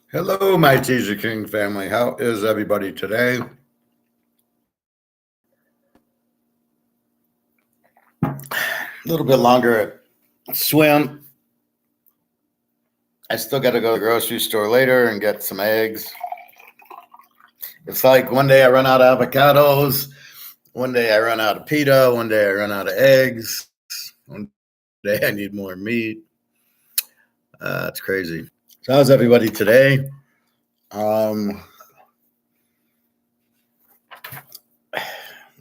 Hello, my Teaserking family. How is everybody today? A little bit longer swim. I still got to go to the grocery store later and get some eggs. It's like one day I run out of avocados, one day I run out of pita, one day I run out of eggs, one day I need more meat. It's crazy. So, how's everybody today?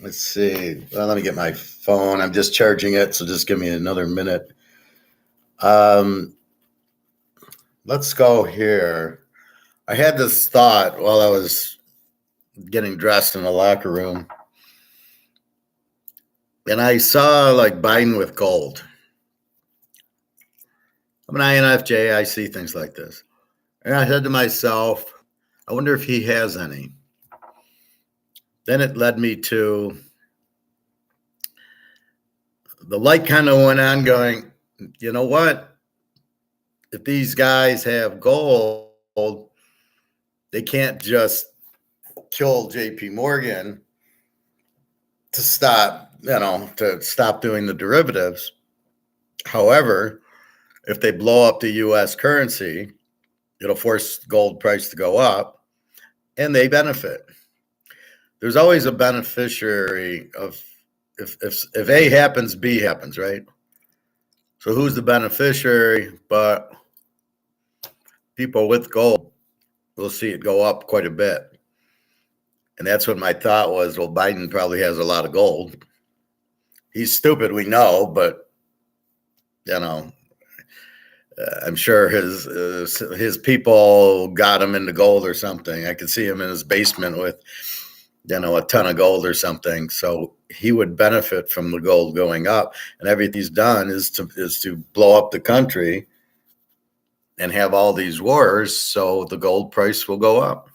Let's see. Well, let me get my phone. I'm just charging it, so just give me another minute. Let's go here. I had this thought while I was getting dressed in the locker room, and I saw like Biden with gold. I'm an INFJ. I see things like this. And I said to myself, I wonder if he has any. Then it led me to the light kind of went on going, you know what? If these guys have gold, they can't just kill JP Morgan to stop doing the derivatives. However, if they blow up the US currency, it'll force gold price to go up and they benefit. There's always a beneficiary of if A happens, B happens, right? So who's the beneficiary? But people with gold will see it go up quite a bit. And that's what my thought was. Well, Biden probably has a lot of gold. He's stupid, we know, but I'm sure his people got him into gold or something. I could see him in his basement with, a ton of gold or something. So he would benefit from the gold going up. And everything he's done is to blow up the country and have all these wars, so the gold price will go up.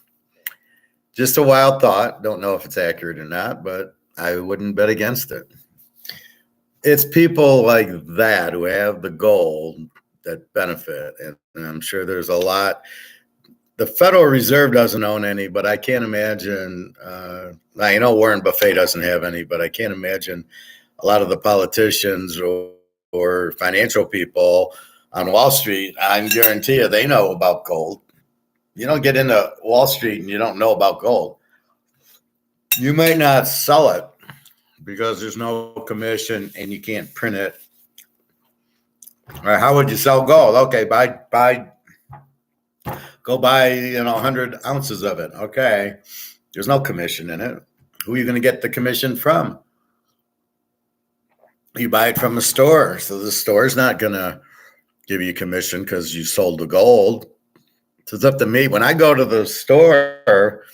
Just a wild thought. Don't know if it's accurate or not, but I wouldn't bet against it. It's people like that who have the gold that benefit, and I'm sure there's a lot. The Federal Reserve doesn't own any, but I can't imagine. I know Warren Buffett doesn't have any, but I can't imagine a lot of the politicians or financial people on Wall Street. I guarantee you they know about gold. You don't get into Wall Street and you don't know about gold. You might not sell it because there's no commission and you can't print it. All right, how would you sell gold? Okay, go buy 100 ounces of it. Okay, there's no commission in it. Who are you going to get the commission from? You buy it from a store, so the store's not going to give you commission because you sold the gold. So it's up to me. When I go to the store,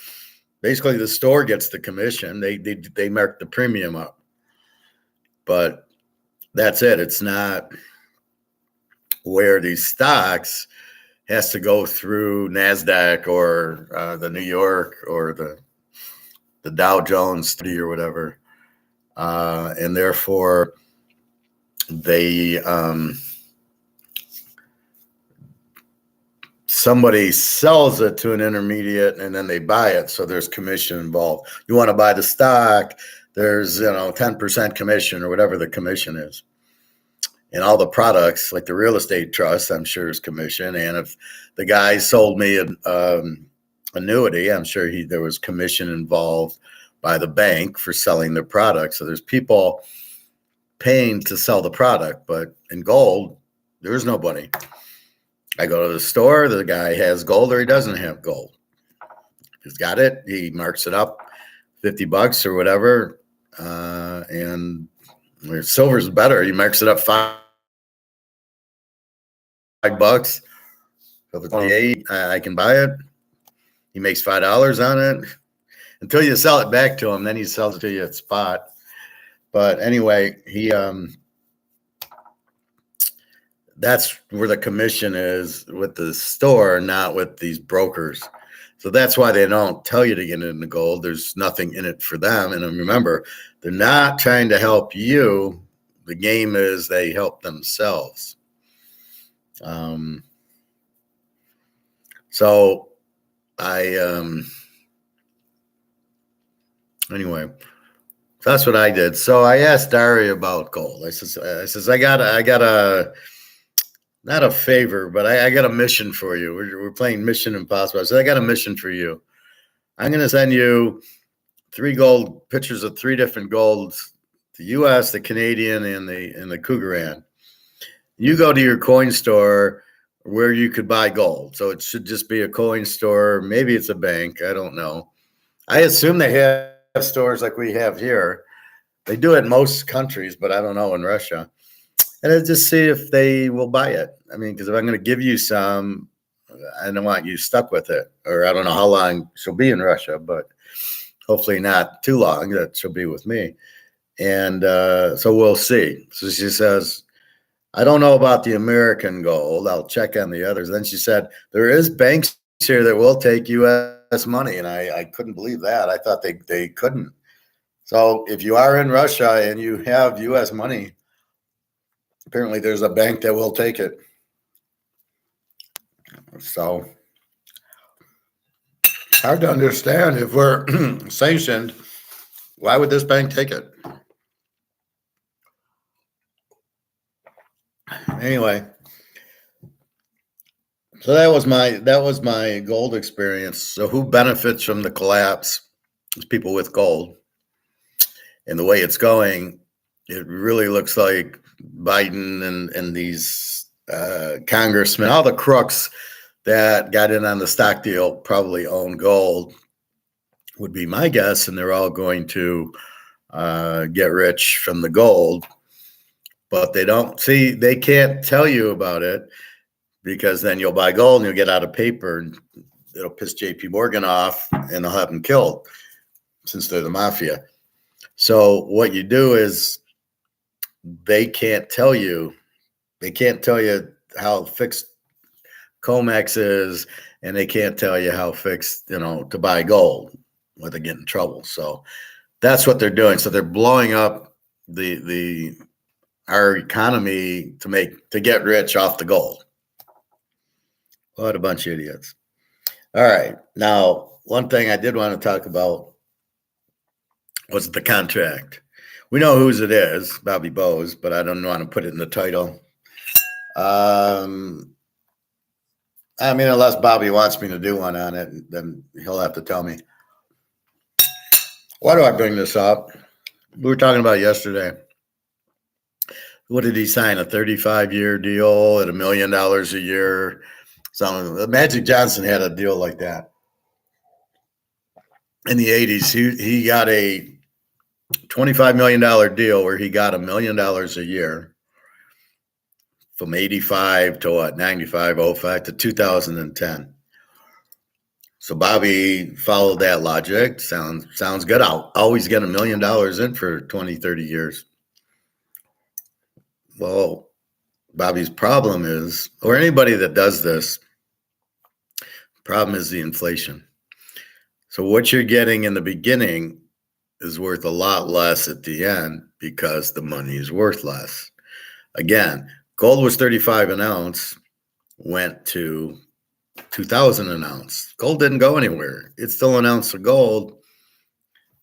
basically the store gets the commission. They mark the premium up, but that's it. It's not where these stocks has to go through NASDAQ or the New York or the Dow Jones 30 or whatever. And therefore they somebody sells it to an intermediate and then they buy it. So there's commission involved. You want to buy the stock, there's 10% commission or whatever the commission is. And all the products, like the real estate trust, I'm sure is commission. And if the guy sold me an annuity, I'm sure there was commission involved by the bank for selling their product. So there's people paying to sell the product, but in gold, there's nobody. I go to the store, the guy has gold or he doesn't have gold. If he's got it, he marks it up $50 or whatever. And silver's better. He marks it up $5. So if it's the 8, I can buy it. He makes $5 on it until you sell it back to him. Then he sells it to you at spot. But anyway, that's where the commission is with the store, not with these brokers. So that's why they don't tell you to get into gold. There's nothing in it for them. And remember, they're not trying to help you. The game is they help themselves. So Anyway, so that's what I did. So I asked Dari about gold. I says, I got a, not a favor, but I got a mission for you. We're playing Mission Impossible. I said, I got a mission for you. I'm going to send you 3 gold pictures of 3 different golds: the U.S., the Canadian, and the Krugerrand. You go to your coin store where you could buy gold. So it should just be a coin store. Maybe it's a bank. I don't know. I assume they have stores like we have here. They do it in most countries, but I don't know in Russia. And I just see if they will buy it. I mean, because if I'm going to give you some, I don't want you stuck with it. Or I don't know how long she'll be in Russia, but hopefully not too long that she'll be with me. And so we'll see. So she says, I don't know about the American gold. I'll check on the others. Then she said, there is banks here that will take U.S. money. And I couldn't believe that. I thought they couldn't. So if you are in Russia and you have U.S. money, apparently there's a bank that will take it. So hard to understand if we're sanctioned. Why would this bank take it? Anyway, so that was my gold experience. So who benefits from the collapse? It's people with gold. And the way it's going, it really looks like Biden and these congressmen, all the crooks that got in on the stock deal probably own gold, would be my guess. And they're all going to get rich from the gold. But they can't tell you about it, because then you'll buy gold and you'll get out of paper and it'll piss JP Morgan off and they'll have him killed, since they're the mafia. So what you do is they can't tell you how fixed COMEX is, and they can't tell you how fixed, to buy gold, or they get in trouble. So that's what they're doing. So they're blowing up our economy to get rich off the gold. What a bunch of idiots. All right. Now, one thing I did want to talk about was the contract. We know whose it is, Bobby Bowes, but I don't want to put it in the title. Unless Bobby wants me to do one on it, then he'll have to tell me. Why do I bring this up? We were talking about yesterday. What did he sign? A 35-year deal at $1 million a year. Magic Johnson had a deal like that in the 80s. He got a $25 million deal where he got $1 million a year from 85 to 95, 05 to 2010. So Bobby followed that logic. Sounds good. I'll always get $1 million in for 20, 30 years. Well, Bobby's problem is, or anybody that does this, problem is the inflation. So what you're getting in the beginning is worth a lot less at the end, because the money is worth less. Again, gold was $35 an ounce, went to $2,000 an ounce. Gold didn't go anywhere. It's still an ounce of gold,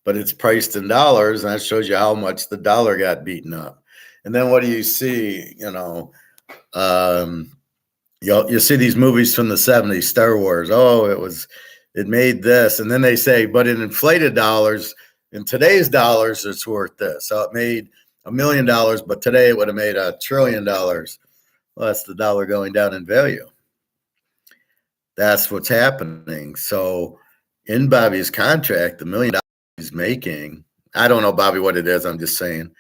but it's priced in dollars, and that shows you how much the dollar got beaten up. And then what do you see? You see these movies from the 70s, Star Wars. Oh, it made this. And then they say, but in inflated dollars, in today's dollars, it's worth this. So it made $1 million, but today it would have made $1 trillion. Well, that's the dollar going down in value. That's what's happening. So in Bobby's contract, the $1 million he's making, I don't know, Bobby, what it is. I'm just saying.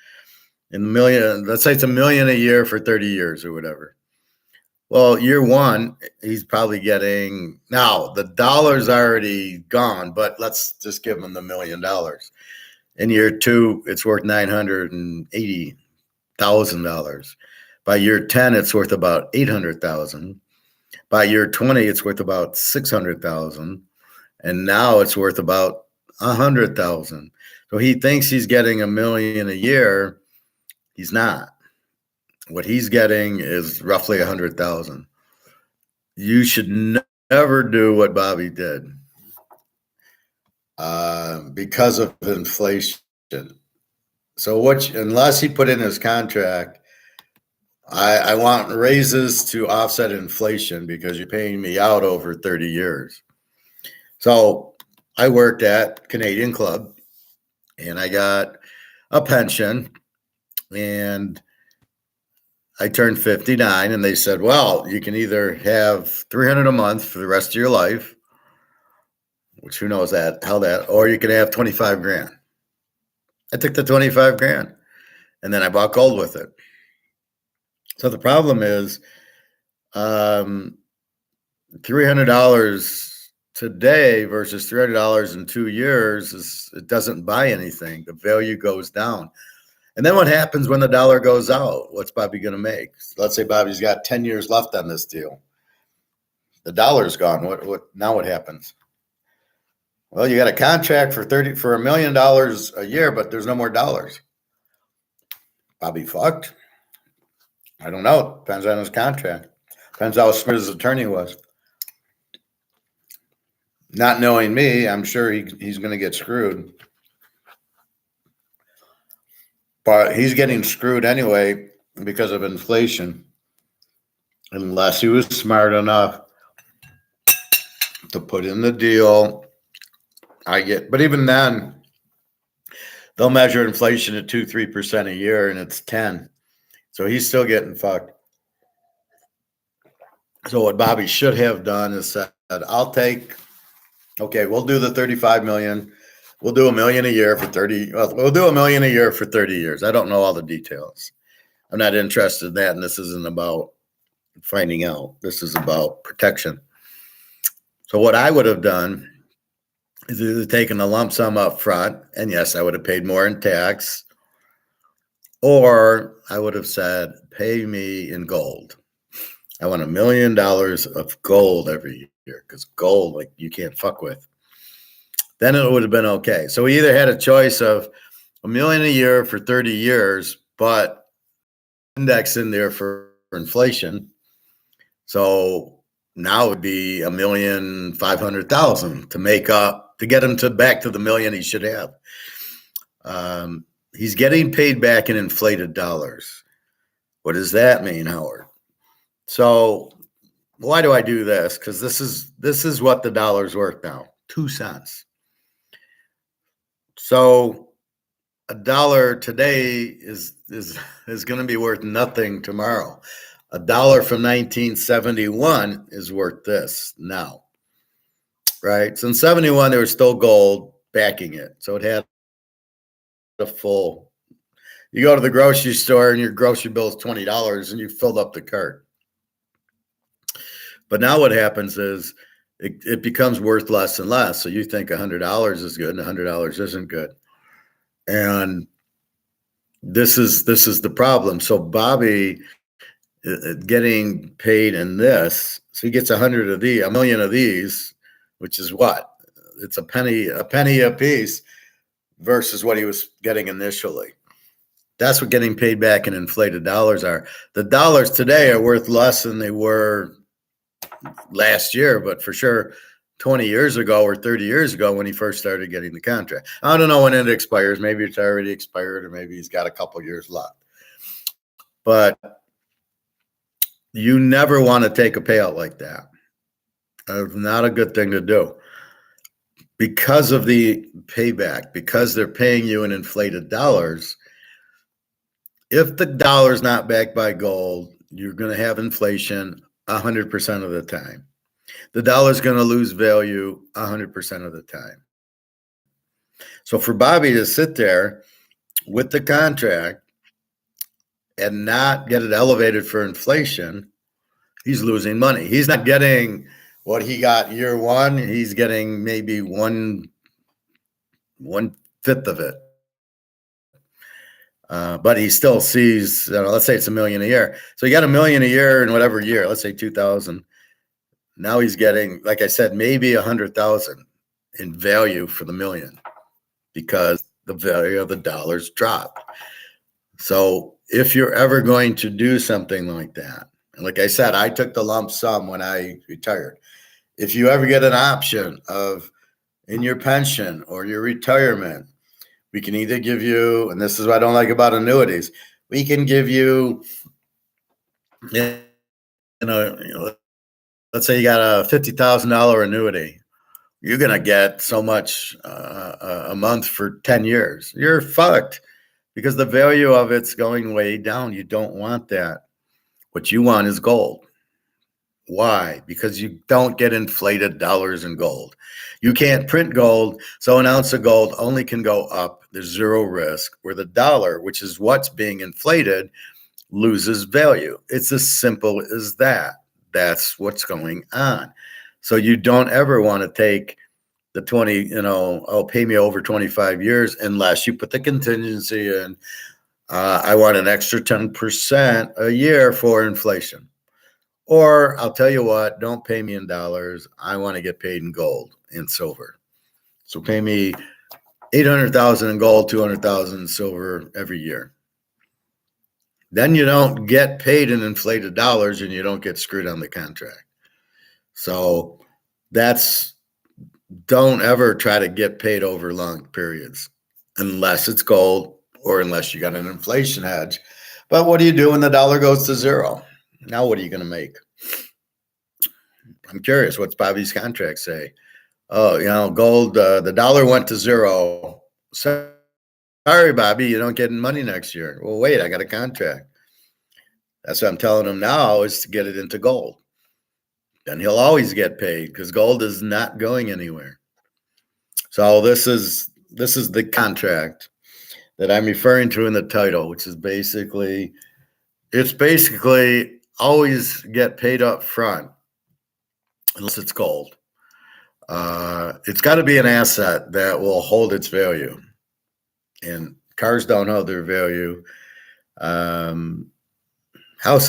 In $1 million, let's say it's $1 million a year for 30 years or whatever. Well, year one, he's probably getting, now the dollar's already gone, but let's just give him the $1 million. In year two, it's worth $980,000. By year 10, it's worth about $800,000. By year 20, it's worth about $600,000. And now it's worth about $100,000. So he thinks he's getting $1 million a year. He's not. What he's getting is roughly $100,000. You should never do what Bobby did. because of inflation. So unless he put in his contract, I want raises to offset inflation because you're paying me out over 30 years. So I worked at Canadian Club and I got a pension, and I turned 59 and they said, well, you can either have 300 a month for the rest of your life, which who knows or you can have 25 grand. I took the 25 grand and then I bought gold with it. So the problem is, $300 today versus $300 in 2 years it doesn't buy anything. The value goes down. And then what happens when the dollar goes out? What's Bobby going to make? Let's say Bobby's got 10 years left on this deal. The dollar's gone. What happens? Well, you got a contract for $1 million a year, but there's no more dollars. Bobby fucked? I don't know. Depends on his contract. Depends how smart his attorney was. Not knowing me, I'm sure he's going to get screwed. But he's getting screwed anyway because of inflation, unless he was smart enough to put in the deal. But even then, they'll measure inflation at 2-3% a year, and it's 10. So he's still getting fucked. So what Bobby should have done is said, we'll do the 35 million. We'll do $1 million a year for 30. We'll do $1 million a year for 30 years. I don't know all the details. I'm not interested in that, and this isn't about finding out. This is about protection. So what I would have done is either taken a lump sum up front, and yes, I would have paid more in tax, or I would have said, pay me in gold. I want $1 million of gold every year, because gold, like, you can't fuck with. Then it would have been okay. So we either had a choice of $1 million a year for 30 years, but index in there for inflation. So now it would be $1,500,000 to make up, to get him back to the million he should have. He's getting paid back in inflated dollars. What does that mean, Howard? So why do I do this? Because this is what the dollar's worth now, 2 cents. So $1 today is going to be worth nothing tomorrow. $1 from 1971 is worth this now, right? So in 71, there was still gold backing it. So it had a full, you go to the grocery store and your grocery bill is $20 and you filled up the cart. But now what happens is it becomes worth less and less. So you think $100 is good and $100 isn't good. And this is the problem. So Bobby getting paid in this, so he gets $1 million of these, which is what? It's a penny a piece versus what he was getting initially. That's what getting paid back in inflated dollars are. The dollars today are worth less than they were last year, but for sure 20 years ago or 30 years ago when he first started getting the contract. I don't know when it expires. Maybe it's already expired, or maybe he's got a couple years left. But you never want to take a payout like that. It's not a good thing to do. Because of the payback, because they're paying you in inflated dollars, if the dollar's not backed by gold, you're going to have inflation 100% of the time. The dollar's going to lose value 100% of the time. So for Bobby to sit there with the contract and not get it elevated for inflation, he's losing money. He's not getting what he got year one. He's getting maybe one fifth of it. But he still sees, let's say it's $1 million a year. So he got $1 million a year in whatever year, let's say 2000. Now he's getting, like I said, maybe 100,000 in value for the million because the value of the dollars dropped. So if you're ever going to do something like that, and like I said, I took the lump sum when I retired. If you ever get an option of in your pension or your retirement. We can either give you, and this is what I don't like about annuities, we can give you, let's say you got a $50,000 annuity. You're going to get so much a month for 10 years. You're fucked because the value of it's going way down. You don't want that. What you want is gold. Why? Because you don't get inflated dollars in gold. You can't print gold, so an ounce of gold only can go up. There's zero risk, where the dollar, which is what's being inflated, loses value. It's as simple as that. That's what's going on. So you don't ever want to take the 20, pay me over 25 years unless you put the contingency in. I want an extra 10% a year for inflation. Or I'll tell you what, don't pay me in dollars. I want to get paid in gold and silver. So pay me 800,000 in gold, 200,000 in silver every year. Then you don't get paid in inflated dollars and you don't get screwed on the contract. So don't ever try to get paid over long periods unless it's gold or unless you got an inflation hedge. But what do you do when the dollar goes to zero? Now what are you going to make? I'm curious, what's Bobby's contract say? Oh, gold, the dollar went to zero. Sorry, Bobby, you don't get money next year. Well, wait, I got a contract. That's what I'm telling him now, is to get it into gold. And he'll always get paid because gold is not going anywhere. So this is the contract that I'm referring to in the title, which is basically always get paid up front unless it's gold. It's got to be an asset that will hold its value. And cars don't hold their value. Houses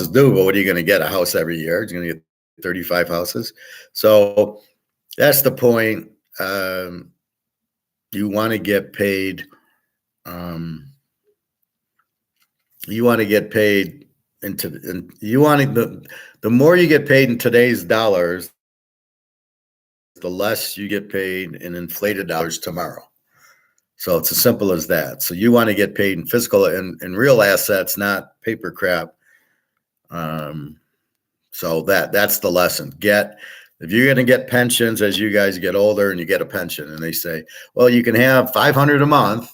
do, but what are you going to get? A house every year? You're going to get 35 houses. So that's the point. You want to get paid. You want to get paid the more you get paid in today's dollars, the less you get paid in inflated dollars tomorrow. So it's as simple as that. So you want to get paid in physical and real assets, not paper crap. So that's the lesson. If you're going to get pensions as you guys get older and you get a pension and they say, well, you can have $500 a month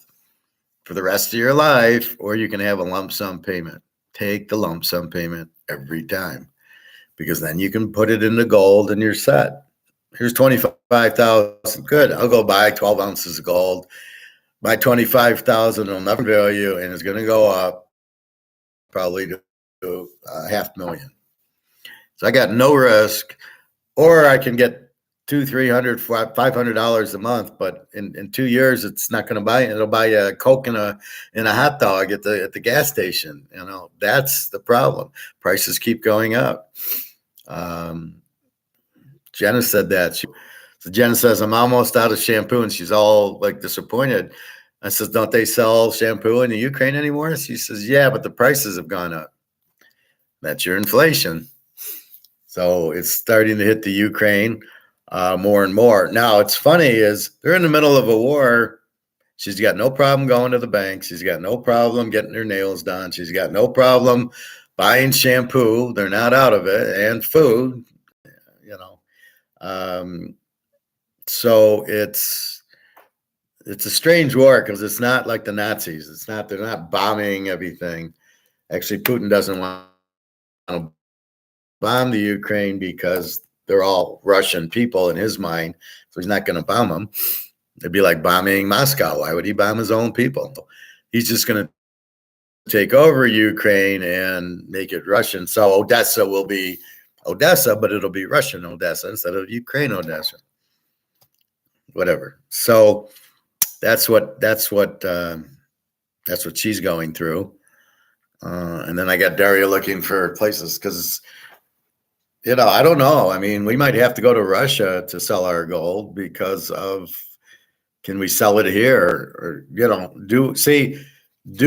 for the rest of your life, or you can have a lump sum payment. Take the lump sum payment every time, because then you can put it into gold and you're set. Here's 25,000. Good. I'll go buy 12 ounces of gold. My 25,000 will never value and it's going to go up probably to $500,000. So I got no risk, or I can get $200, $300, $500 a month, but in 2 years it's not going to buy it. It'll buy a Coke and a hot dog at the gas station. That's the problem. Prices keep going up. Jenna said that. So Jenna says, I'm almost out of shampoo, and she's all like disappointed. I says, don't they sell shampoo in the Ukraine anymore? She says, yeah, but the prices have gone up. That's your inflation. So it's starting to hit the Ukraine more and more. Now, it's funny is they're in the middle of a war. She's got no problem going to the bank. She's got no problem getting her nails done. She's got no problem buying shampoo. They're not out of it, and food, So it's a strange war because it's not like the Nazis. They're not bombing everything. Actually, Putin doesn't want to bomb the Ukraine because they're all Russian people in his mind. So he's not going to bomb them. It'd be like bombing Moscow. Why would he bomb his own people? He's just going to take over Ukraine and make it Russian. So Odessa will be Odessa, but it'll be Russian Odessa instead of Ukraine Odessa. Whatever. So that's what she's going through. And then I got Daria looking for places because, I don't know. I mean, we might have to go to Russia to sell our gold because of, can we sell it here? Or, do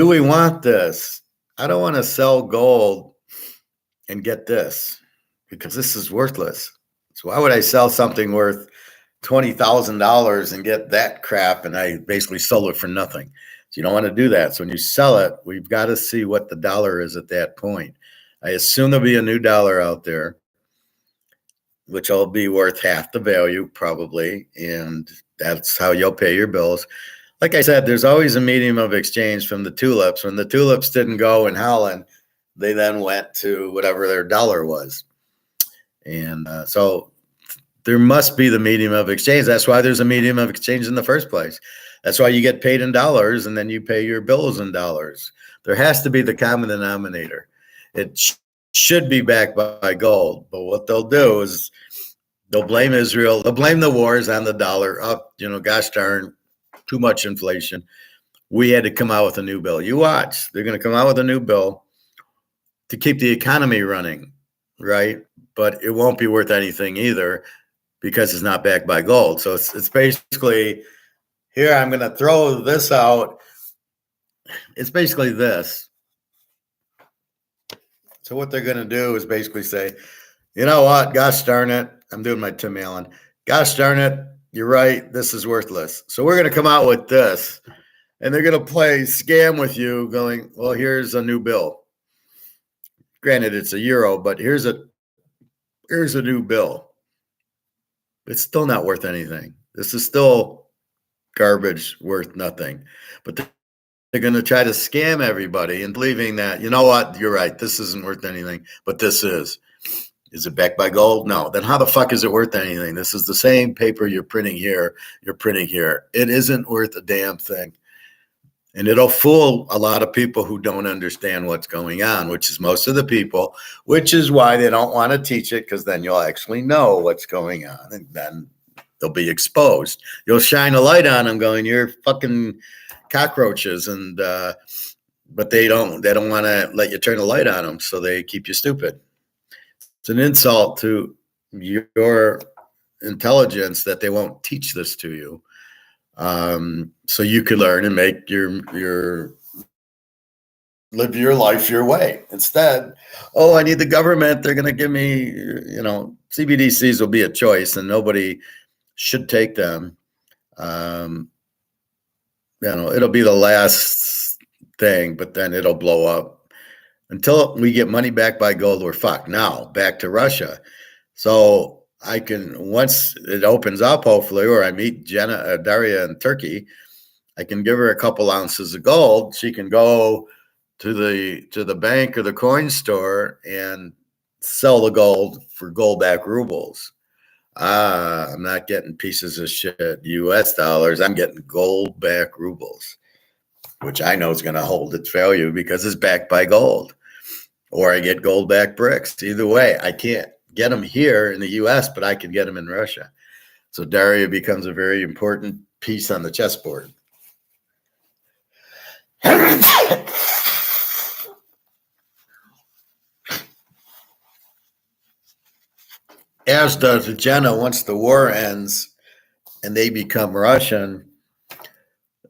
we want this? I don't want to sell gold and get this because this is worthless. So why would I sell something worth $20,000 and get that crap, and I basically sold it for nothing. So you don't want to do that. So when you sell it, we've got to see what the dollar is at that point. I assume there'll be a new dollar out there, which will be worth half the value probably, and that's how you'll pay your bills. Like I said, there's always a medium of exchange from the tulips. When the tulips didn't go in Holland, they then went to whatever their dollar was. And so there must be the medium of exchange. That's why there's a medium of exchange in the first place. That's why you get paid in dollars and then you pay your bills in dollars. There has to be the common denominator. It should be backed by gold. But what they'll do is they'll blame Israel. They'll blame the wars on the dollar. Gosh darn, too much inflation. We had to come out with a new bill. You watch. They're going to come out with a new bill to keep the economy running, right? But it won't be worth anything either because it's not backed by gold. So it's basically, here, I'm going to throw this out. It's basically this. So what they're going to do is basically say, you know what? Gosh darn it. I'm doing my Tim Allen. Gosh darn it. You're right. This is worthless. So we're going to come out with this. And they're going to play scam with you going, well, here's a new bill. Granted, it's a euro, but here's a new bill. It's still not worth anything. This is still garbage, worth nothing. But they're going to try to scam everybody and believing that, you know what, you're right, this isn't worth anything, but this is. Is it backed by gold? No. Then how the fuck is it worth anything? This is the same paper you're printing here. It isn't worth a damn thing. And it'll fool a lot of people who don't understand what's going on, which is most of the people, which is why they don't want to teach it, because then you'll actually know what's going on, and then they'll be exposed. You'll shine a light on them going, you're fucking cockroaches, and but they don't want to let you turn a light on them, so they keep you stupid. It's an insult to your intelligence that they won't teach this to you. So you could learn and make live your life your way. Instead, I need the government. They're going to give me, CBDCs will be a choice and nobody should take them. It'll be the last thing, but then it'll blow up. Until we get money back by gold, we're fucked. Now, back to Russia. So I can, once it opens up, hopefully, or I meet Daria in Turkey, I can give her a couple ounces of gold. She can go to the bank or the coin store and sell the gold for gold-backed rubles. I'm not getting pieces of shit U.S. dollars. I'm getting gold-backed rubles, which I know is going to hold its value because it's backed by gold. Or I get gold-backed bricks. Either way, I can't get them here in the U.S., but I can get them in Russia. So Daria becomes a very important piece on the chessboard. As does Jenna. Once the war ends and they become Russian,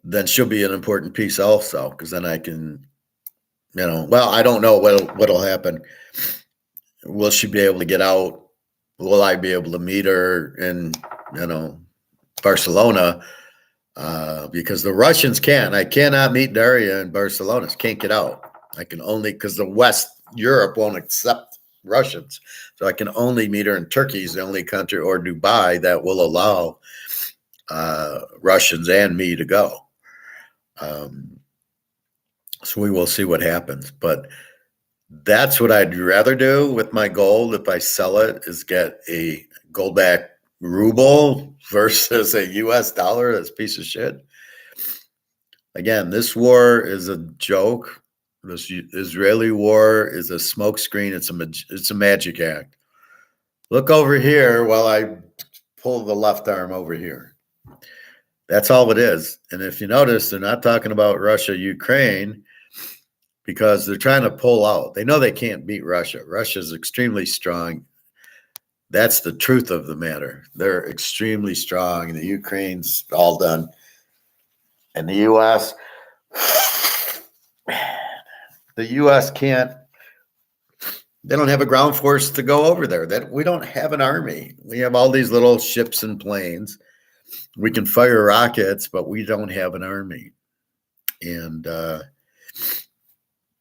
then she'll be an important piece also, because then I can, I don't know what'll happen. Will she be able to get out? Will I be able to meet her in, Barcelona? Because the Russians can't. I cannot meet Daria in Barcelona. She can't get out. I can only, because the West Europe won't accept Russians. So I can only meet her in Turkey, is the only country, or Dubai, that will allow Russians and me to go. So we will see what happens. But that's what I'd rather do with my gold if I sell it, is get a gold-backed ruble versus a U.S. dollar. That's a piece of shit. Again, this war is a joke. This Israeli war is a smokescreen. It's a magic act. Look over here while I pull the left arm over here. That's all it is. And if you notice, they're not talking about Russia, Ukraine, because they're trying to pull out. They know they can't beat Russia. Russia's extremely strong. That's the truth of the matter. They're extremely strong. The Ukraine's all done. And the U.S., can't They don't have a ground force to go over there. That we don't have an army. We have all these little ships and planes. We can fire rockets, but we don't have an army. And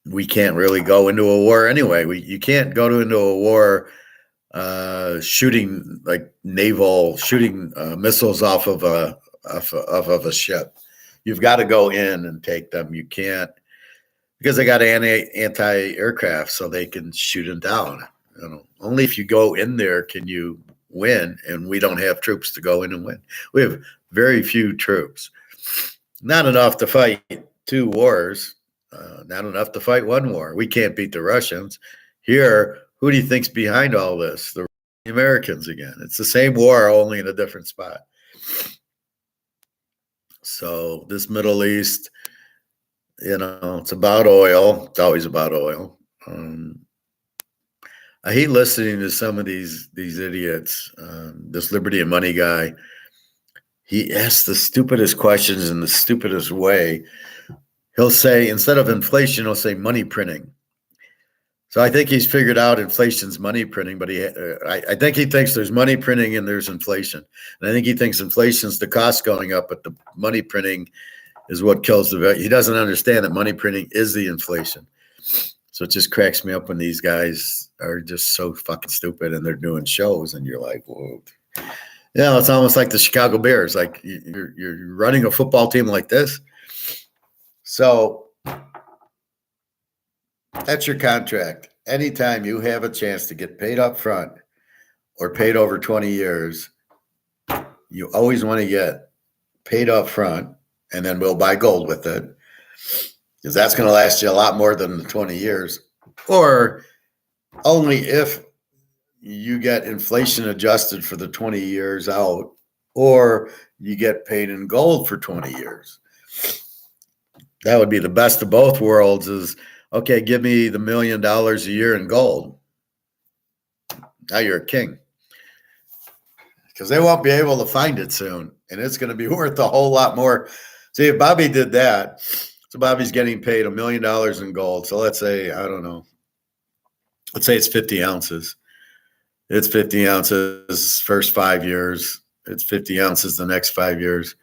we can't really go into a war anyway. You can't go into a war shooting like naval shooting missiles off of a ship. You've got to go in and take them. You can't because they got anti-aircraft, so they can shoot them down. Only if you go in there can you win, and we don't have troops to go in and win. We have very few troops, not enough to fight two wars, not enough to fight one war. We can't beat the Russians. Here, who do you think's behind all this? The Americans again. It's the same war, only in a different spot. So this Middle East, it's about oil. It's always about oil. I hate listening to some of these idiots. This Liberty and Money guy, he asks the stupidest questions in the stupidest way. He'll say, instead of inflation, he'll say money printing. So I think he's figured out inflation's money printing, but I think he thinks there's money printing and there's inflation. And I think he thinks inflation's the cost going up, but the money printing is what kills the value. He doesn't understand that money printing is the inflation. So it just cracks me up when these guys are just so fucking stupid and they're doing shows and you're like, whoa. It's almost like the Chicago Bears. Like you're running a football team like this. So that's your contract. Anytime you have a chance to get paid up front or paid over 20 years, you always want to get paid up front, and then we'll buy gold with it, because that's going to last you a lot more than the 20 years. Or only if you get inflation adjusted for the 20 years out, or you get paid in gold for 20 years. That would be the best of both worlds is, okay, give me the $1 million a year in gold. Now you're a king. Because they won't be able to find it soon. And it's going to be worth a whole lot more. See, if Bobby did that, so Bobby's getting paid $1 million in gold. So let's say, I don't know, let's say it's 50 ounces. It's 50 ounces first 5 years. It's 50 ounces the next 5 years.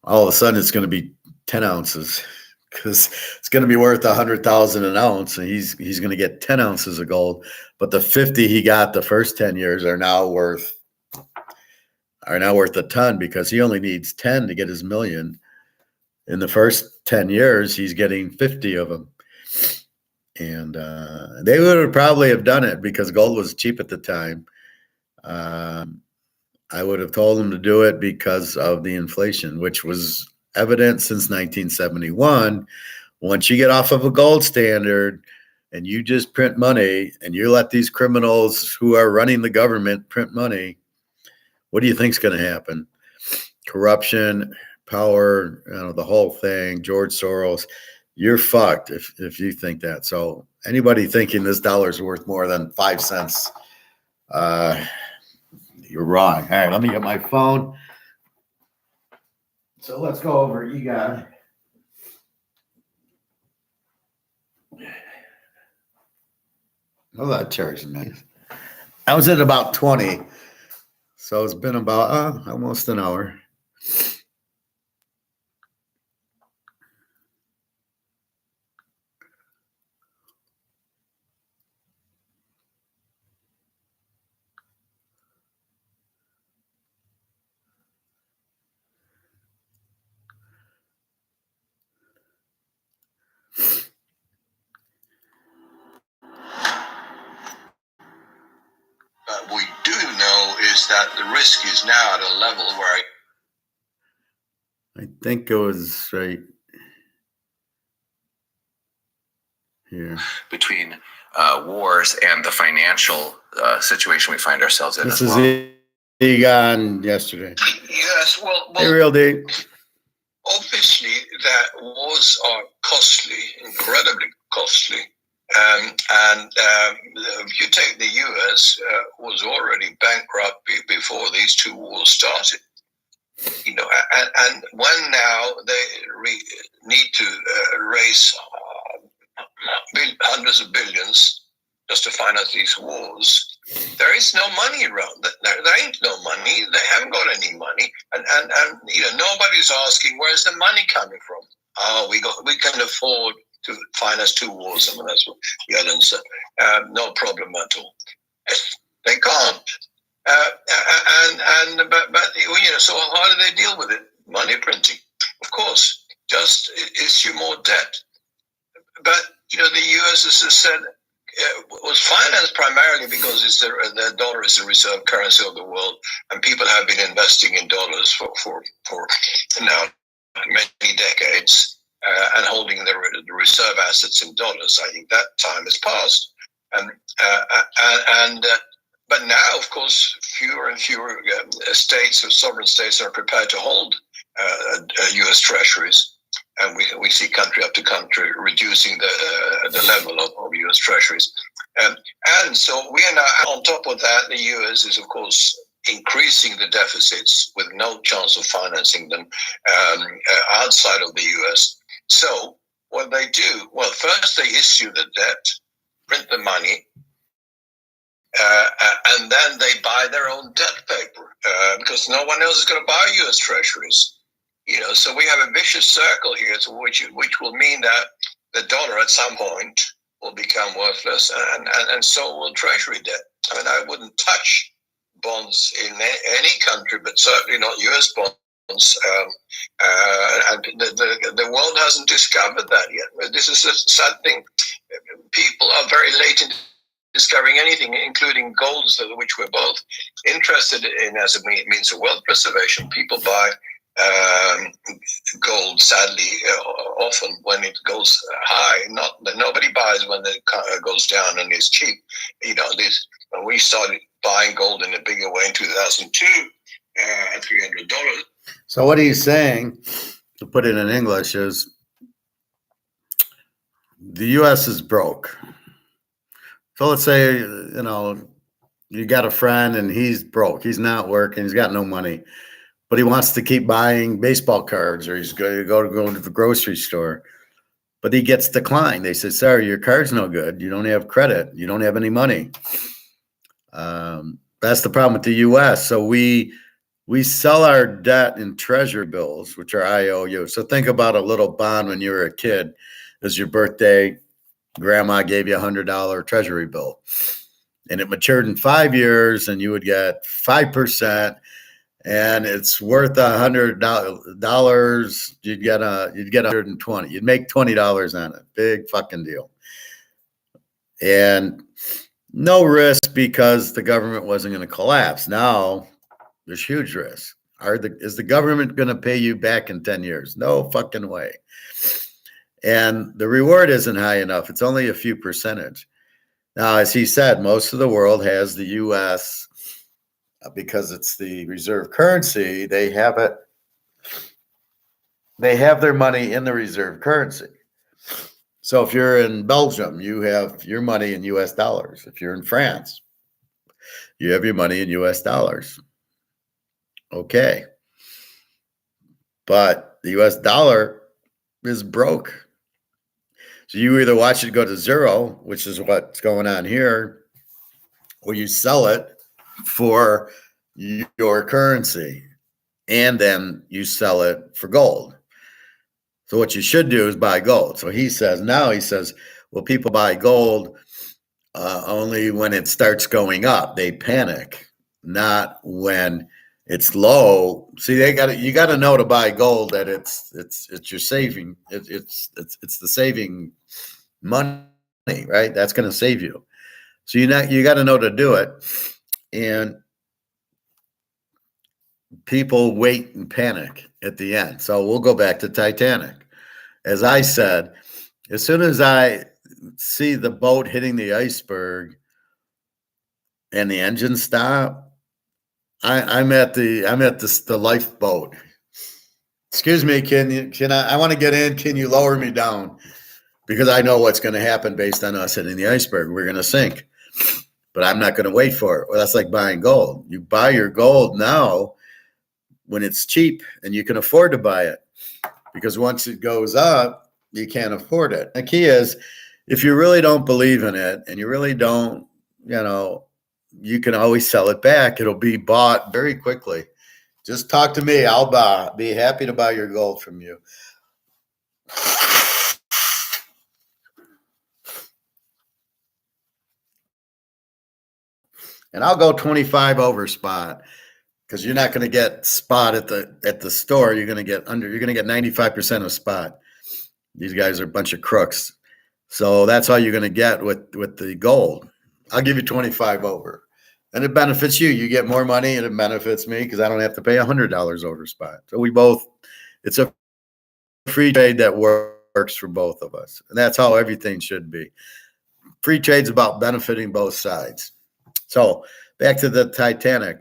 All of a sudden, it's going to be 10 ounces because it's going to be worth 100,000 an ounce, and he's going to get 10 ounces of gold. But the 50 he got the first 10 years are now worth a ton, because he only needs 10 to get his million. In the first 10 years, he's getting 50 of them. And they would probably have done it because gold was cheap at the time. I would have told them to do it because of the inflation, which was evident since 1971. Once you get off of a gold standard and you just print money and you let these criminals who are running the government print money, what do you think is going to happen? Corruption, power, the whole thing, George Soros. You're fucked if you think that. So anybody thinking this dollar is worth more than 5 cents, you're wrong. All right, let me get my phone. So let's go over EGON. Oh, that charge is nice. I was at about 20. So it's been about almost an hour. What we do know is that the risk is now at a level where I think it was right here. Between wars and the financial situation we find ourselves in. This is EGON yesterday. Yes, well, hey, Real D. Obviously, that wars are costly, incredibly costly. If you take the U.S., was already bankrupt before these two wars started. And when now they need to raise hundreds of billions just to finance these wars. There is no money around. There ain't no money. They haven't got any money, and nobody's asking where's the money coming from. Oh, we can afford to finance 2 wars. I mean, that's what Yellen said. No problem at all. They can't. So how do they deal with it? Money printing, of course. Just issue more debt. But the U.S. has said was financed primarily because the dollar is the reserve currency of the world, and people have been investing in dollars for now many decades and holding the reserve assets in dollars. I think that time has passed, but now, of course, fewer and fewer states or sovereign states are prepared to hold U.S. treasuries. And we see country after country reducing the level of U.S. treasuries. And so we are now, on top of that, the U.S. is, of course, increasing the deficits with no chance of financing them outside of the U.S. So what they do, well, first they issue the debt, print the money, and then they buy their own debt paper because no one else is going to buy U.S. treasuries. So we have a vicious circle here, which will mean that the dollar at some point will become worthless, and so will treasury debt. I mean, I wouldn't touch bonds in any country, but certainly not U.S. bonds. And the world hasn't discovered that yet. This is a sad thing. People are very late in discovering anything, including gold, which we're both interested in as a means of wealth preservation. People buy gold, sadly, often when it goes high. Nobody buys when it goes down and is cheap. When we started buying gold in a bigger way in 2002 at $300. So what he's saying, to put it in English, is the U.S. is broke. So let's say, you got a friend and he's broke. He's not working. He's got no money. But he wants to keep buying baseball cards, or he's going to go to the grocery store. But he gets declined. They say, "Sir, your card's no good. You don't have credit. You don't have any money." That's the problem with the U.S. So we sell our debt in treasury bills, which are IOU. So think about a little bond when you were a kid. It was your birthday. Grandma gave you $100 treasury bill. And it matured in 5 years, and you would get 5%. And it's worth $100. You'd get 120. You'd make $20 on it. Big fucking deal. And no risk because the government wasn't going to collapse. Now there's huge risk. Is the government going to pay you back in 10 years? No fucking way. And the reward isn't high enough. It's only a few percentage. Now, as he said, most of the world has the U.S. Because it's the reserve currency. They have it. They have their money in the reserve currency. So if you're in Belgium, you have your money in U.S. dollars. If you're in France, you have your money in U.S. dollars. Okay. But the U.S. dollar is broke. So you either watch it go to zero, which is what's going on here, or you sell it for your currency, and then you sell it for gold. So what you should do is buy gold. So he says, well, people buy gold only when it starts going up. They panic, not when it's low. See, you got to know to buy gold that it's your saving. It's the saving money, right? That's going to save you. So you got to know to do it. And people wait and panic at the end. So we'll go back to Titanic. As I said, as soon as I see the boat hitting the iceberg and the engine stop, I'm at the lifeboat. Excuse me, I want to get in. Can you lower me down? Because I know what's going to happen based on us hitting the iceberg. We're going to sink. But I'm not going to wait for it. Well, that's like buying gold. You buy your gold now when it's cheap and you can afford to buy it. Because once it goes up, you can't afford it. The key is if you really don't believe in it and you really don't, you can always sell it back. It'll be bought very quickly. Just talk to me. I'll be happy to buy your gold from you. And I'll go 25 over spot, because you're not going to get spot at the store. You're going to get 95% of spot. These guys are a bunch of crooks. So that's all you're going to get with the gold. I'll give you 25 over. And it benefits you. You get more money, and it benefits me because I don't have to pay $100 over spot. So it's a free trade that works for both of us. And that's how everything should be. Free trade's about benefiting both sides. So back to the Titanic.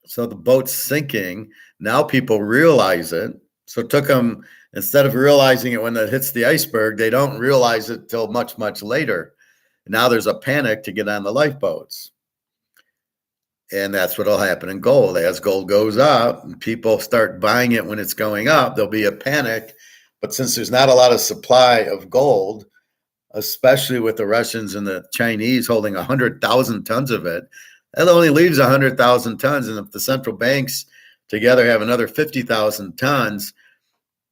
So the boat's sinking. Now people realize it. So it took them, instead of realizing it when it hits the iceberg, they don't realize it till much, much later. Now there's a panic to get on the lifeboats. And that's what'll happen in gold. As gold goes up and people start buying it when it's going up, there'll be a panic. But since there's not a lot of supply of gold, especially with the Russians and the Chinese holding 100,000 tons of it, that only leaves 100,000 tons. And if the central banks together have another 50,000 tons,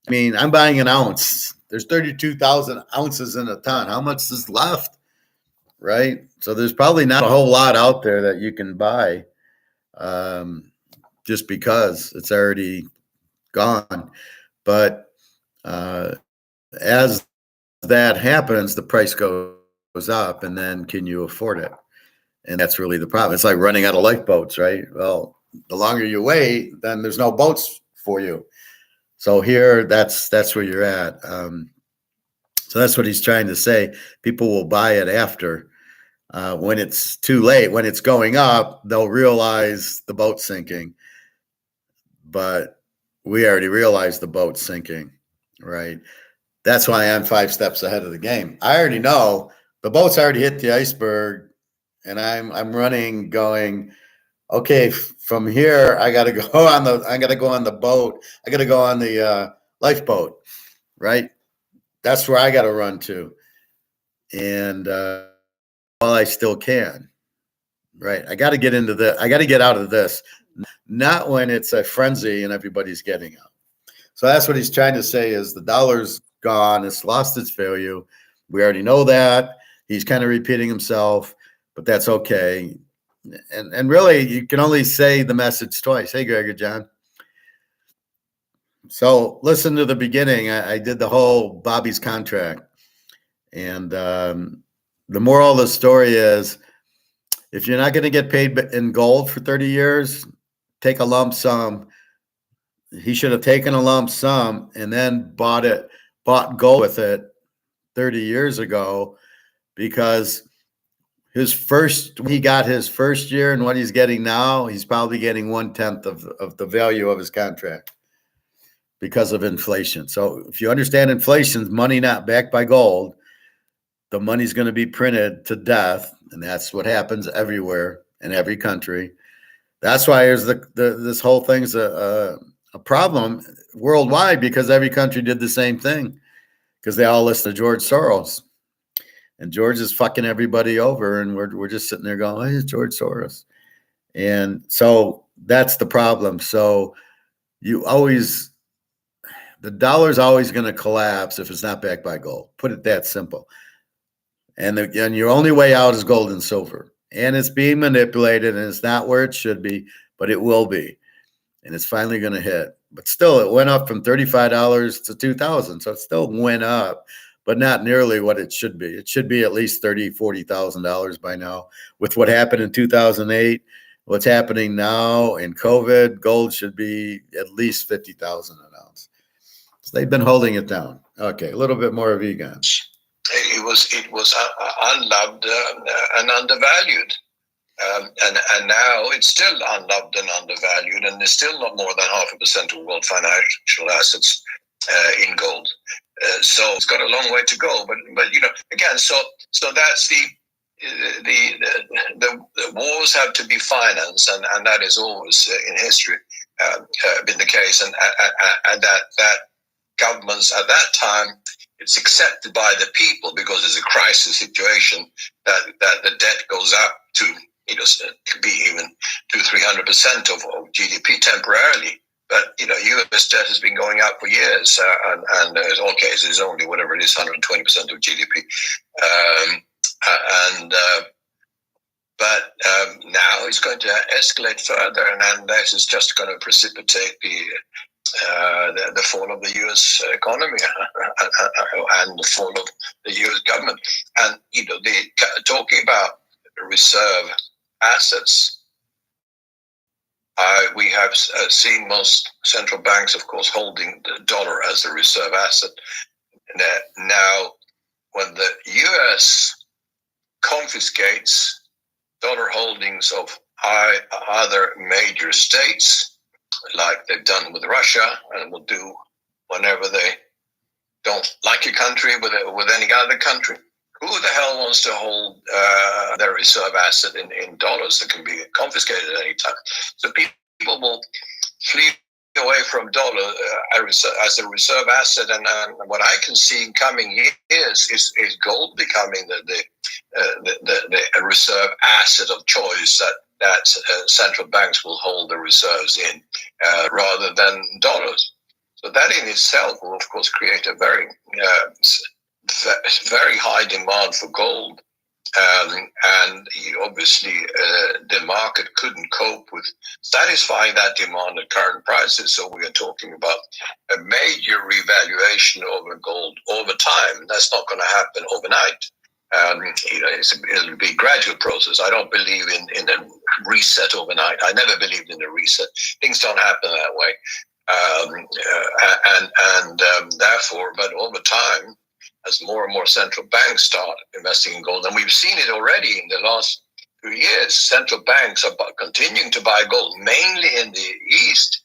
I mean, I'm buying an ounce. There's 32,000 ounces in a ton. How much is left? Right? So there's probably not a whole lot out there that you can buy, just because it's already gone. But as that happens, the price goes up, and then can you afford it? And that's really the problem. It's like running out of lifeboats, right? Well, the longer you wait, then there's no boats for you. So here, that's where you're at. So that's what he's trying to say. People will buy it after. When it's too late, when it's going up, they'll realize the boat's sinking. But we already realized the boat's sinking, right? That's why I'm 5 steps ahead of the game. I already know the boat's already hit the iceberg, and I'm running, going, okay, from here I got to go on the boat. I got to go on the lifeboat, right? That's where I got to run to, and while I still can, right? I got to get into this. I got to get out of this, not when it's a frenzy and everybody's getting out. So that's what he's trying to say: is the dollar's gone. It's lost its value. We already know that. He's kind of repeating himself, but that's okay. And really, you can only say the message twice. Hey, Greg or John. So listen to the beginning. I did the whole Bobby's contract. And the moral of the story is, if you're not going to get paid in gold for 30 years, take a lump sum. He should have taken a lump sum and then bought gold with it 30 years ago, because he got his first year and what he's getting now, he's probably getting 1/10 of the value of his contract because of inflation. So if you understand inflation, money not backed by gold, the money's going to be printed to death. And that's what happens everywhere in every country. That's why there's this whole thing's a problem worldwide, because every country did the same thing, because they all listen to George Soros. And George is fucking everybody over, and we're just sitting there going, "Hey, it's George Soros." And so that's the problem. So the dollar's always going to collapse if it's not backed by gold. Put it that simple. And your only way out is gold and silver. And it's being manipulated, and it's not where it should be, but it will be. And it's finally going to hit. But still, it went up from $35 to $2,000. So it still went up, but not nearly what it should be. It should be at least $30,000, $40,000 by now. With what happened in 2008, what's happening now in COVID, gold should be at least $50,000 an ounce. So they've been holding it down. Okay, a little bit more of Egon. It was unloved and undervalued. And now it's still unloved and undervalued, and there's still not more than 0.5% of world financial assets in gold. So it's got a long way to go. But again, so that's the wars have to be financed, and that is always in history been the case, and that governments at that time it's accepted by the people because it's a crisis situation that the debt goes up to, could be even 200-300% of GDP temporarily. But U.S. debt has been going up for years, and in all cases, only whatever it is, 120% of GDP. But now it's going to escalate further, and this is just going to precipitate the fall of the U.S. economy and the fall of the U.S. government. And talking about reserve assets. We have seen most central banks, of course, holding the dollar as a reserve asset. Now, when the U.S. confiscates dollar holdings of other major states, like they've done with Russia, and will do whenever they don't like a country with any other country, who the hell wants to hold their reserve asset in dollars that can be confiscated at any time? So people will flee away from dollar as a reserve asset, and what I can see in coming years is gold becoming the reserve asset of choice that central banks will hold the reserves in rather than dollars. So that in itself will, of course, create a very high demand for gold, and obviously the market couldn't cope with satisfying that demand at current prices. So we are talking about a major revaluation of gold over time. That's not going to happen overnight. It'll be a gradual process. I don't believe in a reset overnight. I never believed in a reset. Things don't happen that way, and therefore, but over time, as more and more central banks start investing in gold, and we've seen it already in the last few years, central banks are continuing to buy gold, mainly in the East.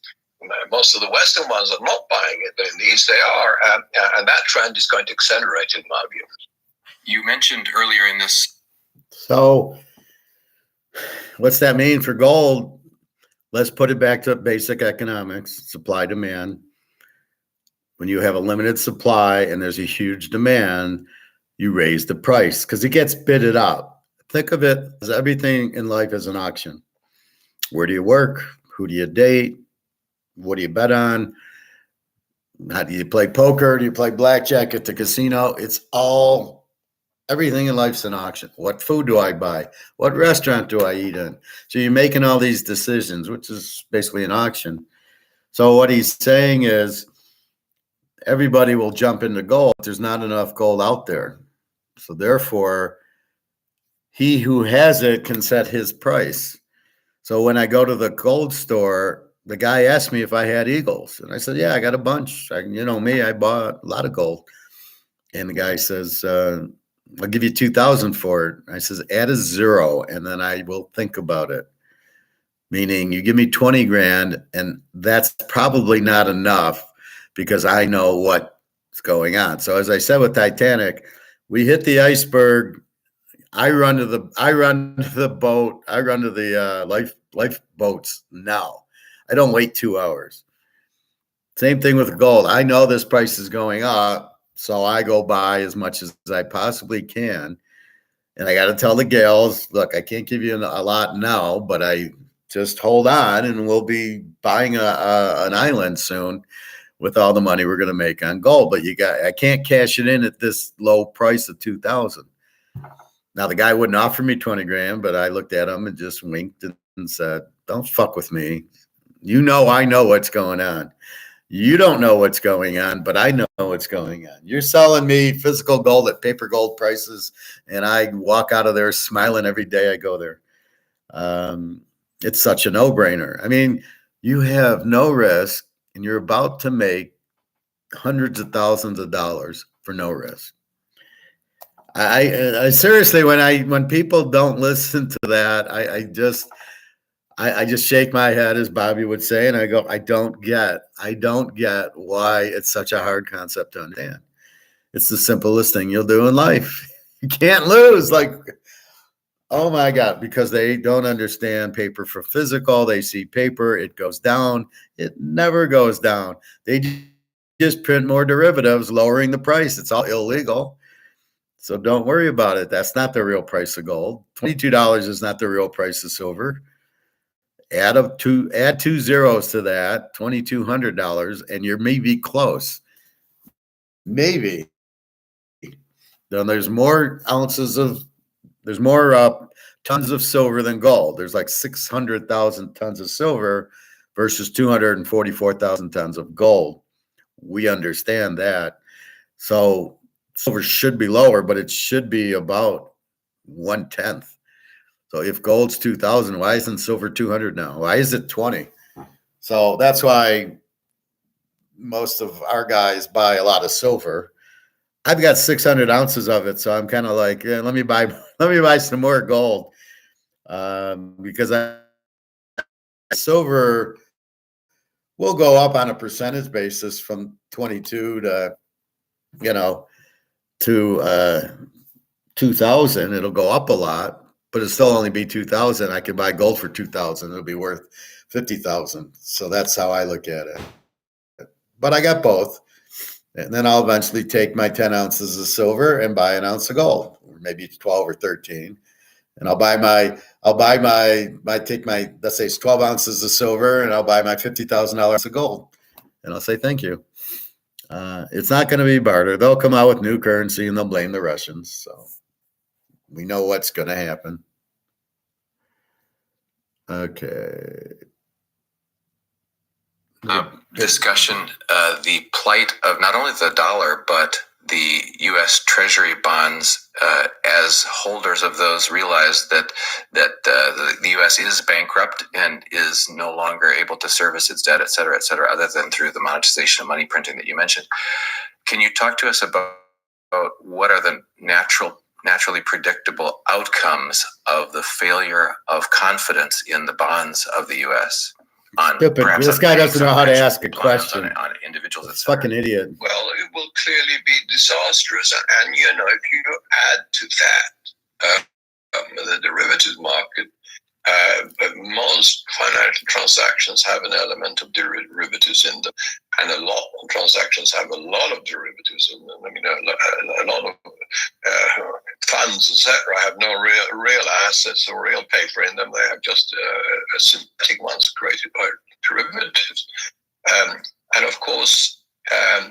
Most of the Western ones are not buying it, but in the East they are, and that trend is going to accelerate, in my view. You mentioned earlier in this. So what's that mean for gold? Let's put it back to basic economics, supply, demand. When you have a limited supply and there's a huge demand, you raise the price because it gets bidded up. Think of it as everything in life as an auction. Where do you work? Who do you date? What do you bet on? How do you play poker? Do you play blackjack at the casino? It's all, everything in life's an auction. What food do I buy? What restaurant do I eat in? So you're making all these decisions, which is basically an auction. So what he's saying is, everybody will jump into gold. There's not enough gold out there. So therefore, he who has it can set his price. So when I go to the gold store, the guy asked me if I had eagles. And I said, yeah, I got a bunch. Me, I bought a lot of gold. And the guy says, I'll give you $2,000 for it. I says, add a zero, and then I will think about it. Meaning you give me 20 grand, and that's probably not enough, because I know what's going on. So as I said with Titanic, we hit the iceberg. I run to the boat. I run to the lifeboats now. I don't wait 2 hours. Same thing with gold. I know this price is going up, so I go buy as much as I possibly can. And I got to tell the gals, look, I can't give you a lot now, but I just hold on, and we'll be buying an island soon with all the money we're going to make on gold. But I can't cash it in at this low price of 2,000. Now the guy wouldn't offer me 20 grand, but I looked at him and just winked and said, don't fuck with me. I know what's going on. You don't know what's going on, but I know what's going on. You're selling me physical gold at paper gold prices, and I walk out of there smiling every day I go there. It's such a no-brainer. I mean, you have no risk, and you're about to make hundreds of thousands of dollars for no risk. I seriously, when people don't listen to that, I just shake my head, as Bobby would say, and I go, I don't get why it's such a hard concept to understand. It's the simplest thing you'll do in life. You can't lose. Like, oh my God, because they don't understand paper for physical. They see paper, it goes down. It never goes down. They just print more derivatives, lowering the price. It's all illegal. So don't worry about it. That's not the real price of gold. $22 is not the real price of silver. Add two zeros to that, $2,200, and you're maybe close. Maybe. Then there's more tons of silver than gold. There's like 600,000 tons of silver versus 244,000 tons of gold. We understand that. So silver should be lower, but it should be about 1/10. So if gold's 2,000, why isn't silver 200 now? Why is it 20? So that's why most of our guys buy a lot of silver. I've got 600 ounces of it, so I'm kind of like, yeah, let me buy some more gold, because silver will go up on a percentage basis from 22 to 2,000. It'll go up a lot, but it'll still only be 2,000. I could buy gold for 2,000. It'll be worth 50,000. So that's how I look at it. But I got both. And then I'll eventually take my 10 ounces of silver and buy an ounce of gold, or maybe 12 or 13. And take my, let's say it's 12 ounces of silver, and I'll buy my $50,000 of gold. And I'll say, thank you. It's not going to be barter. They'll come out with new currency and they'll blame the Russians. So we know what's going to happen. Okay. Discussion, the plight of not only the dollar, but the U.S. Treasury bonds, as holders of those realize that the U.S. is bankrupt and is no longer able to service its debt, et cetera, other than through the monetization of money printing that you mentioned. Can you talk to us about what are the naturally predictable outcomes of the failure of confidence in the bonds of the U.S.? This guy doesn't know how to ask a question. On individuals, it's fucking idiot. Well, it will clearly be disastrous. And, if you add to that the derivatives market, most financial transactions have an element of derivatives in them, and a lot of transactions have a lot of derivatives in them. I mean, a lot of funds, etc., have no real assets or real paper in them. They have just synthetic ones created by derivatives. And of course,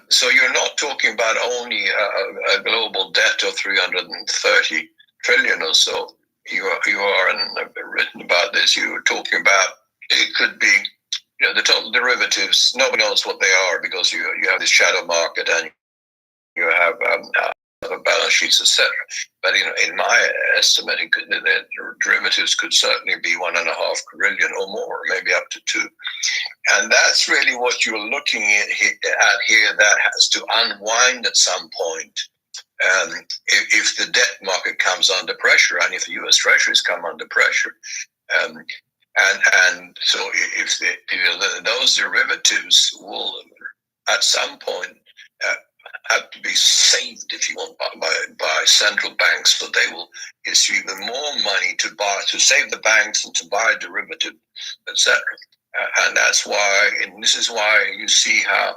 so you're not talking about only a global debt of 330 trillion or so. You are, and I've written about this, you were talking about, it could be, the total derivatives, nobody knows what they are, because you have this shadow market and you have balance sheets, etc. But in my estimate, the derivatives could certainly be 1.5 trillion or more, maybe up to 2. And that's really what you're looking at here. That has to unwind at some point. If the debt market comes under pressure, and if the U.S. Treasuries come under pressure, and so if those derivatives will at some point have to be saved, if you want, by central banks, so they will issue even more money to save the banks and to buy derivative, etc. And that's why, and this is why you see how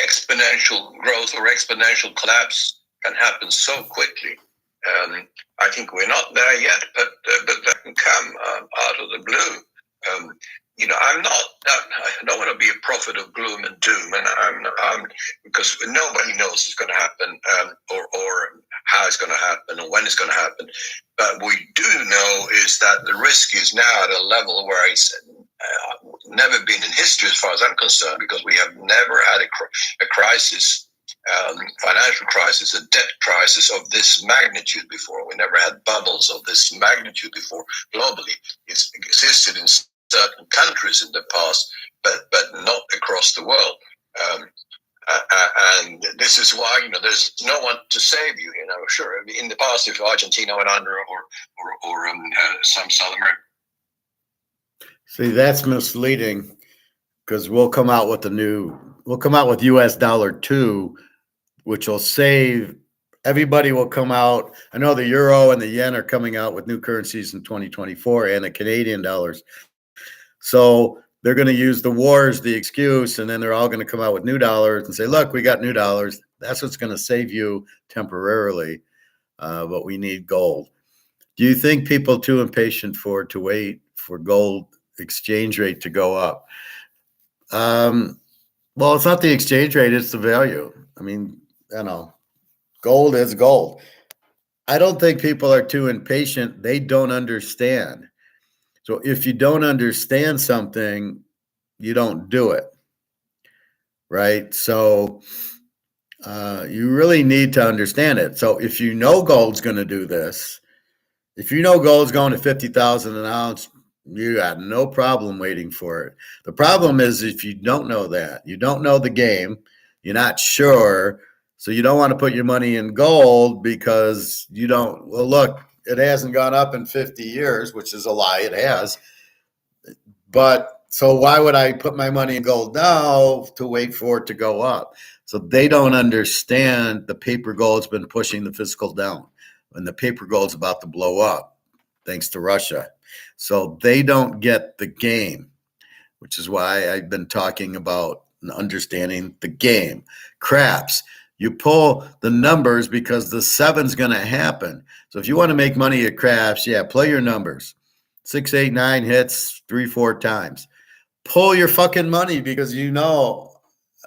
exponential growth or exponential collapse can happen so quickly. I think we're not there yet, but that can come out of the blue. I don't want to be a prophet of gloom and doom, and I'm because nobody knows what's going to happen, or how it's going to happen, or when it's going to happen. But we do know is that the risk is now at a level where it's never been in history, as far as I'm concerned, because we have never had a crisis. Financial crisis, a debt crisis of this magnitude before. We never had bubbles of this magnitude before globally. It's existed in certain countries in the past, but not across the world. And this is why there's no one to save you. Sure, in the past, if Argentina went under or some South America. See, that's misleading, because we'll come out with US dollar 2, which will save everybody. Will come out. I know the euro and the yen are coming out with new currencies in 2024, and the Canadian dollars. So they're going to use the war as the excuse, and then they're all going to come out with new dollars and say, look, we got new dollars. That's what's going to save you temporarily, but we need gold. Do you think people are too impatient to wait for gold exchange rate to go up? Well, it's not the exchange rate, it's the value. I mean, gold is gold. I don't think people are too impatient. They don't understand. So if you don't understand something, you don't do it, right? So you really need to understand it. So if you know gold's going to do this, if you know gold's going to 50,000 an ounce, you got no problem waiting for it. The problem is if you don't know that, you don't know the game, you're not sure, so you don't want to put your money in gold because you don't, well, look, it hasn't gone up in 50 years, which is a lie, it has. But so why would I put my money in gold now to wait for it to go up? So they don't understand the paper gold's been pushing the physical down, and the paper gold's about to blow up thanks to Russia. So they don't get the game, which is why I've been talking about understanding the game. Craps. You pull the numbers because the 7's going to happen. So if you want to make money at craps, yeah, play your numbers. 6, 8, 9 hits 3, 4 times. Pull your fucking money because you know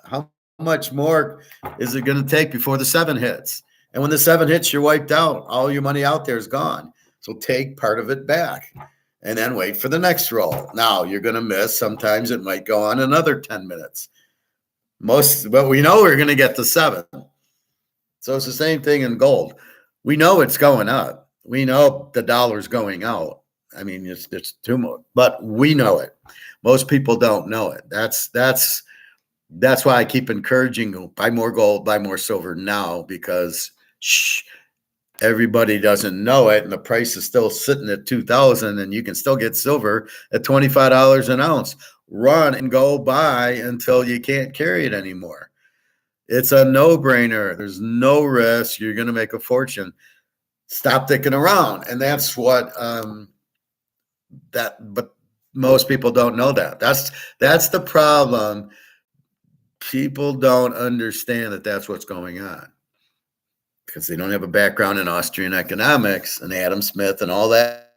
how much more is it going to take before the 7 hits. And when the 7 hits, you're wiped out. All your money out there is gone. So take part of it back and then wait for the next roll. Now you're going to miss. Sometimes it might go on another 10 minutes. But we know we're going to get the 7. So it's the same thing in gold. We know it's going up. We know the dollar's going out. I mean, it's too much, but we know it. Most people don't know it. That's why I keep encouraging buy more gold, buy more silver now, because everybody doesn't know it, and the price is still sitting at 2,000, and you can still get silver at $25 an ounce. Run and go buy until you can't carry it anymore. It's a no-brainer. There's no risk. You're going to make a fortune. Stop dicking around, and that's what but most people don't know that. That's the problem. People don't understand that that's what's going on because they don't have a background in Austrian economics and Adam Smith and all that.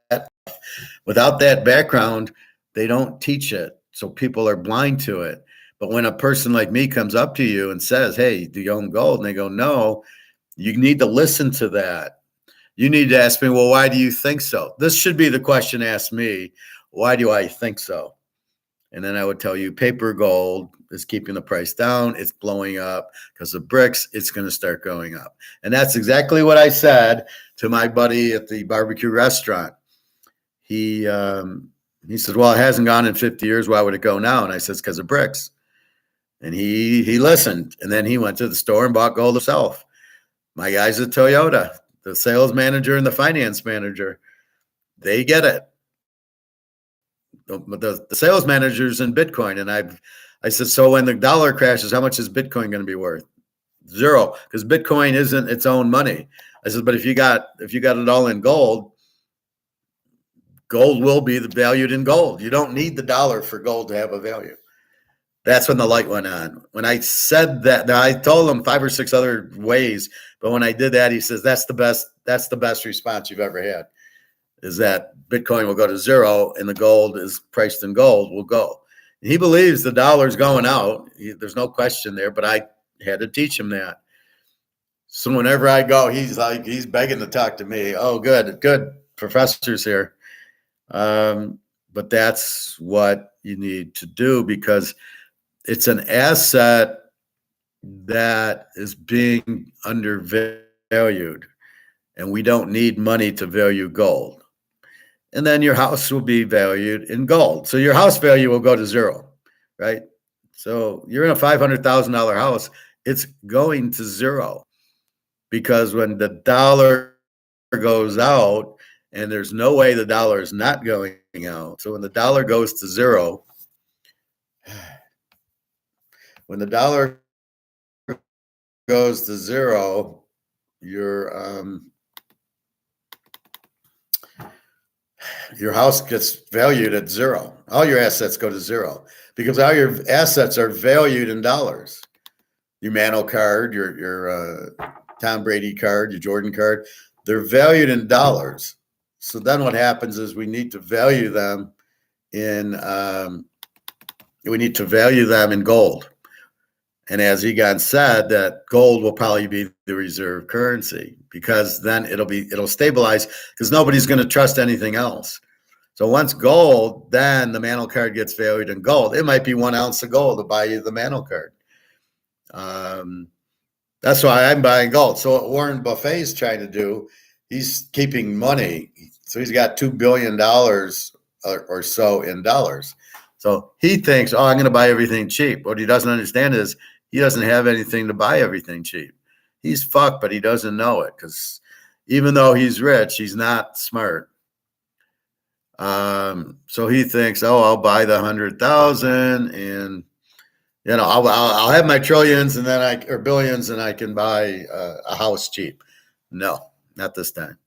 Without that background, they don't teach it. So people are blind to it. But when a person like me comes up to you and says, hey, do you own gold? And they go, no, you need to listen to that. You need to ask me, well, why do you think so? This should be the question asked me. Why do I think so? And then I would tell you paper gold is keeping the price down. It's blowing up because of BRICS. It's going to start going up. And that's exactly what I said to my buddy at the barbecue restaurant. He said, well, it hasn't gone in 50 years. Why would it go now? And I said, it's because of BRICS. And he listened. And then he went to the store and bought gold himself. My guys at Toyota, the sales manager and the finance manager, they get it. The sales managers in Bitcoin. And I said, so when the dollar crashes, how much is Bitcoin going to be worth? 0, because Bitcoin isn't its own money. I said, but if you got it all in gold, gold will be valued in gold. You don't need the dollar for gold to have a value. That's when the light went on. When I said that, I told him 5 or 6 other ways, but when I did that, he says, that's the best response you've ever had, is that Bitcoin will go to 0 and the gold is priced in gold will go. And he believes the dollar's going out. There's no question there, but I had to teach him that. So whenever I go, he's begging to talk to me. Oh, good professors here. But that's what you need to do because it's an asset that is being undervalued, and we don't need money to value gold. And then your house will be valued in gold. So your house value will go to 0, right? So you're in a $500,000 house, it's going to 0 because when the dollar goes out, and there's no way the dollar is not going out. So when the dollar goes to 0, when the dollar goes to 0, your house gets valued at zero. All your assets go to zero because all your assets are valued in dollars. Your Mantle card, your Tom Brady card, your Jordan card, they're valued in dollars. So then what happens is we need to value them in gold. And as Egon said, that gold will probably be the reserve currency because then it'll stabilize because nobody's going to trust anything else. So once gold, then the Mantle card gets valued in gold. It might be 1 ounce of gold to buy you the Mantle card. That's why I'm buying gold. So what Warren Buffett is trying to do, he's keeping money. So he's got $2 billion or so in dollars. So he thinks, oh, I'm going to buy everything cheap. What he doesn't understand is he doesn't have anything to buy everything cheap. He's fucked, but he doesn't know it because even though he's rich, he's not smart. So he thinks, oh, I'll buy the 100,000 and I'll have my trillions and then or billions and I can buy a house cheap. No, not this time.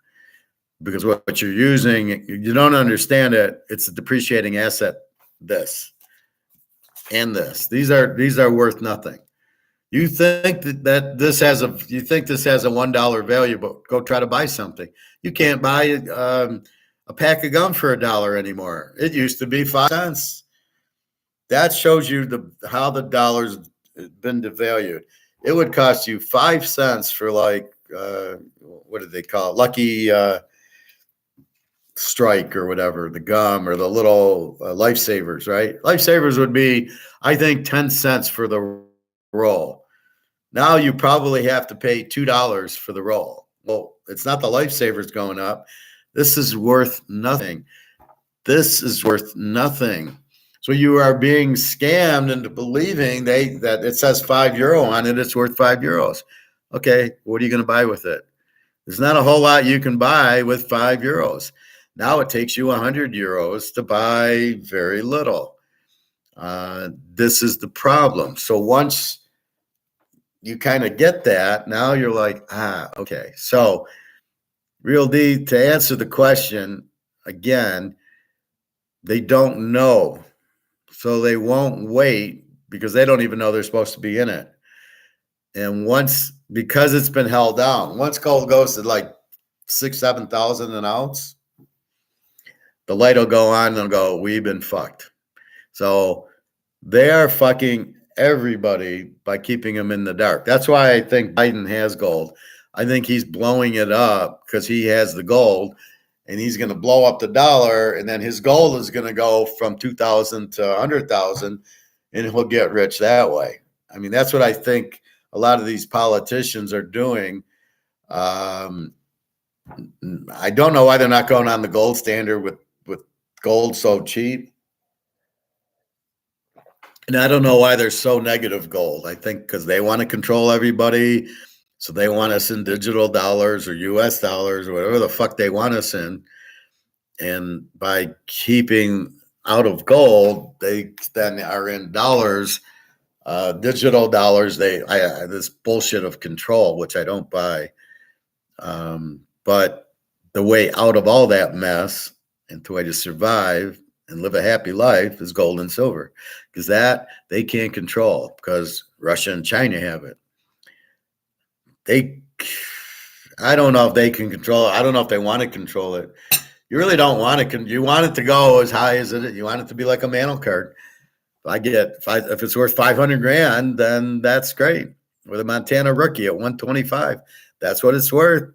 Because what you're using, you don't understand it. It's a depreciating asset. This and this. These are worth nothing. You think that this has a $1 value, but go try to buy something. You can't buy a pack of gum for $1 anymore. It used to be 5 cents. That shows you how the dollar's been devalued. It would cost you 5 cents for like what do they call it? Lucky Strike or whatever, the gum or the little Lifesavers, right? Lifesavers would be, I think, 10 cents for the roll. Now you probably have to pay $2 for the roll. Well, it's not the Lifesavers going up. This is worth nothing. This is worth nothing. So you are being scammed into believing that it says €5 on it. It's worth €5. Okay, what are you going to buy with it? There's not a whole lot you can buy with €5. Now it takes you €100 to buy very little. This is the problem. So once you kind of get that, now you're like, okay. So Real D, to answer the question, again, they don't know. So they won't wait because they don't even know they're supposed to be in it. And because it's been held down, once gold goes to like 6,000-7,000 an ounce, the light will go on and they'll go, we've been fucked. So they are fucking everybody by keeping them in the dark. That's why I think Biden has gold. I think he's blowing it up because he has the gold and he's going to blow up the dollar. And then his gold is going to go from 2,000 to 100,000 and he'll get rich that way. I mean, that's what I think a lot of these politicians are doing. I don't know why they're not going on the gold standard with gold so cheap. And I don't know why they're so negative gold. I think because they want to control everybody. So they want us in digital dollars or US dollars or whatever the fuck they want us in. And by keeping out of gold, they then are in dollars, digital dollars. This bullshit of control, which I don't buy. But the way out of all that mess and the way to survive and live a happy life is gold and silver, because that they can't control because Russia and China have it. I don't know if they can control it. I don't know if they want to control it. You really don't want it. You want it to go as high as it. You want it to be like a Mantle card. If it's worth $500,000, then that's great. With a Montana rookie at 125, that's what it's worth.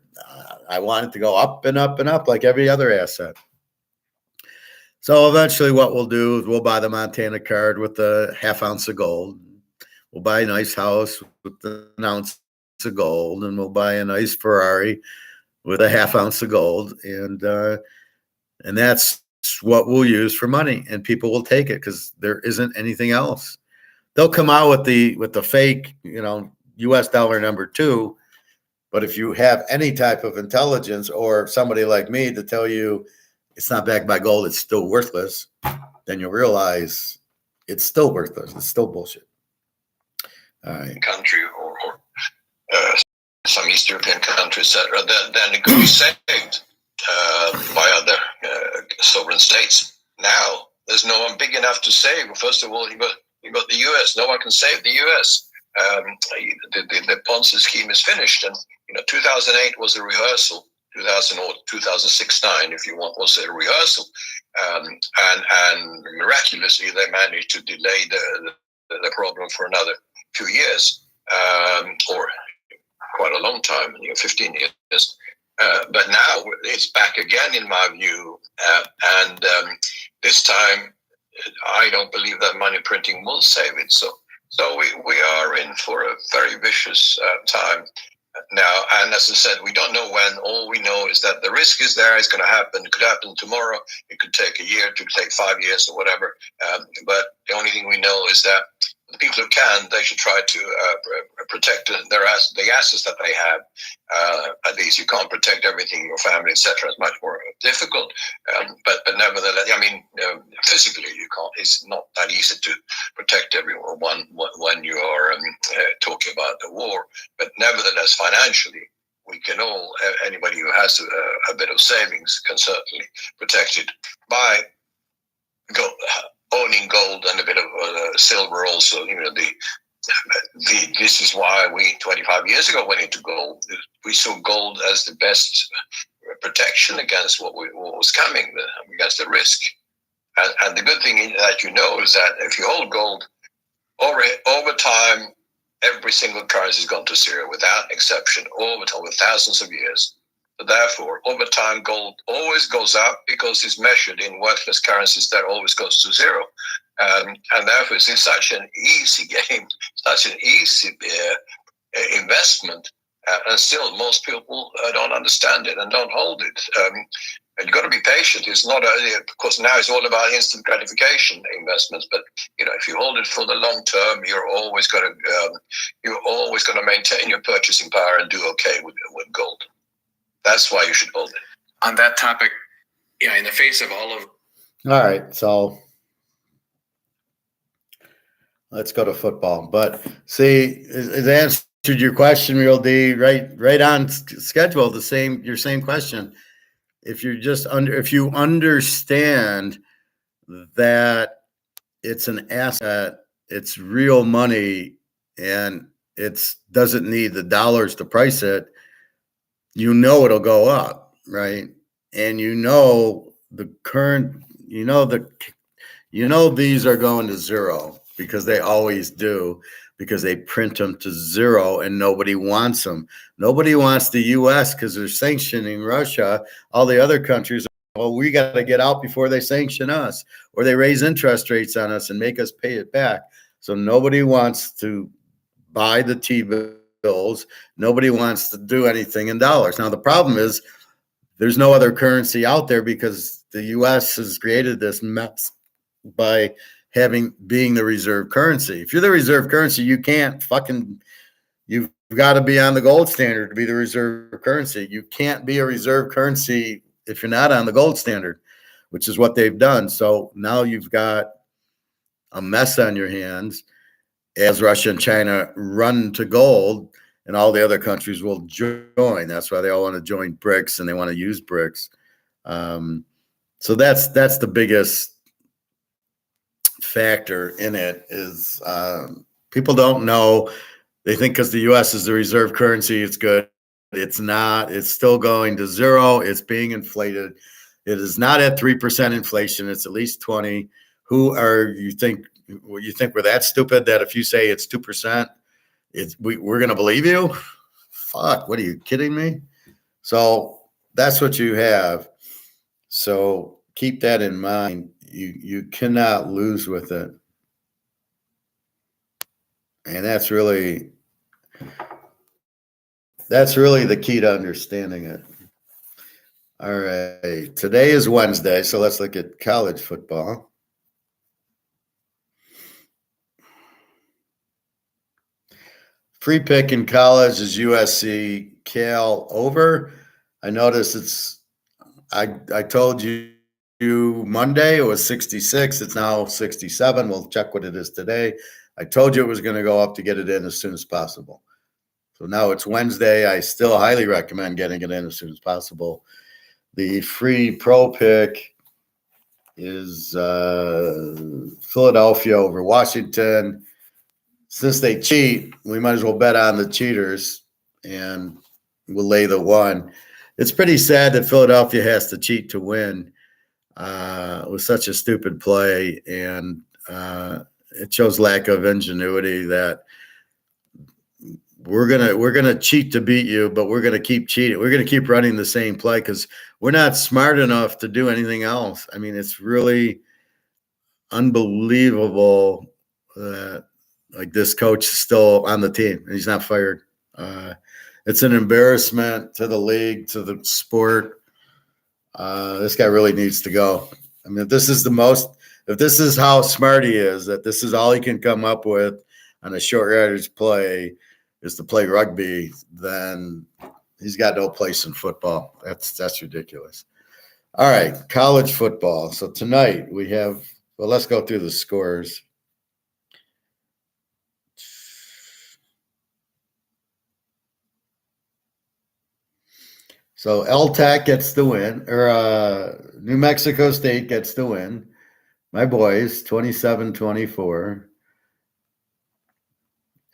I want it to go up and up and up like every other asset. So eventually what we'll do is we'll buy the Montana card with the ½ ounce of gold. We'll buy a nice house with an ounce of gold, and we'll buy a nice Ferrari with a ½ ounce of gold. And that's what we'll use for money. And people will take it because there isn't anything else. They'll come out with the fake, US dollar number 2. But if you have any type of intelligence or somebody like me to tell you it's not backed by gold, it's still worthless, then you'll realize it's still worthless. It's still bullshit. All right. Country or some East European countries, etc., then it could be saved by other sovereign States. Now there's no one big enough to save. First of all, you got the US. No one can save the US. The Ponzi scheme is finished, and 2008 was a rehearsal. 2000 or 2006-9, if you want, was a rehearsal, and miraculously they managed to delay the problem for another 2 years, or quite a long time, 15 years. But now it's back again, in my view, and this time I don't believe that money printing will save it. So we are in for a very vicious time now. And as I said, we don't know when. All we know is that the risk is there. It's going to happen. It could happen tomorrow. It could take a year. It could take 5 years or whatever. But the only thing we know is that the people who can, they should try to protect the assets that they have. At least you can't protect everything, your family, etc. It's much more difficult. But nevertheless, I mean, physically you can't. It's not that easy to protect everyone when you are talking about the war. But nevertheless, financially, we can all. Anybody who has a bit of savings can certainly protect it by owning gold and a bit of silver also. This is why we 25 years ago went into gold. We saw gold as the best protection against what was coming, against the risk. And the good thing that is that if you hold gold, over time, every single currency has gone to zero without exception, over thousands of years. Therefore, over time, gold always goes up because it's measured in worthless currencies that always goes to zero. And therefore, it's such an easy game, such an easy investment. And still, most people don't understand it and don't hold it. And you've got to be patient. It's not, of course, now it's all about instant gratification investments. But if you hold it for the long term, you're always going to maintain your purchasing power and do okay with gold. That's why you should hold it. On that topic, in the face of all right, so let's go to football. But see, it answered your question, Real D, right on schedule. Your same question. If you understand that it's an asset, it's real money, and it doesn't need the dollars to price it, it'll go up, right? And these are going to zero because they always do, because they print them to zero and nobody wants them. Nobody wants the U.S. because they're sanctioning Russia. All the other countries, we got to get out before they sanction us, or they raise interest rates on us and make us pay it back. So nobody wants to buy the T-bills. Nobody wants to do anything in dollars. Now, the problem is there's no other currency out there because the U.S. has created this mess by being the reserve currency. If you're the reserve currency, you've got to be on the gold standard to be the reserve currency. You can't be a reserve currency if you're not on the gold standard, which is what they've done. So now you've got a mess on your hands as Russia and China run to gold, and all the other countries will join. That's why they all want to join BRICS and they want to use BRICS. So that's the biggest factor in it is people don't know. They think because the U.S. is the reserve currency, it's good. It's not. It's still going to zero. It's being inflated. It is not at 3% inflation. It's at least 20. You think we're that stupid that if you say it's 2%, we're going to believe you? Fuck, what are you kidding me? So that's what you have. So keep that in mind. You cannot lose with it. And that's really the key to understanding it. All right. Today is Wednesday, so let's look at college football. Free pick in college is USC Cal over. I noticed I told you Monday it was 66. It's now 67. We'll check what it is today. I told you it was going to go up to get it in as soon as possible. So now it's Wednesday. I still highly recommend getting it in as soon as possible. The free pro pick is Philadelphia over Washington. Since they cheat, we might as well bet on the cheaters, and we'll lay the 1. It's pretty sad that Philadelphia has to cheat to win. It was such a stupid play, and it shows lack of ingenuity that we're gonna cheat to beat you, but we're gonna keep cheating. We're gonna keep running the same play because we're not smart enough to do anything else. I mean, it's really unbelievable that like this coach is still on the team and he's not fired. It's an embarrassment to the league, to the sport. This guy really needs to go. I mean, if this is how smart he is, that this is all he can come up with on a short yardage play is to play rugby, then he's got no place in football. That's ridiculous. All right, college football. So tonight we have, well, let's go through the scores. So LTAC gets the win, or New Mexico State gets the win. My boys, 27-24.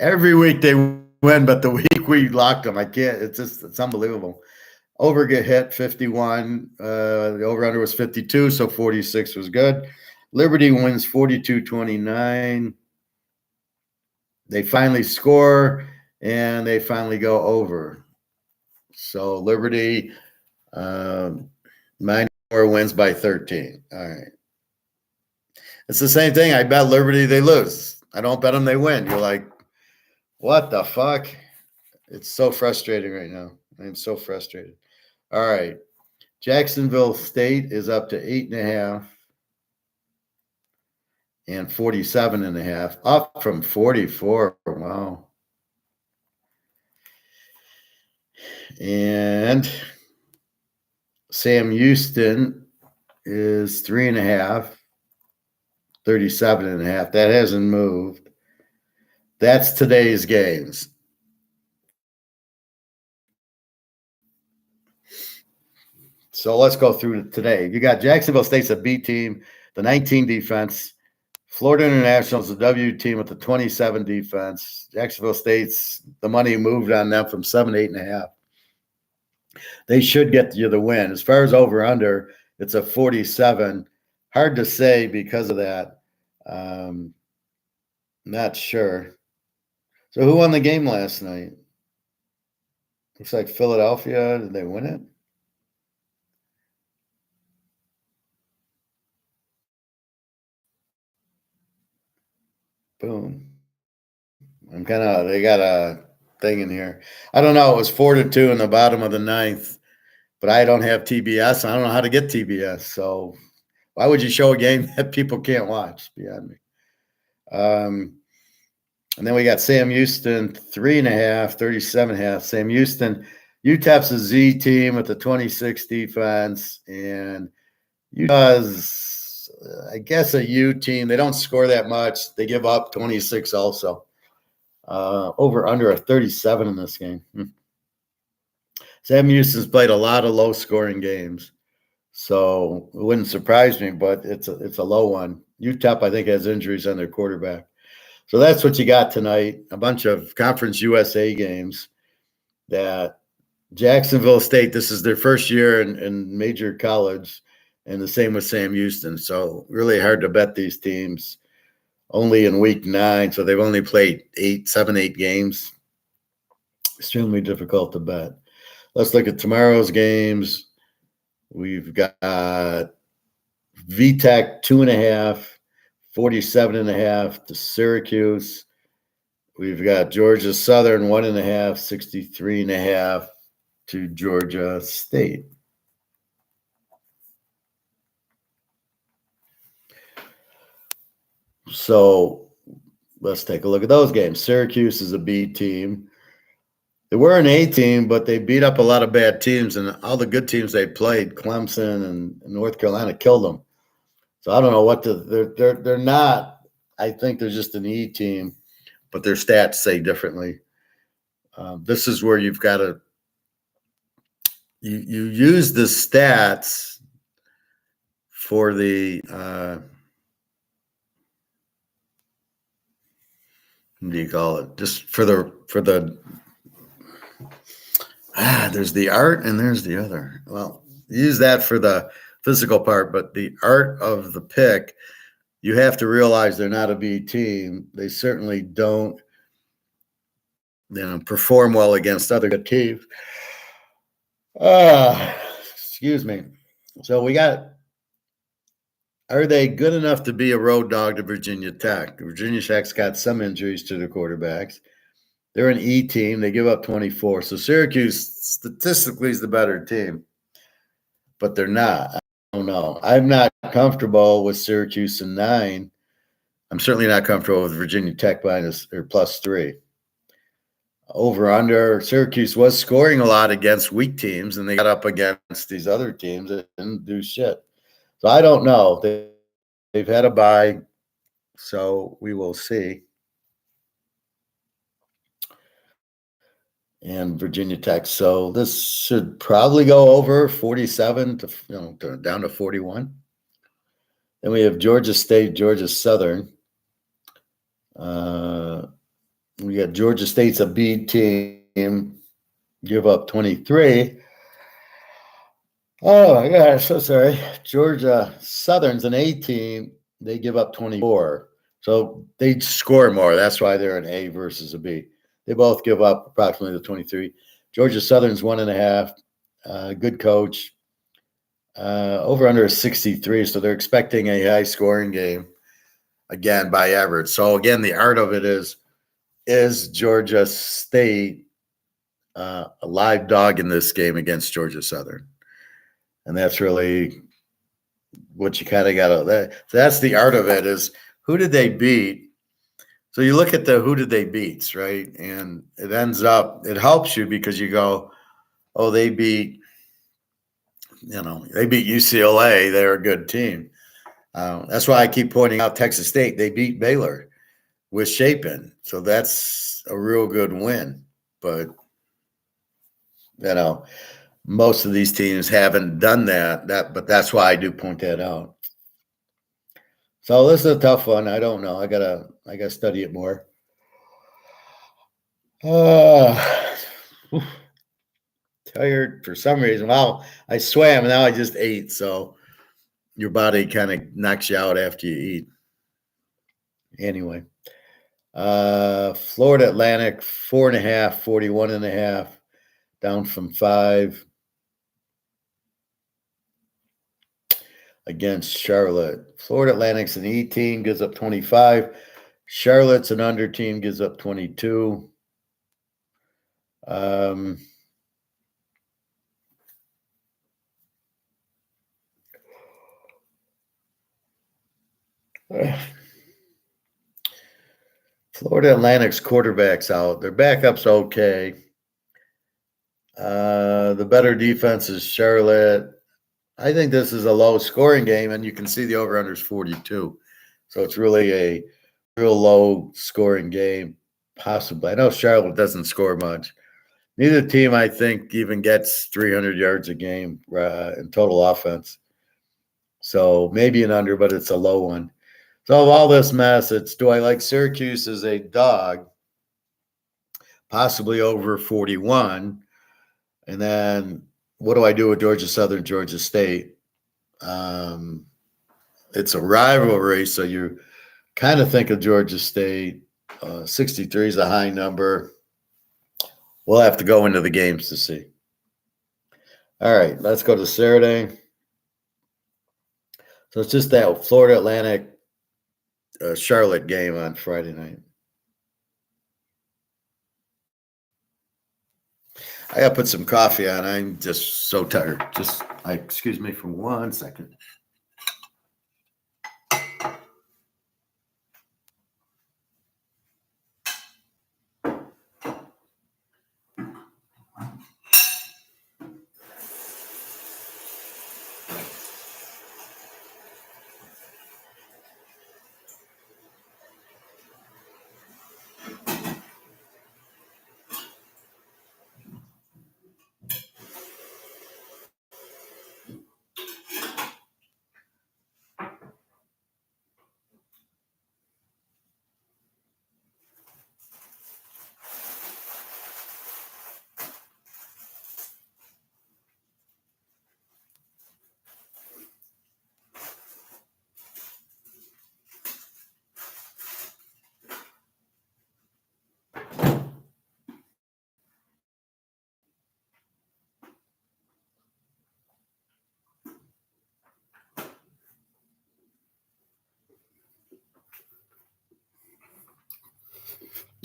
Every week they win, but the week we locked them, I can't. It's unbelievable. Over get hit 51. The over-under was 52, so 46 was good. Liberty wins 42-29. They finally score, and they finally go over. So Liberty, 9 wins by 13. All right. It's the same thing. I bet Liberty they lose. I don't bet them they win. You're like, what the fuck? It's so frustrating right now. I'm so frustrated. All right. Jacksonville State is up to 8.5 and 47.5, up from 44. Wow. And Sam Houston is 3.5, 37.5. That hasn't moved. That's today's games. So let's go through today. You got Jacksonville State's a B team, the 19 defense. Florida International's the W team with the 27 defense. Jacksonville State's, the money moved on them from 7 to 8.5. They should get you the win. As far as over under, it's a 47. Hard to say because of that. Not sure. So who won the game last night? Looks like Philadelphia. Did they win it? Boom. They got a thing in here. I don't know. It was 4-2 in the bottom of the 9th, but I don't have TBS. I don't know how to get TBS. So why would you show a game that people can't watch? Beyond me. And then we got Sam Houston, 3.5, 37.5. Sam Houston, UTEP's a Z team with the 26 defense, and Utah's, I guess, a U team. They don't score that much. They give up 26 also. Over under a 37 in this game. Sam Houston's played a lot of low-scoring games, so it wouldn't surprise me, but it's a low one. UTEP, I think, has injuries on their quarterback. So that's what you got tonight, a bunch of Conference USA games that Jacksonville State, this is their first year in major college, and the same with Sam Houston. So really hard to bet these teams only in week 9. So they've only played 8 games. Extremely difficult to bet. Let's look at tomorrow's games. We've got VTech 2.5. 47.5 to Syracuse. We've got Georgia Southern 1.5, 63.5 to Georgia State. So let's take a look at those games. Syracuse is a B team. They were an A team, but they beat up a lot of bad teams, and all the good teams they played, Clemson and North Carolina, killed them. So I don't know what they're not. I think they're just an E team, but their stats say differently. This is where you've got to you use the stats for the what do you call it? Just for the there's the art and there's the other. Well, use that for the physical part, but the art of the pick, you have to realize they're not a B team. They certainly don't, perform well against other good teams. Excuse me. So we got, are they good enough to be a road dog to Virginia Tech? Virginia Tech's got some injuries to their quarterbacks. They're an E team. They give up 24. So Syracuse statistically is the better team, but they're not. I don't know. I'm not comfortable with Syracuse in 9. I'm certainly not comfortable with Virginia Tech minus or +3. Over under, Syracuse was scoring a lot against weak teams, and they got up against these other teams that didn't do shit. So I don't know. They've had a bye, so we will see. And Virginia Tech. So this should probably go over 47 to down to 41. Then we have Georgia State, Georgia Southern. We got Georgia State's a B team, give up 23. Oh my gosh, so sorry. Georgia Southern's an A team. They give up 24. So they score more. That's why they're an A versus a B. They both give up approximately the 23. Georgia Southern's 1.5. Good coach. Over under is 63. So they're expecting a high scoring game again by average. So again, the art of it is Georgia State a live dog in this game against Georgia Southern? And that's really what you kind of got to, that's the art of it, is who did they beat? So you look at the who did they beat, right? And it ends up, it helps you because you go, oh, they beat UCLA. They're a good team. That's why I keep pointing out Texas State. They beat Baylor with Shapen. So that's a real good win. But, most of these teams haven't done that, but that's why I do point that out. So this is a tough one. I don't know. I gotta study it more. Tired for some reason. Well, I swam and now I just ate. So your body kind of knocks you out after you eat. Anyway, Florida Atlantic 4.5, 41.5, down from 5. Against Charlotte. Florida Atlantic's an E team, gives up 25. Charlotte's an under team, gives up 22. Florida Atlantic's quarterback's out. Their backup's okay. The better defense is Charlotte. I think this is a low-scoring game, and you can see the over-under is 42. So it's really a real low-scoring game, possibly. I know Charlotte doesn't score much. Neither team, I think, even gets 300 yards a game in total offense. So maybe an under, but it's a low one. So of all this mess, do I like Syracuse as a dog? Possibly over 41. And then what do I do with Georgia Southern, Georgia State? It's a rivalry, so you kind of think of Georgia State. 63 is a high number. We'll have to go into the games to see. All right, let's go to Saturday. So it's just that Florida Atlantic Charlotte game on Friday night. I got to put some coffee on. I'm just so tired. Excuse me for 1 second.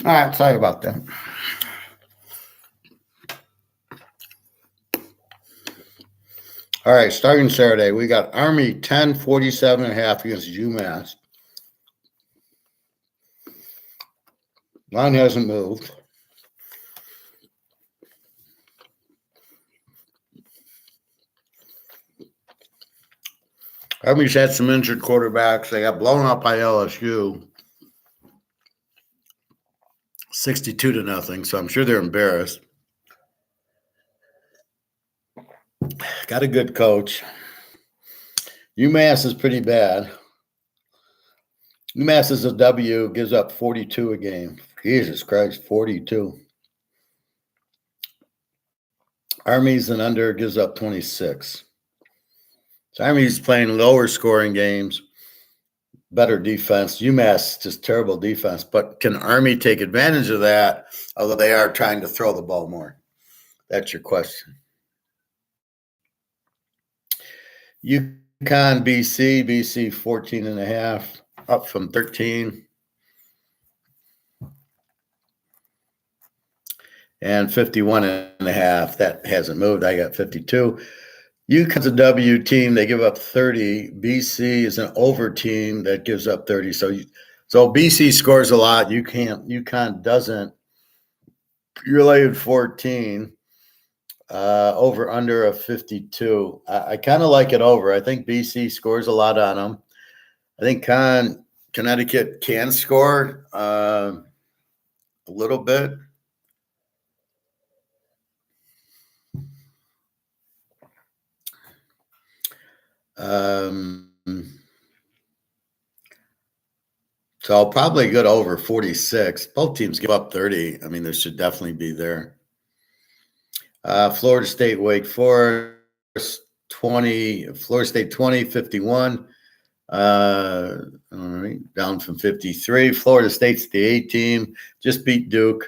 All right, sorry about that. All right, starting Saturday, we got Army 10-47.5 against UMass. Line hasn't moved. Army's had some injured quarterbacks. They got blown up by LSU, 62-0. So I'm sure they're embarrassed. Got a good coach. UMass is pretty bad. UMass is a W, gives up 42 a game. Jesus Christ, 42. Army's an under, gives up 26. So Army's playing lower scoring games, better defense. UMass, just terrible defense. But can Army take advantage of that, although they are trying to throw the ball more? That's your question. UConn, BC 14.5, up from 13. And 51.5, that hasn't moved. I got 52. UConn's a W team. They give up 30. BC is an over team that gives up 30. So BC scores a lot. UConn doesn't. You're laying 14. Over under of 52. I kind of like it over. I think BC scores a lot on them. I think Connecticut can score a little bit. So I'll probably go to over 46. Both teams give up 30. I mean, this should definitely be there. Florida State, Wake Forest, 20. Florida State 20, 51. All right, down from 53. Florida State's the A team. Just beat Duke.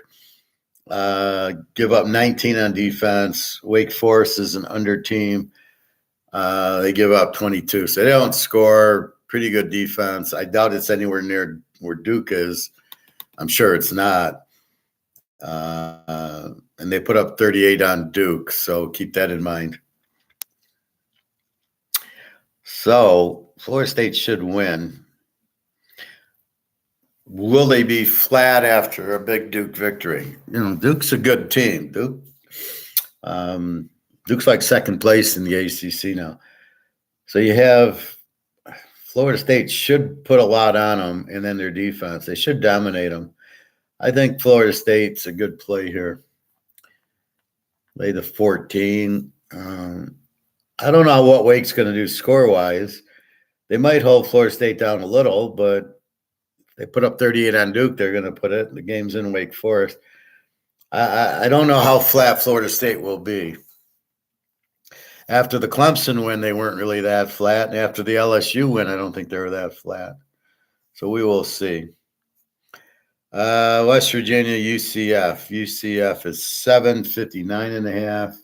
Give up 19 on defense. Wake Forest is an under team. They give up 22. So they don't score. Pretty good defense. I doubt it's anywhere near where Duke is. I'm sure it's not. And they put up 38 on Duke, so keep that in mind. So Florida State should win. Will they be flat after a big Duke victory? Duke's a good team. Duke's like second place in the ACC now. So you have Florida State should put a lot on them, and then their defense. They should dominate them. I think Florida State's a good play here. Lay the 14. I don't know what Wake's going to do score-wise. They might hold Florida State down a little, but if they put up 38 on Duke, they're going to put it. The game's in Wake Forest. I don't know how flat Florida State will be. After the Clemson win, they weren't really that flat. And after the LSU win, I don't think they were that flat. So we will see. West Virginia, UCF. UCF is 759.5.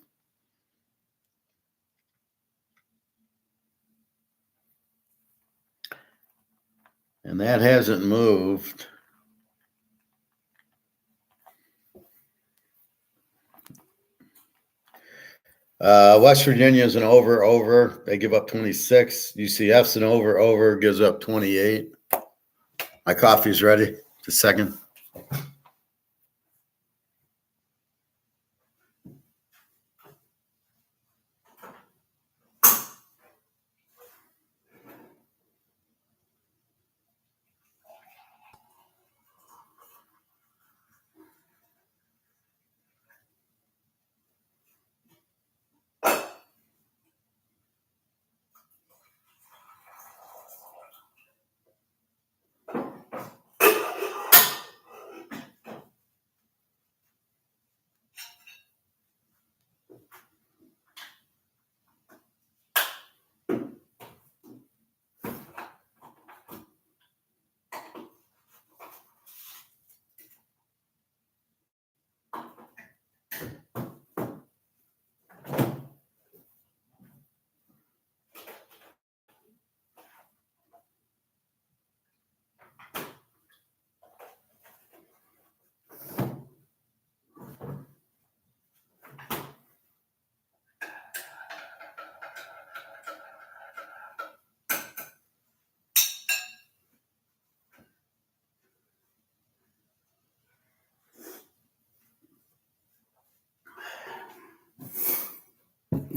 And that hasn't moved. West Virginia is an over. They give up 26. UCF's an over, gives up 28. My coffee's ready. Just a second.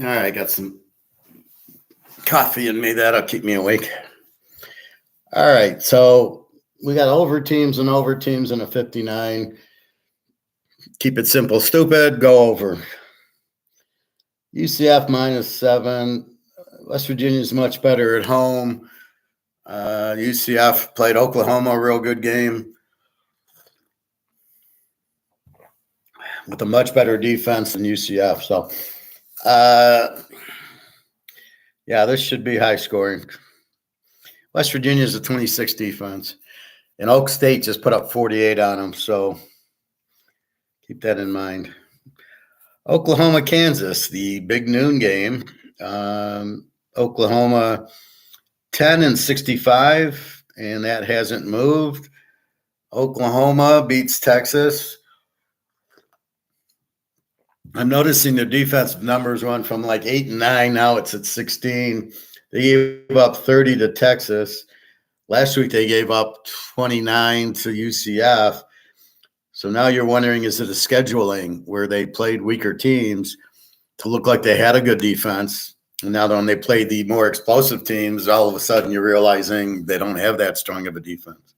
All right, I got some coffee in me. That'll keep me awake. All right, so we got over teams and a 59. Keep it simple, stupid. Go over. UCF -7. West Virginia's much better at home. UCF played Oklahoma, a real good game with a much better defense than UCF. So, yeah, this should be high scoring. West Virginia's a 26 defense, and Oak State just put up 48 on them. So keep that in mind. Oklahoma, Kansas, the big noon game. Oklahoma 10-65, and that hasn't moved. Oklahoma beats Texas. I'm noticing their defensive numbers went from like 8 and 9. Now it's at 16. They gave up 30 to Texas. Last week they gave up 29 to UCF. So now you're wondering, is it a scheduling where they played weaker teams to look like they had a good defense? And now when they play the more explosive teams, all of a sudden you're realizing they don't have that strong of a defense.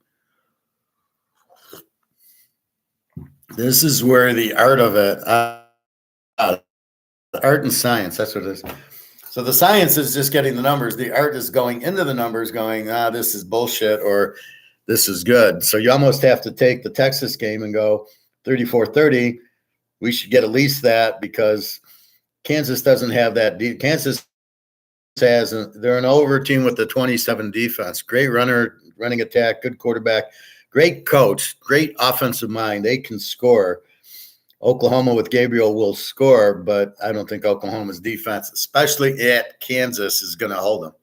This is where the art of it, art and science, that's what it is. So the science is just getting the numbers. The art is going into the numbers going, this is bullshit or this is good. So you almost have to take the Texas game and go 34-30. We should get at least that because Kansas doesn't have that. Kansas has, they're an over team with the 27 defense. Great running attack, good quarterback, great coach, great offensive mind. They can score. Oklahoma with Gabriel will score, but I don't think Oklahoma's defense, especially at Kansas, is going to hold them.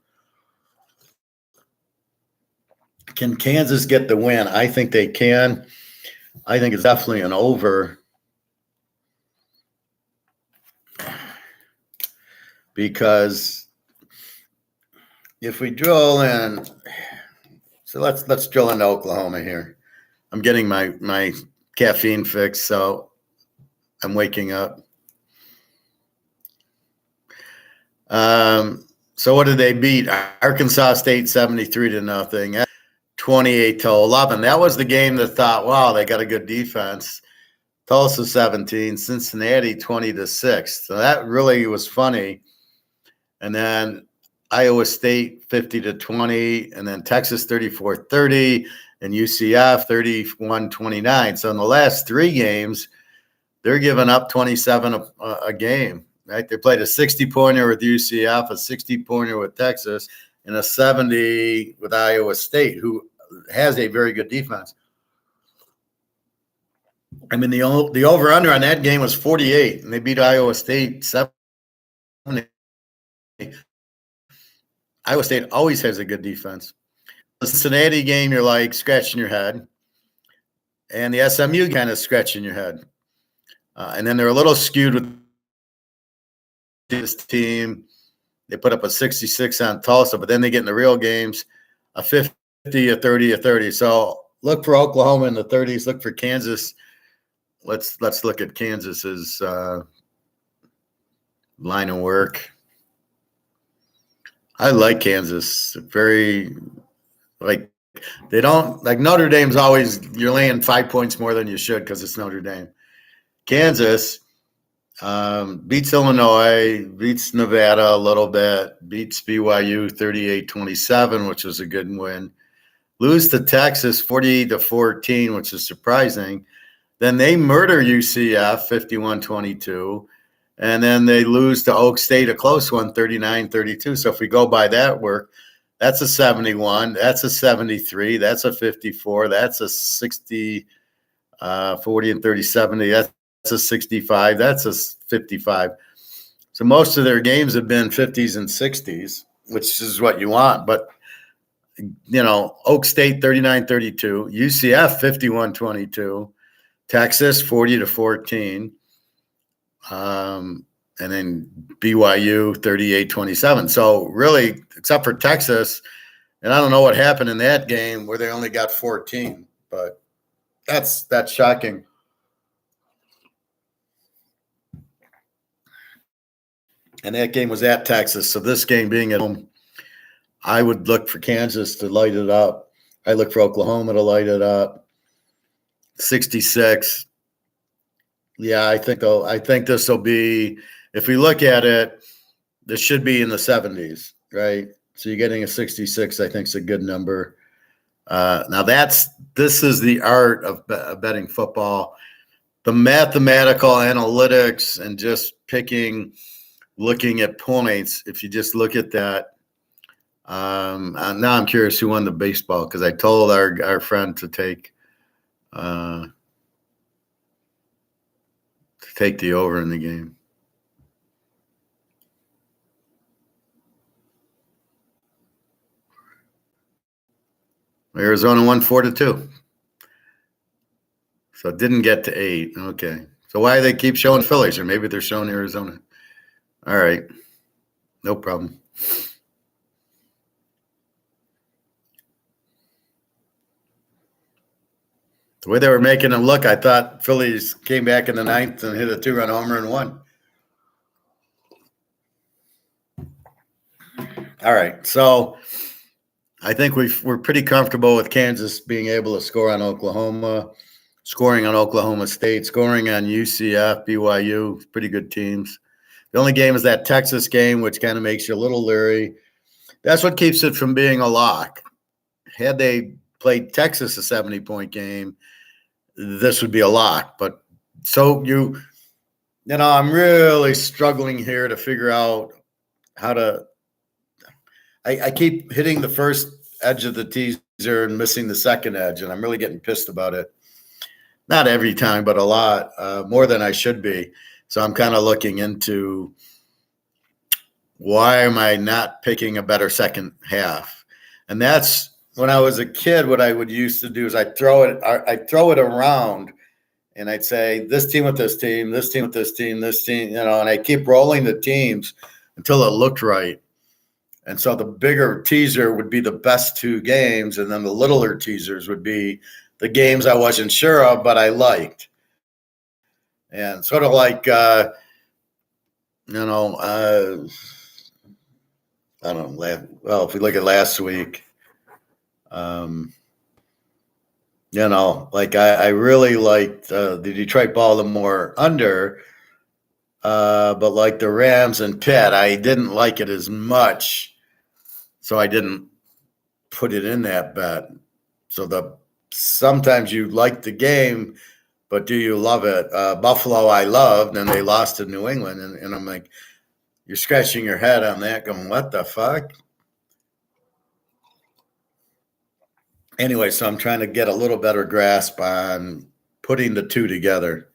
Can Kansas get the win? I think they can. I think it's definitely an over because if we drill in, so let's drill into Oklahoma here. I'm getting my caffeine fix, so I'm waking up. So what did they beat? Arkansas State 73-0, 28-11. That was the game that thought, wow, they got a good defense. Tulsa 17, Cincinnati 20-6. So that really was funny. And then Iowa State 50-20, and then Texas 34-30, and UCF 31-29. So in the last three games, they're giving up 27 a game, right? They played a 60-pointer with UCF, a 60-pointer with Texas, and a 70 with Iowa State, who has a very good defense. I mean, the over-under on that game was 48, and they beat Iowa State 70. Iowa State always has a good defense. The Cincinnati game, you're like scratching your head, and the SMU kind of scratching your head. And then they're a little skewed with this team. They put up a 66 on Tulsa, but then they get in the real games, a 50, a 30, a 30. So look for Oklahoma in the 30s. Look for Kansas. Let's look at Kansas's line of work. I like Kansas. Very, like, they don't, like Notre Dame's always, you're laying 5 points more than you should because it's Notre Dame. Kansas beats Illinois, beats Nevada a little bit, beats BYU 38-27, which was a good win. Lose to Texas 48-14, which is surprising. Then they murder UCF 51-22. And then they lose to Oak State, a close one, 39-32. So if we go by that work, that's a 71, that's a 73, that's a 54, that's a 60, 40 and 30, 70, that's a 65, that's a 55. So most of their games have been 50s and 60s, which is what you want. But, you know, Oak State 39-32, UCF 51-22, Texas 40-14. And then BYU 38-27. So really, except for Texas, and I don't know what happened in that game where they only got 14, but that's shocking. and that game was at Texas. So this game being at home, I would look for Kansas to light it up. I look for Oklahoma to light it up. 66. Yeah, I think this will be, if we look at it, this should be in the 70s, right? So you're getting a 66, I think is a good number. Now this is the art of betting football. The mathematical analytics and just looking at points. If you just look at that, now I'm curious who won the baseball, because I told our friend to take the over in the game. Arizona won 4-2. So it didn't get to 8. Okay. So why do they keep showing Phillies? Or maybe they're showing Arizona. All right. No problem. The way they were making it look, I thought Phillies came back in the 9th and hit a 2-run homer and won. All right. So I think we're pretty comfortable with Kansas being able to score on Oklahoma, scoring on Oklahoma State, scoring on UCF, BYU, pretty good teams. The only game is that Texas game, which kind of makes you a little leery. That's what keeps it from being a lock. Had they played Texas a 70-point game, this would be a lock. But so I'm really struggling here to figure out how to. I keep hitting the first edge of the teaser and missing the second edge, and I'm really getting pissed about it. Not every time, but a lot, more than I should be. So I'm kind of looking into, why am I not picking a better second half? And that's, when I was a kid, what I would used to do is I'd throw it around, and I'd say this team with this team, this team with this team, this team, and I keep rolling the teams until it looked right. And so the bigger teaser would be the best 2 games, and then the littler teasers would be the games I wasn't sure of, but I liked. And sort of like, I don't know. Well, if we look at last week, like I really liked the Detroit Baltimore under, but like the Rams and Pitt, I didn't like it as much. So I didn't put it in that bet. So sometimes you like the game, but do you love it? Buffalo I loved, and they lost to New England. And I'm like, you're scratching your head on that going, what the fuck? Anyway, so I'm trying to get a little better grasp on putting the 2 together.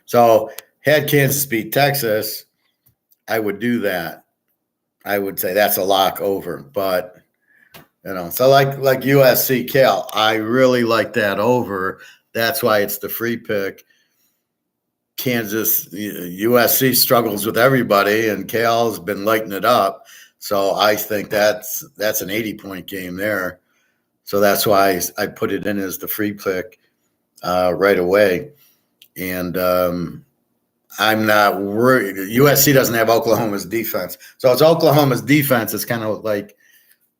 So had Kansas beat Texas, I would do that. I would say that's a lock over. But, so like USC Cal, I really like that over. That's why it's the free pick. Kansas, USC struggles with everybody, and Cal's been lighting it up. So I think that's an 80-point game there. So that's why I put it in as the free pick right away. And I'm not worried. USC doesn't have Oklahoma's defense. So it's Oklahoma's defense. It's kind of like,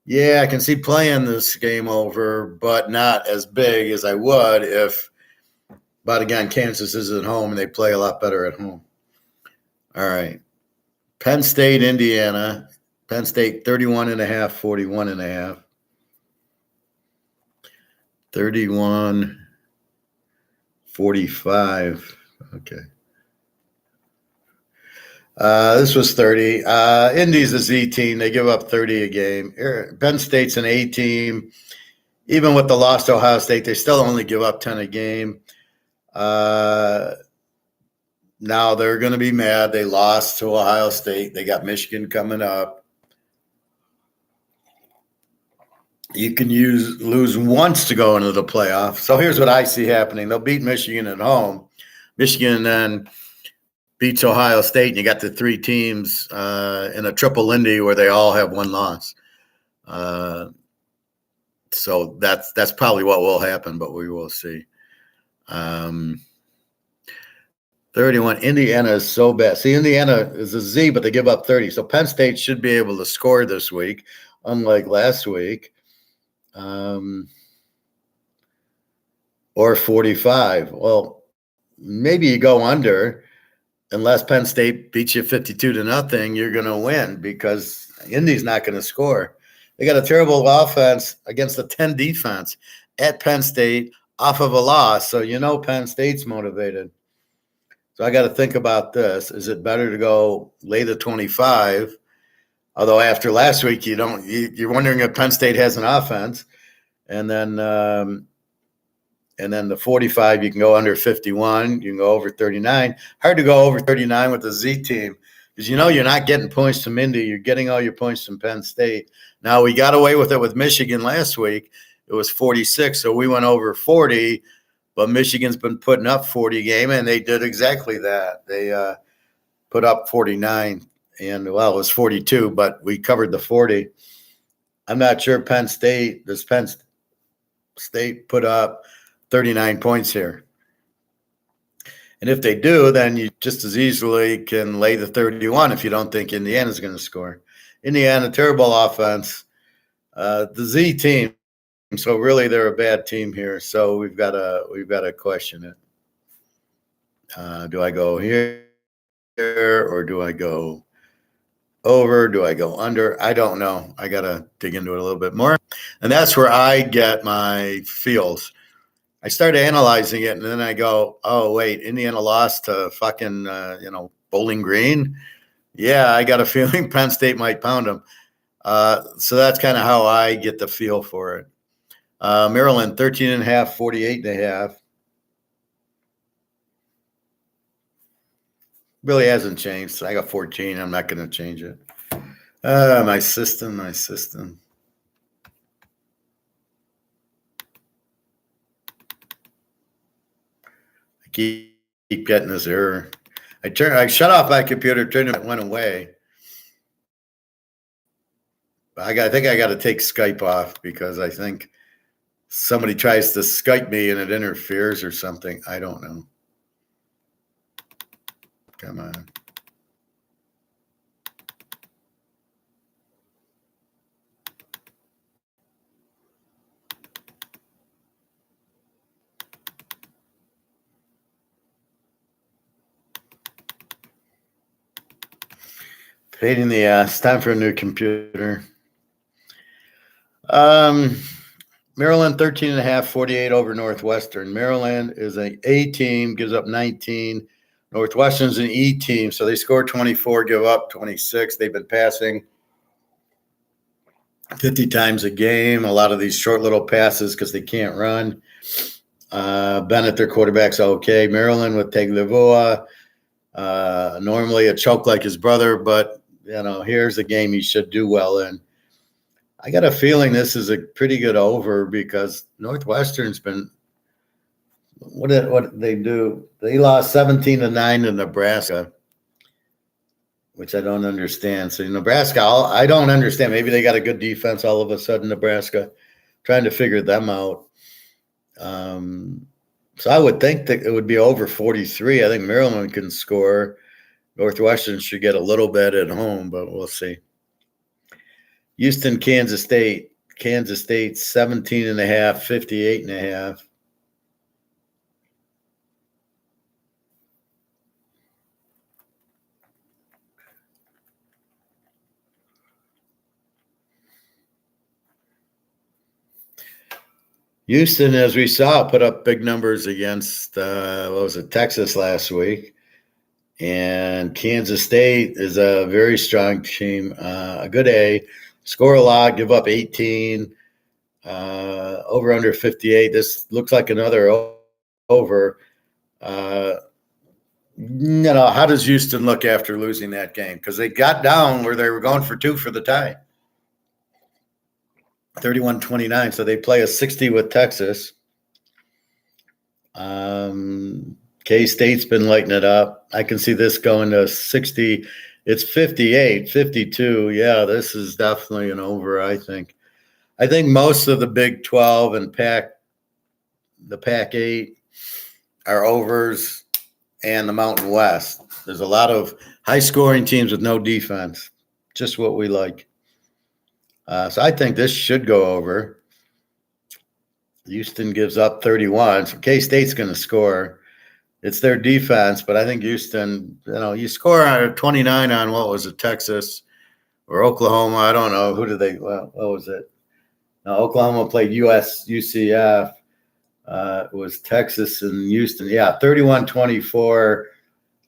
yeah, I can see playing this game over, but not as big as I would if. But again, Kansas is at home, and they play a lot better at home. All right. Penn State, Indiana. Penn State 31.5, 41.5. 31, 45. Okay. This was 30. Indy's a Z team. They give up 30 a game. Penn State's an A team. Even with the loss to Ohio State, they still only give up 10 a game. Now they're going to be mad. They lost to Ohio State. They got Michigan coming up. You can lose once to go into the playoff. So here's what I see happening. They'll beat Michigan at home. Michigan then beats Ohio State, and you got the 3 teams in a triple Indy where they all have 1 loss. So that's probably what will happen, but we will see. 31. Indiana is so bad. See, Indiana is a Z, but they give up 30. So Penn State should be able to score this week, unlike last week. Or 45. Well, maybe you go under. Unless Penn State beats you 52-0, you're going to win because Indy's not going to score. They got a terrible offense against a 10 defense at Penn State off of a loss. So Penn State's motivated. So I got to think about this. Is it better to go lay the 25? Although after last week, you're wondering if Penn State has an offense. And then the 45, you can go under 51. You can go over 39. Hard to go over 39 with the Z team because you're not getting points from Indy. You're getting all your points from Penn State. Now, we got away with it with Michigan last week. It was 46, so we went over 40. But Michigan's been putting up 40 a game, and they did exactly that. They put up 49, and, it was 42, but we covered the 40. I'm not sure Penn State put up 39 points here. And if they do, then you just as easily can lay the 31 if you don't think Indiana's going to score. Indiana, terrible offense. The Z team, so really they're a bad team here. So we've got to question it. Do I go here or do I go over? Do I go under? I don't know. I got to dig into it a little bit more. And that's where I get my feels. I started analyzing it, and then I go, oh, wait, Indiana lost to fucking, Bowling Green? Yeah, I got a feeling Penn State might pound them. So that's kind of how I get the feel for it. Maryland, 13.5, 48.5. Really hasn't changed. I got 14. I'm not going to change it. My system. I keep getting this error. I shut off my computer, turned it, went away. I think I got to take Skype off because I think somebody tries to Skype me and it interferes or something. I don't know. Come on. Pain in the ass. Time for a new computer. Maryland, 13.5, 48 over Northwestern. Maryland is an A team, gives up 19. Northwestern's an E team, so they score 24, give up 26. They've been passing 50 times a game. A lot of these short little passes because they can't run. Bennett, their quarterback's okay. Maryland with Tagovailoa. Normally a choke like his brother, but here's a game he should do well in. I got a feeling this is a pretty good over because Northwestern's been what did they do? They lost 17-9 to Nebraska, which I don't understand. So Nebraska, I don't understand. Maybe they got a good defense all of a sudden, Nebraska. Trying to figure them out. So I would think that it would be over 43. I think Maryland can score. Northwestern should get a little bit at home, but we'll see. Houston, Kansas State. Kansas State, 17.5, 58.5. Houston, as we saw, put up big numbers against, Texas last week. And Kansas State is a very strong team, a good A. Score a lot, give up 18, over under 58. This looks like another over. How does Houston look after losing that game? Because they got down where they were going for 2 for the tie. 31-29, so they play a 60 with Texas. K-State's been lighting it up. I can see this going to 60. It's 58, 52. Yeah, this is definitely an over, I think. I think most of the Big 12 and the Pac-8 are overs, and the Mountain West. There's a lot of high-scoring teams with no defense, just what we like. So I think this should go over. Houston gives up 31. So K-State's going to score. It's their defense, but I think Houston, you score 29 on, what was it, Texas or Oklahoma? I don't know. Who did they, what was it? No, Oklahoma played UCF. It was Texas and Houston. Yeah, 31-24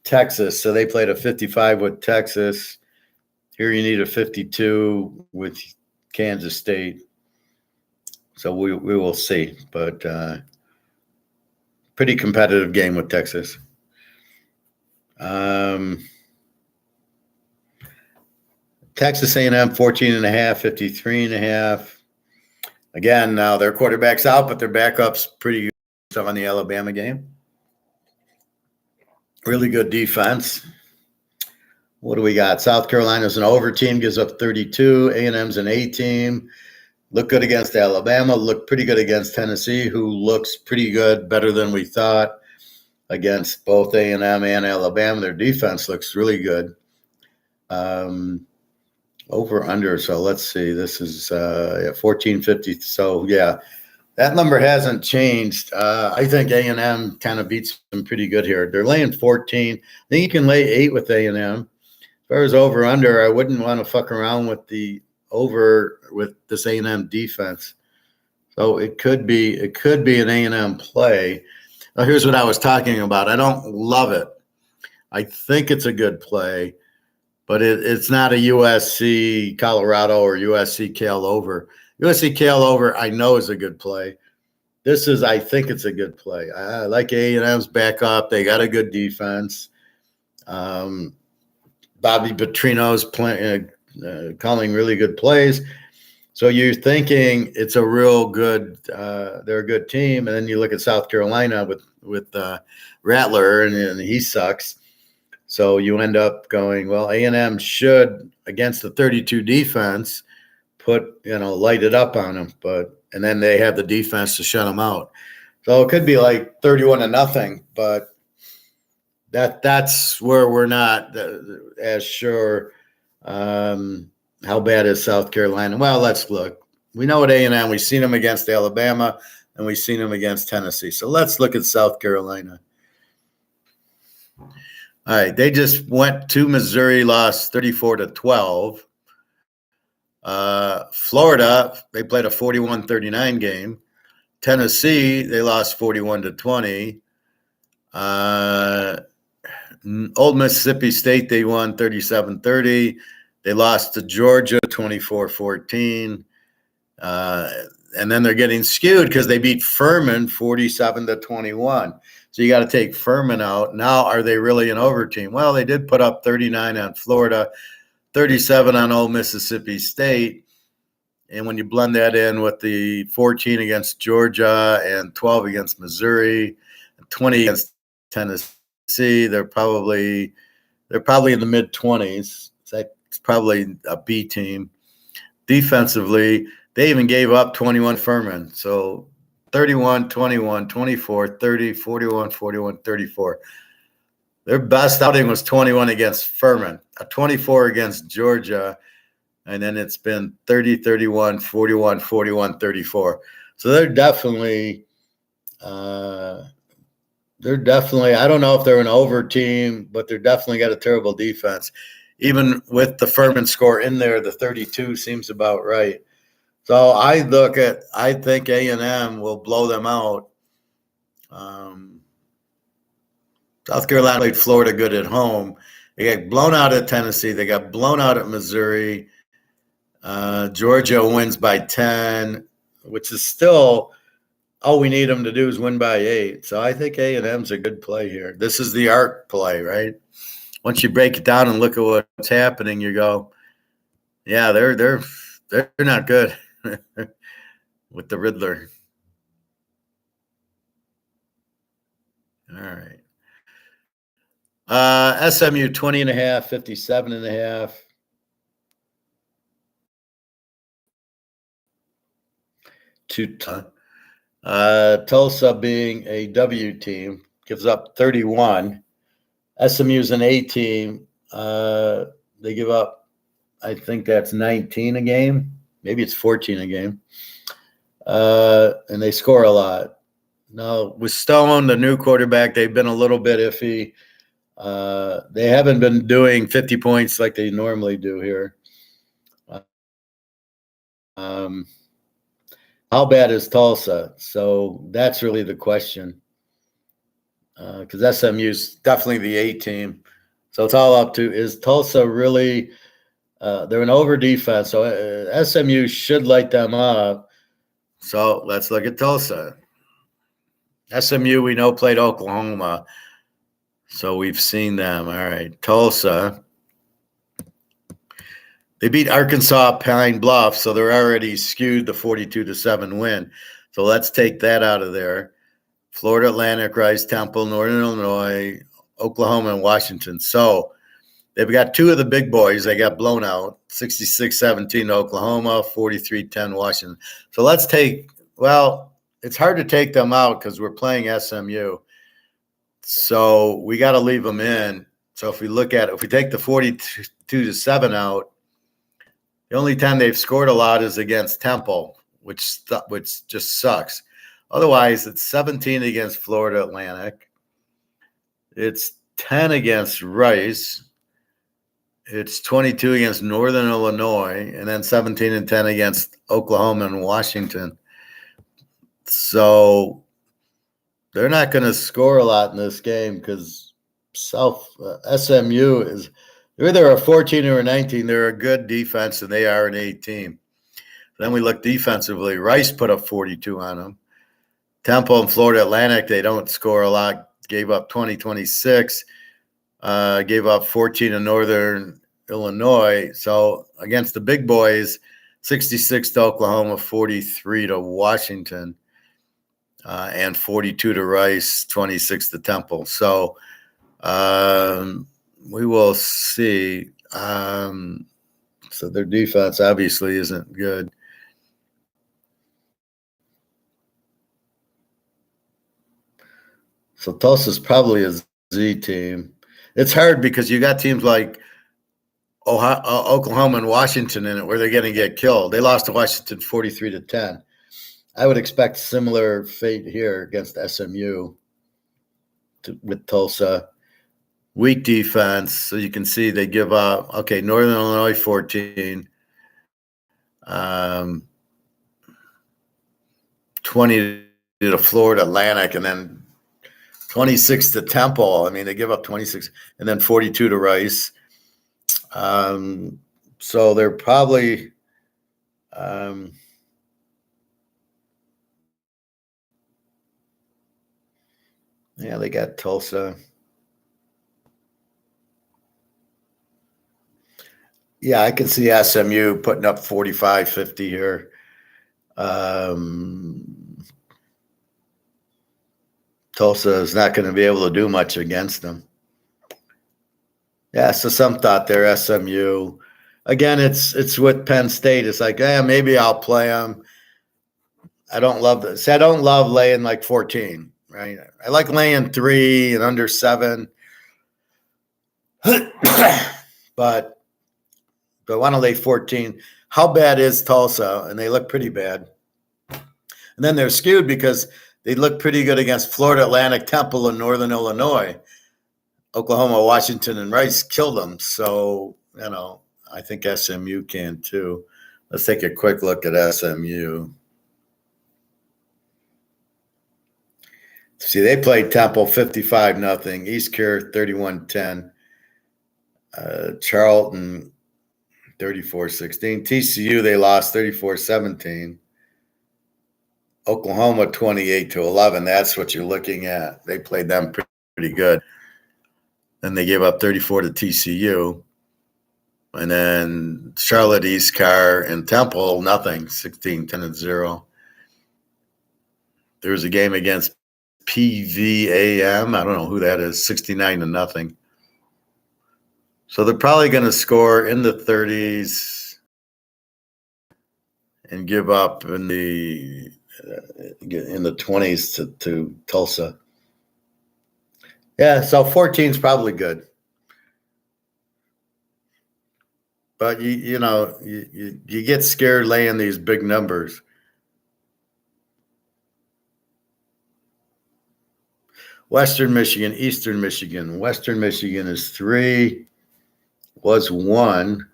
Texas. So they played a 55 with Texas. Here you need a 52 with Kansas State. So we will see. But pretty competitive game with Texas. Texas A&M 14.5, 53.5. Again, now their quarterback's out, but their backup's pretty good. So on the Alabama game. Really good defense. What do we got? South Carolina's an over team, gives up 32. A&M's an A team. Look good against Alabama. Look pretty good against Tennessee, who looks pretty good, better than we thought against both A&M and Alabama. Their defense looks really good. Over under. So let's see. This is 1450. So yeah, that number hasn't changed. I think A&M kind of beats them pretty good here. They're laying 14. I think you can lay 8 with A&M. As far as over under, I wouldn't want to fuck around with the over with this A&M defense. So it could be an A&M play. Now, here's what I was talking about. I don't love it. I think it's a good play, but it's not a USC Colorado or USC Cal over. USC Cal over, I know, is a good play. I think it's a good play. I like A&M's backup. They got a good defense. Bobby Petrino's calling really good plays. So you're thinking it's a real good, they're a good team. And then you look at South Carolina with Rattler, and he sucks. So you end up going, well, A&M should, against the 32 defense, light it up on them. And then they have the defense to shut them out. So it could be like 31-0, but that's where we're not as sure. How bad is South Carolina? Well, let's look. We know at A&M, we've seen them against Alabama, and we've seen them against Tennessee. So let's look at South Carolina. All right, they just went to Missouri, lost 34-12. Florida, they played a 41-39 game. Tennessee, they lost 41-20. Old Mississippi State, they won 37-30. They lost to Georgia 24-14. And then they're getting skewed because they beat Furman 47-21. So you got to take Furman out. Now, are they really an over team? Well, they did put up 39 on Florida, 37 on Old Mississippi State. And when you blend that in with the 14 against Georgia and 12 against Missouri, 20 against Tennessee, they're probably in the mid-20s. It's probably a B team. Defensively, they even gave up 21 Furman. So 31, 21, 24, 30, 41, 41, 34. Their best outing was 21 against Furman, a 24 against Georgia, and then it's been 30, 31, 41, 41, 34. So they're definitely I don't know if they're an over team, but they're definitely got a terrible defense. Even with the Furman score in there, the 32 seems about right. So I think A&M will blow them out. South Carolina played Florida good at home. They got blown out at Tennessee. They got blown out at Missouri. Georgia wins by 10, which is still all we need them to do is win by 8. So I think A&M's a good play here. This is the art play, right? Once you break it down and look at what's happening, you go, yeah, they're not good with the Riddler. All right. SMU 20.5, 57.5. Tulsa being a W team gives up 31. SMU's an A team. They give up, I think that's 19 a game. Maybe it's 14 a game. And they score a lot. Now, with Stone, the new quarterback, they've been a little bit iffy. They haven't been doing 50 points like they normally do here. How bad is Tulsa? So that's really the question. Because SMU's definitely the A team. So it's all up to, is Tulsa really they're an over defense, so SMU should light them up. So let's look at Tulsa. SMU, we know, played Oklahoma, so we've seen them. All right, Tulsa. They beat Arkansas Pine Bluff, so they're already skewed the 42-7 win. So let's take that out of there. Florida Atlantic, Rice, Temple, Northern Illinois, Oklahoma, and Washington. So they've got two of the big boys. They got blown out, 66-17 Oklahoma, 43-10 Washington. So let's take, well, it's hard to take them out because we're playing SMU. So we got to leave them in. So if we look at it, if we take the 42-7 out, the only time they've scored a lot is against Temple, which just sucks. Otherwise, it's 17 against Florida Atlantic. It's 10 against Rice. It's 22 against Northern Illinois, and then 17 and 10 against Oklahoma and Washington. So they're not going to score a lot in this game because SMU is they're either a 14 or a 19. They're a good defense, and they are an A team. Then we look defensively. Rice put up 42 on them. Temple and Florida Atlantic, they don't score a lot. Gave up 20-26. Gave up 14 to Northern Illinois. So against the big boys, 66 to Oklahoma, 43 to Washington, and 42 to Rice, 26 to Temple. So we will see. So their defense obviously isn't good. So Tulsa's probably a Z team. It's hard because you got teams like Oklahoma and Washington in it where they're going to get killed. They lost to Washington 43-10. I would expect similar fate here against SMU with Tulsa. Weak defense, so you can see they give up. Okay, Northern Illinois 14, 20 to Florida Atlantic, and then 26 to Temple. I mean, they give up 26, and then 42 to Rice. So they're probably yeah, they got Tulsa. Yeah, I can see SMU putting up 45-50 here. Tulsa is not going to be able to do much against them. Yeah, so some thought they're SMU. Again, it's with Penn State. It's like, maybe I'll play them. I don't love this. I don't love laying like 14, right? I like laying 3 and under 7. But I want to lay 14. How bad is Tulsa? And they look pretty bad. And then they're skewed because they look pretty good against Florida Atlantic, Temple, and Northern Illinois. Oklahoma, Washington, and Rice killed them. So, I think SMU can too. Let's take a quick look at SMU. See, they played Temple 55-0, East Care 31-10, Charlton 34-16, TCU they lost 34-17, Oklahoma 28-11. That's what you're looking at. They played them pretty good. Then they gave up 34 to TCU. And then Charlotte, East Car, and Temple, nothing, 16-10-0. There was a game against PVAM. I don't know who that is, 69-0. So they're probably going to score in the 30s and give up in the 20s to Tulsa. Yeah, so 14 is probably good. But you get scared laying these big numbers. Western Michigan, Eastern Michigan. Western Michigan is 3, was 1,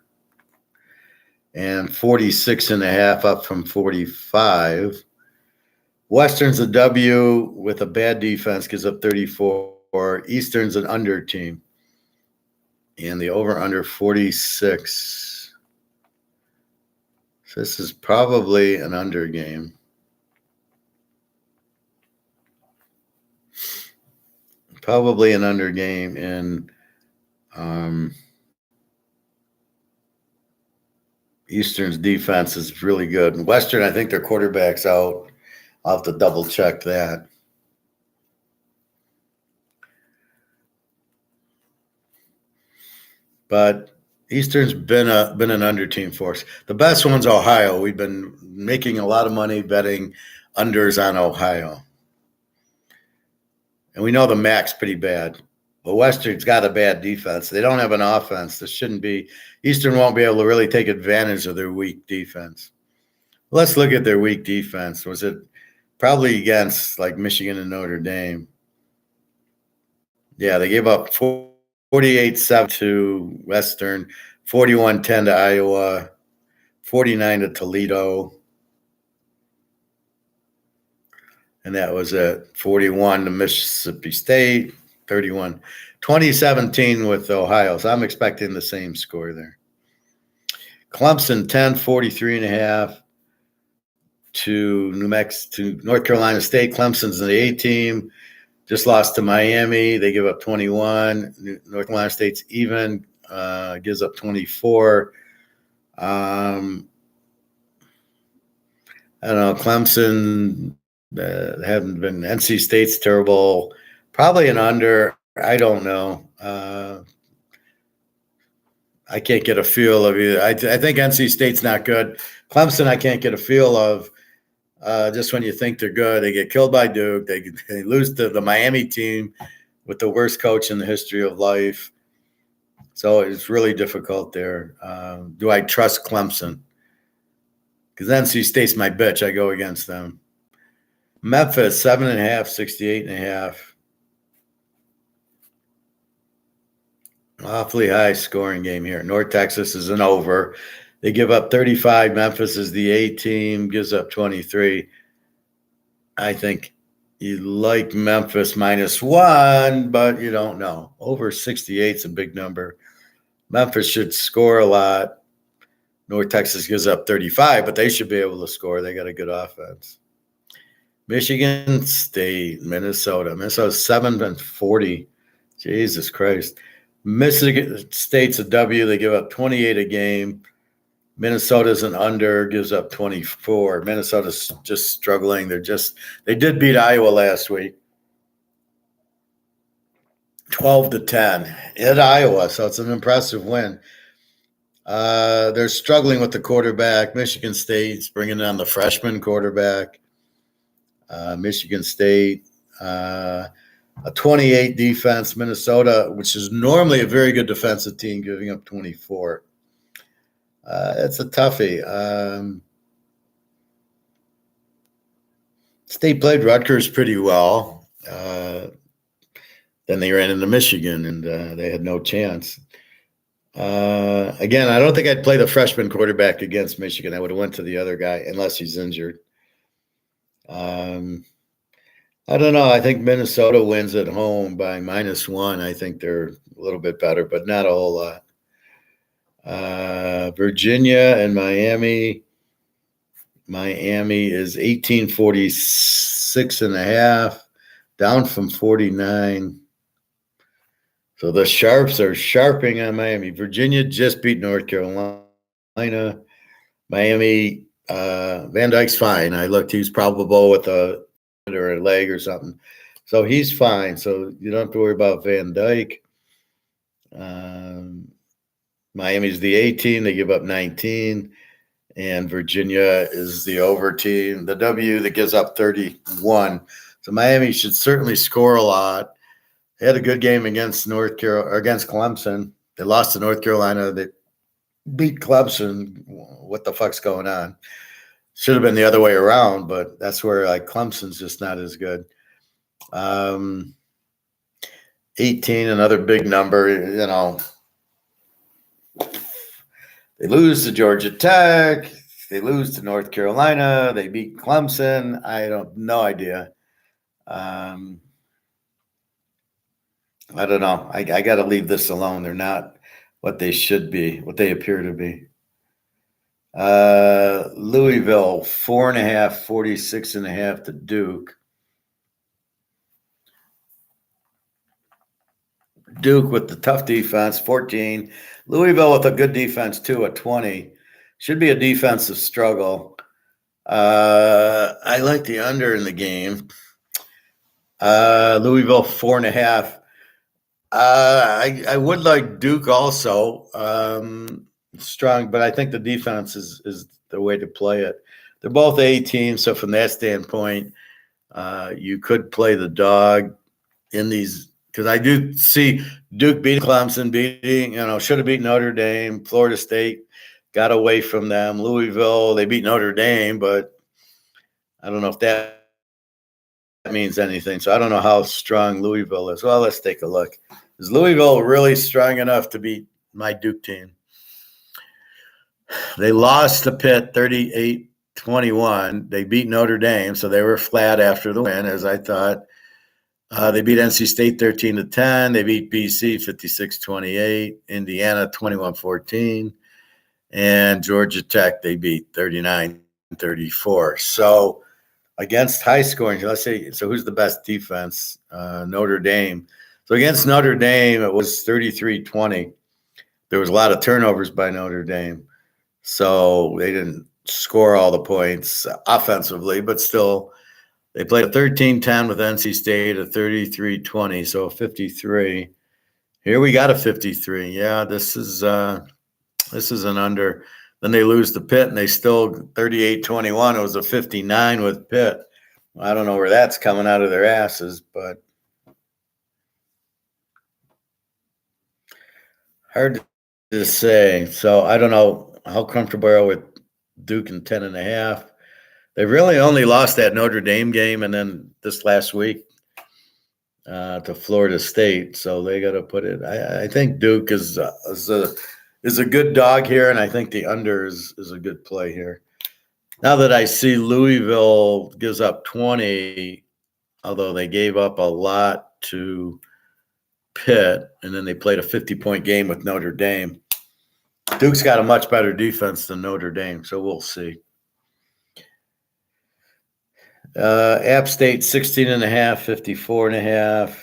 and 46.5 up from 45. Western's a W with a bad defense, gives up 34. Eastern's an under team. And the over-under 46. So this is probably an under game. Probably an under game. And Eastern's defense is really good. And Western, I think their quarterback's out. I'll have to double check that. But Eastern's been an under team for us. The best one's Ohio. We've been making a lot of money betting unders on Ohio. And we know the MAC's pretty bad. But Western's got a bad defense. They don't have an offense. This shouldn't be. Eastern won't be able to really take advantage of their weak defense. Let's look at their weak defense. Was it probably against like Michigan and Notre Dame? Yeah, they gave up 48-7 to Western, 41-10 to Iowa, 49 to Toledo. And that was at 41 to Mississippi State, 31. 2017 with Ohio. So I'm expecting the same score there. Clemson 10, 43.5 to North Carolina State. Clemson's an A team. Just lost to Miami. They give up 21. North Carolina State's even, gives up 24. I don't know. Clemson haven't been. NC State's terrible. Probably an under. I don't know. I can't get a feel of either. I think NC State's not good. Clemson, I can't get a feel of. Just when you think they're good, they get killed by Duke. They lose to the Miami team with the worst coach in the history of life. So it's really difficult there. Do I trust Clemson? Because NC State's my bitch. I go against them. Memphis, 7.5, 68.5. Awfully high scoring game here. North Texas is an over. They give up 35. Memphis is the A team, gives up 23. I think you like Memphis -1, but you don't know. Over 68 is a big number. Memphis should score a lot. North Texas gives up 35, but they should be able to score. They got a good offense. Michigan State, Minnesota. Minnesota's 7-40. Jesus Christ. Michigan State's a W. They give up 28 a game. Minnesota's an under, gives up 24. Minnesota's just struggling. They did beat Iowa last week. 12-10 at Iowa, so it's an impressive win. They're struggling with the quarterback. Michigan State's bringing on the freshman quarterback. Michigan State, a 28 defense. Minnesota, which is normally a very good defensive team, giving up 24. It's a toughie. State played Rutgers pretty well. Then they ran into Michigan, and they had no chance. Again, I don't think I'd play the freshman quarterback against Michigan. I would have went to the other guy unless he's injured. I don't know. I think Minnesota wins at home by -1. I think they're a little bit better, but not a whole lot. Virginia and Miami. Miami is 18-46.5, down from 49. So the Sharps are sharping on Miami. Virginia just beat North Carolina. Miami, Van Dyke's fine. I looked, he's probable with a leg or something. So he's fine. So you don't have to worry about Van Dyke. Miami's the A team. They give up 19. And Virginia is the over team. The W that gives up 31. So Miami should certainly score a lot. They had a good game against against Clemson. They lost to North Carolina. They beat Clemson. What the fuck's going on? Should have been the other way around, but that's where like Clemson's just not as good. 18, another big number. You know, they lose to Georgia Tech. They lose to North Carolina. They beat Clemson. I don't no idea. I don't know. I got to leave this alone. They're not what they should be, what they appear to be. Louisville, 4.5, 46.5 to Duke. Duke with the tough defense, 14. Louisville with a good defense, too, at 20. Should be a defensive struggle. I like the under in the game. Louisville, 4.5. I would like Duke also. Strong, but I think the defense is the way to play it. They're both A teams, so from that standpoint, you could play the dog in these because I do see Duke beating Clemson, should have beaten Notre Dame, Florida State got away from them. Louisville, they beat Notre Dame, but I don't know if that means anything. So I don't know how strong Louisville is. Well, let's take a look. Is Louisville really strong enough to beat my Duke team? They lost to Pitt 38-21. They beat Notre Dame, so they were flat after the win, as I thought. They beat NC State 13-10. They beat BC 56-28. Indiana 21-14. And Georgia Tech, they beat 39-34. So against high scoring, let's say, so who's the best defense? Notre Dame. So against Notre Dame, it was 33-20. There was a lot of turnovers by Notre Dame. So they didn't score all the points offensively, but still they played a 13-10 with NC State, a 33-20, so a 53. Here we got a 53. Yeah, this is an under. Then they lose to Pitt, and they still 38-21. It was a 59 with Pitt. I don't know where that's coming out of their asses, but hard to say. So I don't know how comfortable are with Duke and 10.5. They really only lost that Notre Dame game and then this last week to Florida State. So they got to put it. I think Duke is a good dog here, and I think the under is a good play here. Now that I see Louisville gives up 20, although they gave up a lot to Pitt, and then they played a 50-point game with Notre Dame. Duke's got a much better defense than Notre Dame, so we'll see. App State 16.5, 54.5.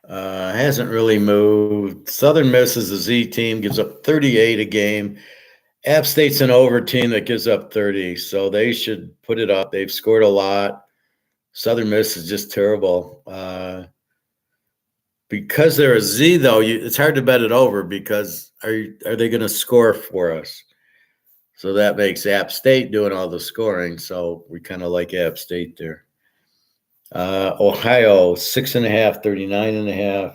Hasn't really moved. Southern Miss is a Z team, gives up 38 a game. App State's an over team that gives up 30, so they should put it up. They've scored a lot. Southern Miss is just terrible. Because they're a Z, though, it's hard to bet it over because are they going to score for us? So that makes App State doing all the scoring. So we kind of like App State there. Ohio 6.5, 39.5.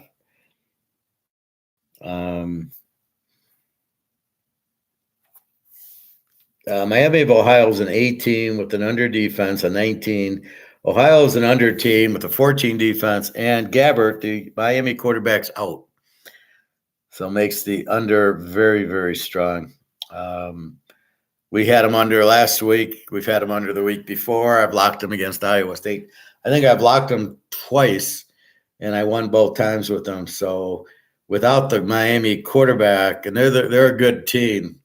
Miami of Ohio is an 18 with an under defense, a 19. Ohio is an under team with a 14 defense, and Gabbert, the Miami quarterback's out. So makes the under very, very strong. We had him under last week. We've had him under the week before. I've locked him against Iowa State. I think I've locked him twice, and I won both times with them. So without the Miami quarterback, and they're a good team,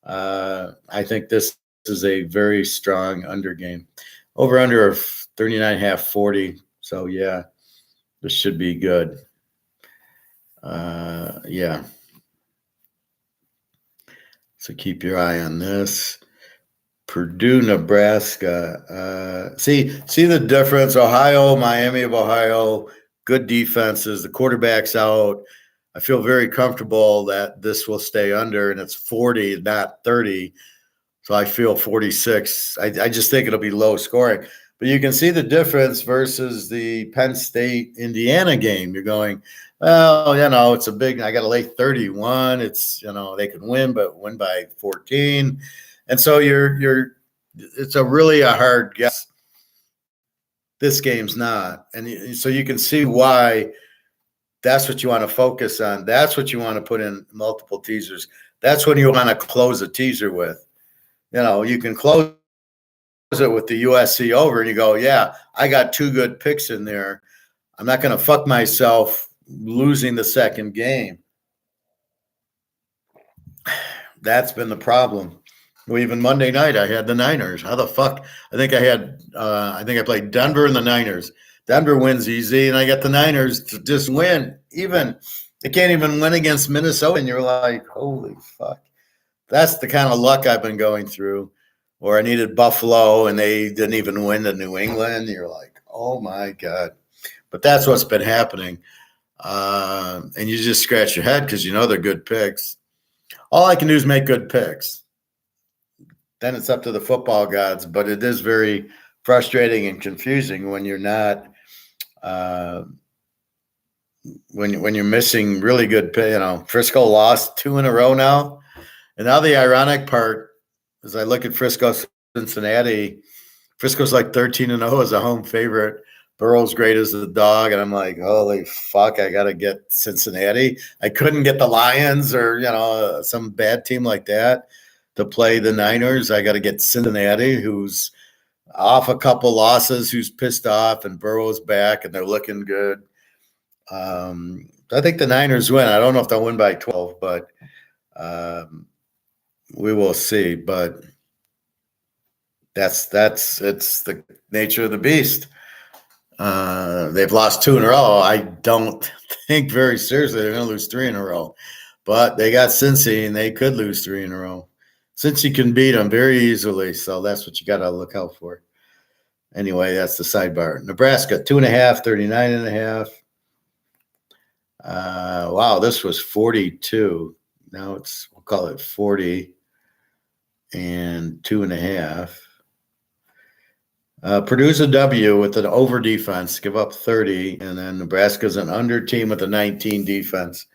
I think this is a very strong under game. Over under of 39.5, 40. So yeah, this should be good. Yeah. So keep your eye on this. Purdue, Nebraska. See the difference. Ohio, Miami of Ohio, good defenses. The quarterback's out. I feel very comfortable that this will stay under, and it's 40, not 30. So I feel 46. I just think it'll be low scoring. But you can see the difference versus the Penn State Indiana game. You're going, well, it's a big. I got to lay 31. It's they can win, but win by 14, and so you're. It's really a hard guess. This game's not, and so you can see why. That's what you want to focus on. That's what you want to put in multiple teasers. That's when you want to close a teaser with. You can close it with the USC over, and you go, yeah, I got 2 good picks in there. I'm not going to fuck myself losing the second game. That's been the problem. Well, even Monday night, I had the Niners. How the fuck? I think I played Denver and the Niners. Denver wins easy, and I got the Niners to just win. Even they can't even win against Minnesota, and you're like, holy fuck. That's the kind of luck I've been going through. Or I needed Buffalo, and they didn't even win to New England. You're like, oh, my God. But that's what's been happening. And you just scratch your head because they're good picks. All I can do is make good picks. Then it's up to the football gods. But it is very frustrating and confusing when you're not when you're missing really good pay. Frisco lost 2 in a row now. And now the ironic part, as I look at Frisco, Cincinnati, Frisco's like 13-0 as a home favorite. Burrow's great as the dog, and I'm like, holy fuck, I got to get Cincinnati. I couldn't get the Lions or, some bad team like that to play the Niners. I got to get Cincinnati, who's off a couple losses, who's pissed off, and Burrow's back, and they're looking good. I think the Niners win. I don't know if they'll win by 12, but we will see, but it's the nature of the beast. They've lost 2 in a row. I don't think very seriously they're going to lose 3 in a row, but they got Cincy, and they could lose 3 in a row. Cincy can beat them very easily, so that's what you got to look out for. Anyway, that's the sidebar. Nebraska 2.5, 39.5. Wow, this was 42. Now we'll call it 40. And 2.5. Purdue's a W with an over defense, give up 30, and then Nebraska's an under team with a 19 defense.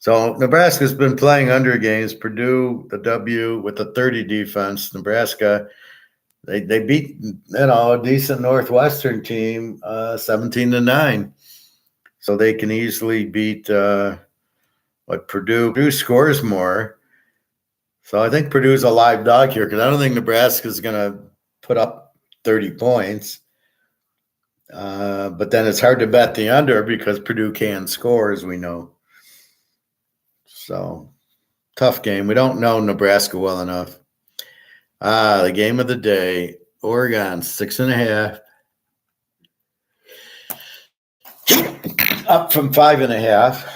So Nebraska's been playing under games. Purdue, the W with a 30 defense. Nebraska, they beat a decent Northwestern team 17-9. So they can easily beat Purdue. Purdue scores more. So I think Purdue's a live dog here because I don't think Nebraska's going to put up 30 points. But then it's hard to bet the under because Purdue can score, as we know. So tough game. We don't know Nebraska well enough. The game of the day, Oregon 6.5. Up from 5.5.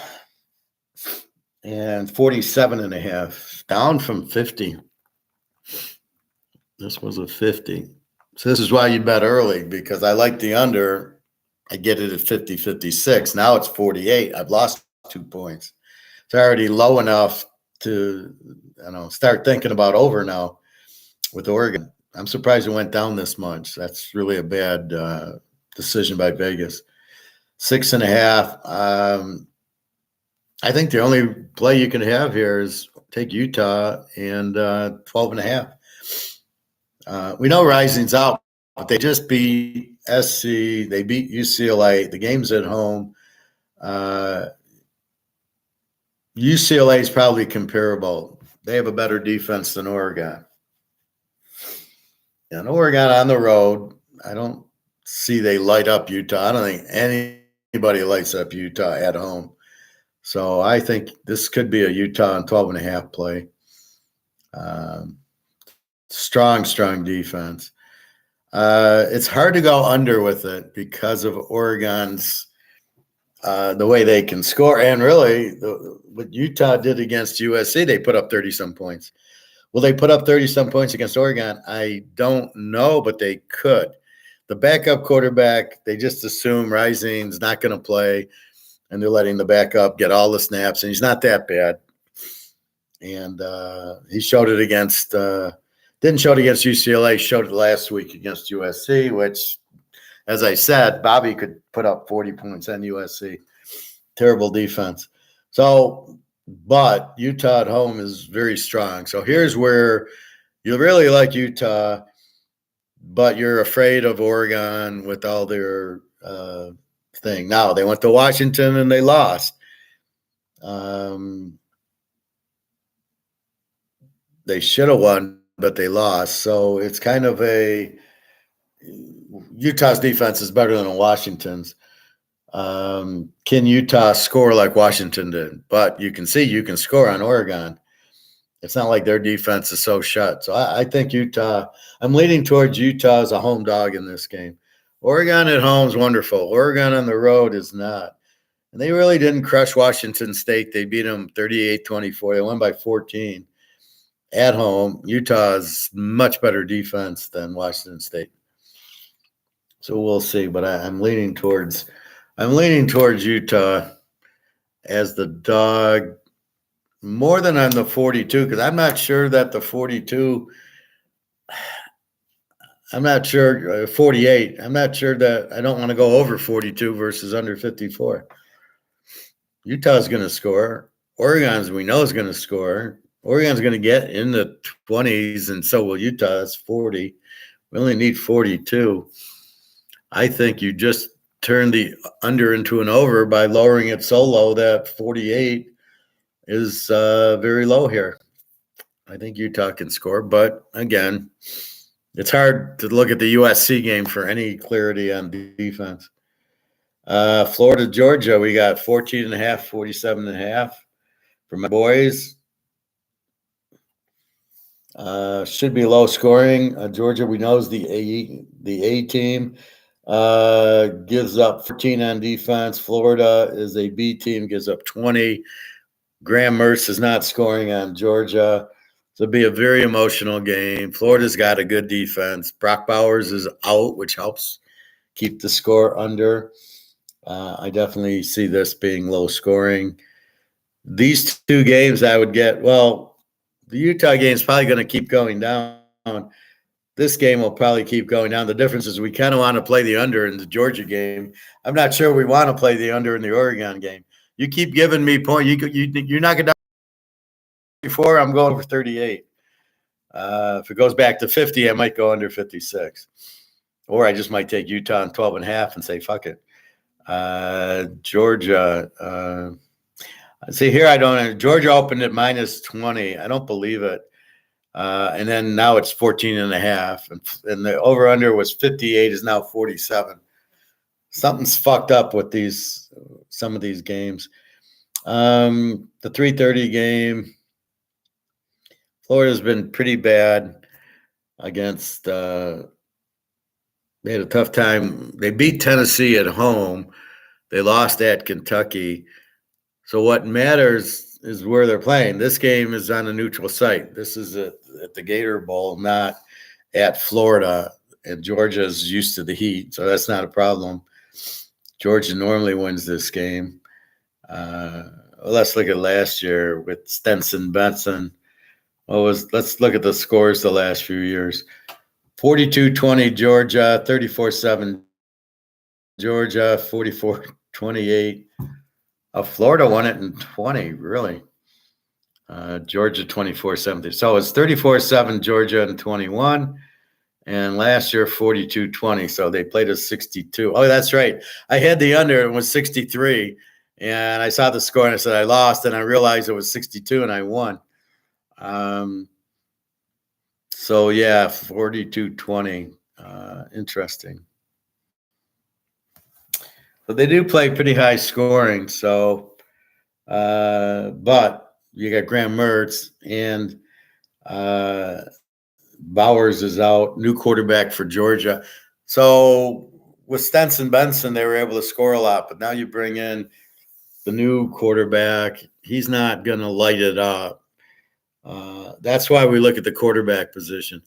And 47.5, down from 50. This was a 50. So this is why you bet early, because I like the under. I get it at 50, 56. Now it's 48. I've lost 2 points. It's already low enough to start thinking about over now with Oregon. I'm surprised it went down this much. That's really a bad decision by Vegas. 6.5. I think the only play you can have here is take Utah and 12.5. We know Rising's out, but they just beat SC. They beat UCLA. The game's at home. UCLA is probably comparable. They have a better defense than Oregon. And Oregon on the road, I don't see they light up Utah. I don't think anybody lights up Utah at home. So I think this could be a Utah and 12.5 play. Strong defense. It's hard to go under with it because of Oregon's the way they can score. And really, what Utah did against USC, they put up 30-some points. Will they put up 30-some points against Oregon? I don't know, but they could. The backup quarterback, they just assume Rising's not going to play, and they're letting the backup get all the snaps, and he's not that bad. And he showed it against didn't show it against UCLA, showed it last week against USC, which, as I said, Bobby could put up 40 points on USC. Terrible defense. So, but Utah at home is very strong. So here's where you really like Utah, but you're afraid of Oregon with all their thing. Now, they went to Washington and they lost. They should have won, but they lost. So it's kind of Utah's defense is better than Washington's. Can Utah score like Washington did? But you can see you can score on Oregon. It's not like their defense is so shut. So I think Utah, I'm leaning towards Utah as a home dog in this game. Oregon at home is wonderful. Oregon on the road is not. And they really didn't crush Washington State. They beat them 38-24. They won by 14 at home. Utah's much better defense than Washington State. So we'll see. But I'm leaning towards Utah as the dog more than on the 42, because I'm not sure that the 42 I'm not sure 48. I'm not sure that I don't want to go over 42 versus under 54. Utah's going to score. Oregon's we know is going to score. Oregon's going to get in the 20s, and so will Utah. That's 40. We only need 42. I think you just turn the under into an over by lowering it so low that 48 is very low here. I think Utah can score, but again, it's hard to look at the USC game for any clarity on defense. Florida, Georgia, we got 14.5, 47.5 for my boys. Should be low scoring. Georgia, we know, is the A team. Gives up 14 on defense. Florida is a B team, gives up 20. Graham Mertz is not scoring on Georgia. So it'll be a very emotional game. Florida's got a good defense. Brock Bowers is out, which helps keep the score under. I definitely see this being low scoring. These two games I would get, well, the Utah game is probably going to keep going down. This game will probably keep going down. The difference is we kind of want to play the under in the Georgia game. I'm not sure we want to play the under in the Oregon game. You keep giving me points. You're not going to. Before I'm going over 38. If it goes back to 50, I might go under 56. Or I just might take Utah on 12.5 and say, fuck it. Georgia. See, here I don't. Georgia opened at minus 20. I don't believe it. And then now it's 14.5. And the over-under was 58, is now 47. Something's fucked up with some of these games. The 3:30 game. Florida's been pretty bad against they had a tough time. They beat Tennessee at home. They lost at Kentucky. So what matters is where they're playing. This game is on a neutral site. This is at the Gator Bowl, not at Florida. And Georgia's used to the heat, so that's not a problem. Georgia normally wins this game. Let's look at last year with Stenson Benson. Let's look at the scores the last few years. 42-20 Georgia, 34-7 Georgia, 44-28. Florida won it in 20, really. Georgia 24-17. So it's 34-7 Georgia in 21. And last year 42-20. So they played a 62. Oh, that's right. I had the under and it was 63. And I saw the score and I said I lost, and I realized it was 62 and I won. So yeah, 42-20. Interesting. But they do play pretty high scoring. So, but you got Graham Mertz and Bowers is out, new quarterback for Georgia. So with Stenson Benson, they were able to score a lot. But now you bring in the new quarterback. He's not going to light it up. That's why we look at the quarterback position.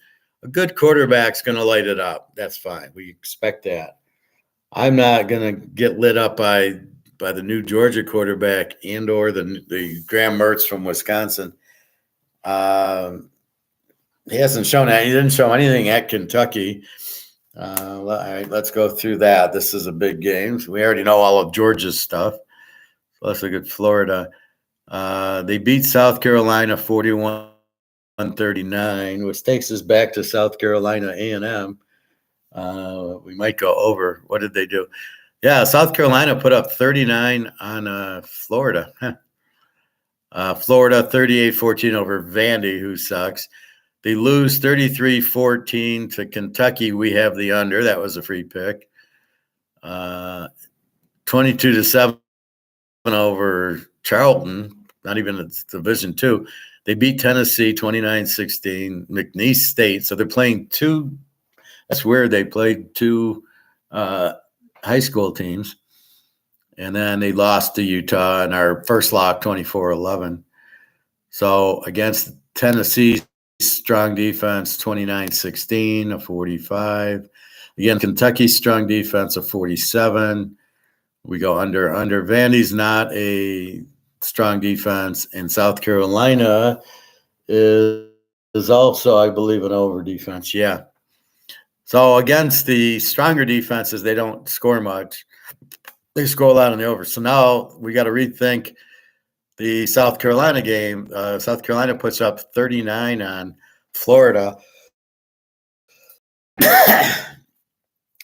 A good quarterback's going to light it up. That's fine. We expect that. I'm not going to get lit up by the new Georgia quarterback and or the Graham Mertz from Wisconsin. He hasn't shown any. He didn't show anything at Kentucky. All right, let's go through that. This is a big game. We already know all of Georgia's stuff. So let's look at Florida. They beat South Carolina 41-39, which takes us back to South Carolina A&M. We might go over. What did they do? Yeah, South Carolina put up 39 on Florida. Florida 38-14 over Vandy, who sucks. They lose 33-14 to Kentucky. We have the under. That was a free pick. 22-7 over Charlton, not even it's Division II. They beat Tennessee 29-16, McNeese State. So they're playing two. That's weird. They played two high school teams. And then they lost to Utah in our first lock, 24-11. So against Tennessee, strong defense, 29-16, a 45. Again, Kentucky's strong defense, a 47. We go under. Vandy's not a strong defense, and South Carolina is also, I believe, an over defense. Yeah. So against the stronger defenses, they don't score much. They score a lot on the over. So now we got to rethink the South Carolina game. South Carolina puts up 39 on Florida. And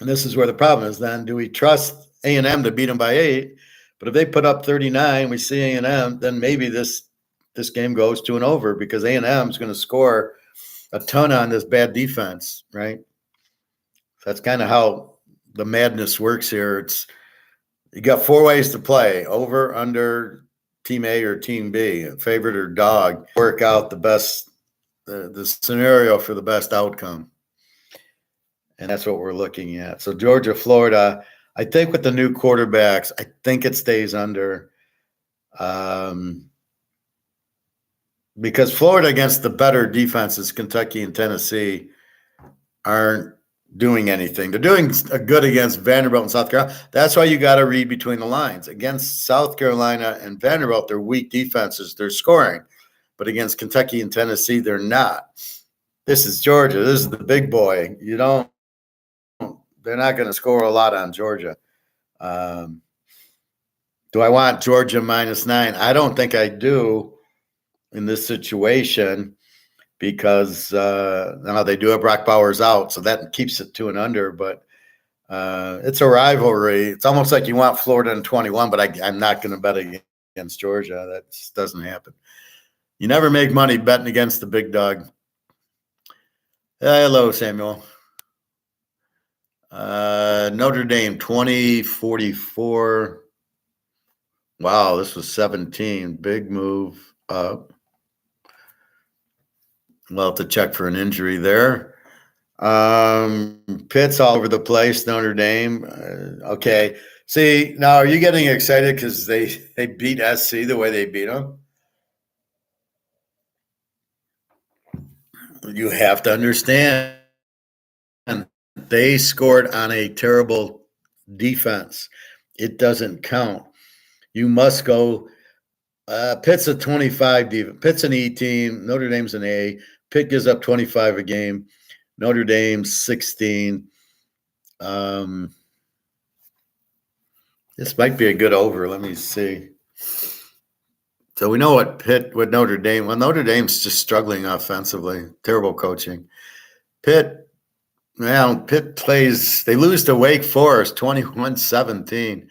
this is where the problem is then. Do we trust A&M to beat them by 8? But if they put up 39, we see A&M, then maybe this game goes to an over because A&M is going to score a ton on this bad defense, right? That's kind of how the madness works here. You got 4 ways to play: over, under, team A or team B, favorite or dog. Work out the best, the scenario for the best outcome. And that's what we're looking at. So Georgia, Florida, I think with the new quarterbacks, I think it stays under. Because Florida against the better defenses, Kentucky and Tennessee, aren't doing anything. They're doing good against Vanderbilt and South Carolina. That's why you got to read between the lines. Against South Carolina and Vanderbilt, they're weak defenses. They're scoring. But against Kentucky and Tennessee, they're not. This is Georgia. This is the big boy. They're not going to score a lot on Georgia. Do I want Georgia -9? I don't think I do in this situation because now they do have Brock Bowers out, so that keeps it to an under. But it's a rivalry. It's almost like you want Florida in 21, but I'm not going to bet against Georgia. That just doesn't happen. You never make money betting against the big dog. Hello, Samuel. Notre Dame 20-44. Wow, this was 17. Big move up. We'll have to check for an injury there. Pitt's all over the place, Notre Dame. Okay. See, now are you getting excited because they beat SC the way they beat them? You have to understand they scored on a terrible defense. It doesn't count. You must go. Pitt's a 25 defense. Pitt's an E team. Notre Dame's an A. Pitt gives up 25 a game. Notre Dame's 16. This might be a good over. Let me see. So we know what Notre Dame. Well, Notre Dame's just struggling offensively. Terrible coaching. Pitt plays. They lose to Wake Forest 21-17.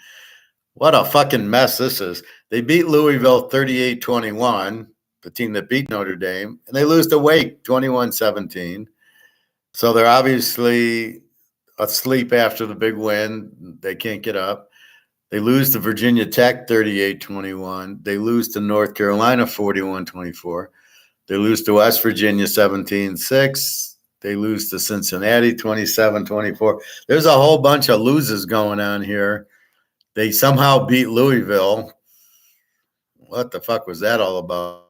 What a fucking mess this is. They beat Louisville 38-21, the team that beat Notre Dame, and they lose to Wake 21-17. So they're obviously asleep after the big win. They can't get up. They lose to Virginia Tech 38-21. They lose to North Carolina 41-24. They lose to West Virginia 17-6. They lose to Cincinnati 27-24. There's a whole bunch of loses going on here. They somehow beat Louisville. What the fuck was that all about?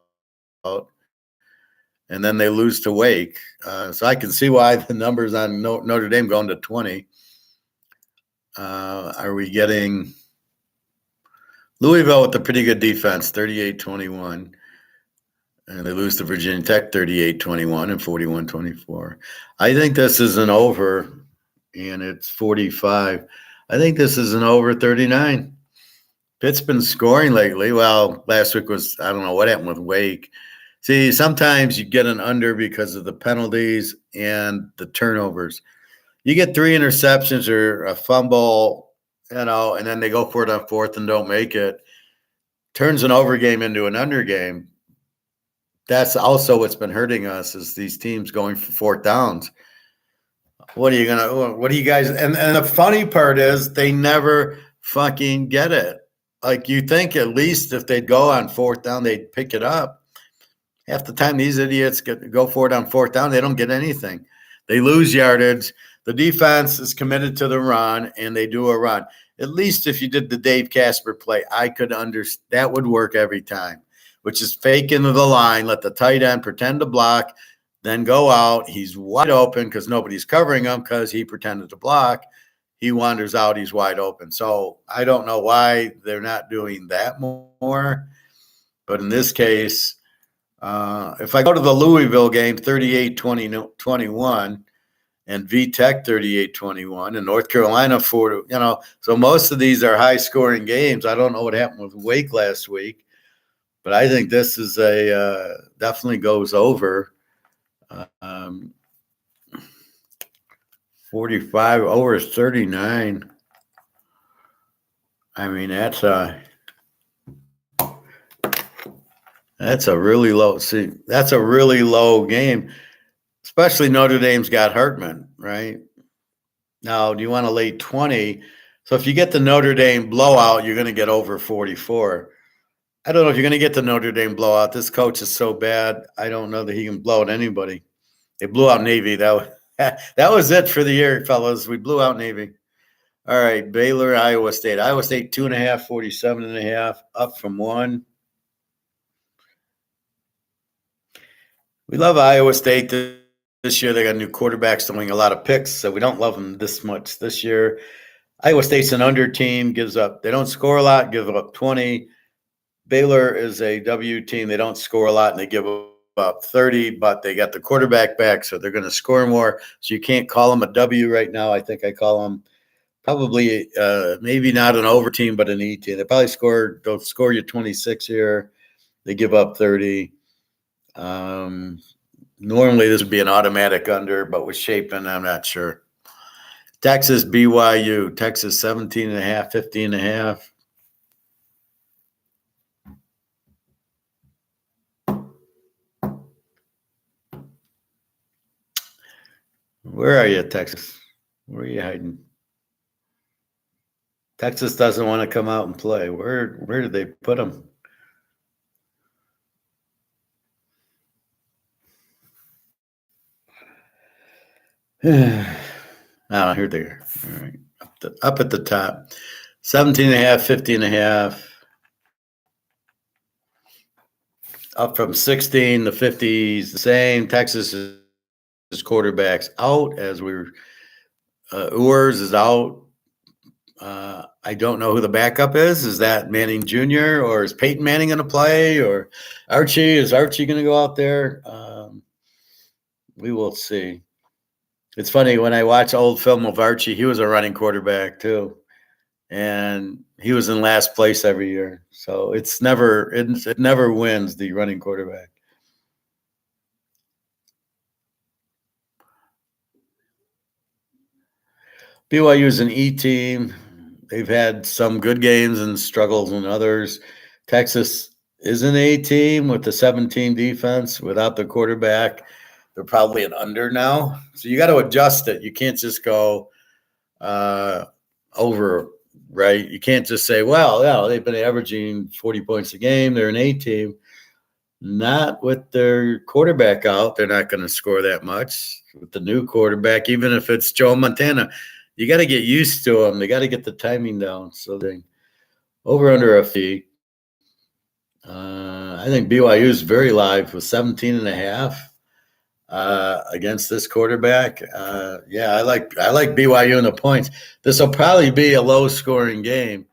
And then they lose to Wake. So I can see why the numbers on Notre Dame going to 20. Are we getting Louisville with a pretty good defense, 38-21. and they lose to Virginia Tech 38-21 and 41-24. I think this is an over, and it's 45. I think this is an over 39. Pitt's been scoring lately. Well, last week was, I don't know what happened with Wake. See, sometimes you get an under because of the penalties and the turnovers. You get 3 interceptions or a fumble, and then they go for it on fourth and don't make it. Turns an over game into an under game. That's also what's been hurting us is these teams going for fourth downs. What are you guys, and the funny part is they never fucking get it. Like you think at least if they'd go on fourth down, they'd pick it up. Half the time these idiots go for it on fourth down, they don't get anything. They lose yardage. The defense is committed to the run, and they do a run. At least if you did the Dave Casper play, I could understand that would work every time, which is fake into the line, let the tight end pretend to block, then go out. He's wide open because nobody's covering him because he pretended to block. He wanders out. He's wide open. So I don't know why they're not doing that more. But in this case, if I go to the Louisville game, 38-21, and VTech 38-21, and North Carolina 4, so most of these are high-scoring games. I don't know what happened with Wake last week, but I think this is definitely goes over 45, over 39. I mean, that's a really low. See, that's a really low game, especially Notre Dame's got Hartman, right? Now, do you want to lay 20? So if you get the Notre Dame blowout, you're going to get over 44. I don't know if you're going to get the Notre Dame blowout. This coach is so bad. I don't know that he can blow out anybody. They blew out Navy. That was it for the year, fellas. We blew out Navy. All right, Baylor, Iowa State. Iowa State 2.5, 47.5, up from 1. We love Iowa State this year. They got new quarterbacks throwing a lot of picks, so we don't love them this much this year. Iowa State's an under team, they don't score a lot, give up 20. Baylor is a W team. They don't score a lot, and they give up 30, but they got the quarterback back, so they're going to score more. So you can't call them a W right now. I think I call them probably maybe not an over team, but an E team. They probably they'll score you 26 here. They give up 30. Normally this would be an automatic under, but with Shapen, I'm not sure. Texas, BYU. Texas 17.5, 15.5. Where are you, Texas? Where are you hiding? Texas doesn't want to come out and play. Where did they put them? Oh, here they are. All right. Up at the top. 17.5, 15.5. Up from 16 to 50s, the same. Texas is quarterbacks out as Ewers is out. I don't know who the backup is. Is that Manning Jr. or is Peyton Manning going to play or Archie? Is Archie going to go out there? We will see. It's funny when I watch old film of Archie, he was a running quarterback too. And he was in last place every year. So it never wins the running quarterback. BYU is an E team. They've had some good games and struggles in others. Texas is an A team with the 17 defense without the quarterback. They're probably an under now. So you got to adjust it. You can't just go over, right? You can't just say, well, yeah, they've been averaging 40 points a game. They're an A team. Not with their quarterback out. They're not going to score that much. With the new quarterback, even if it's Joe Montana, you got to get used to them. They got to get the timing down. So they over under a fee. I think BYU is very live with 17.5 against this quarterback. I like BYU in the points. This will probably be a low scoring game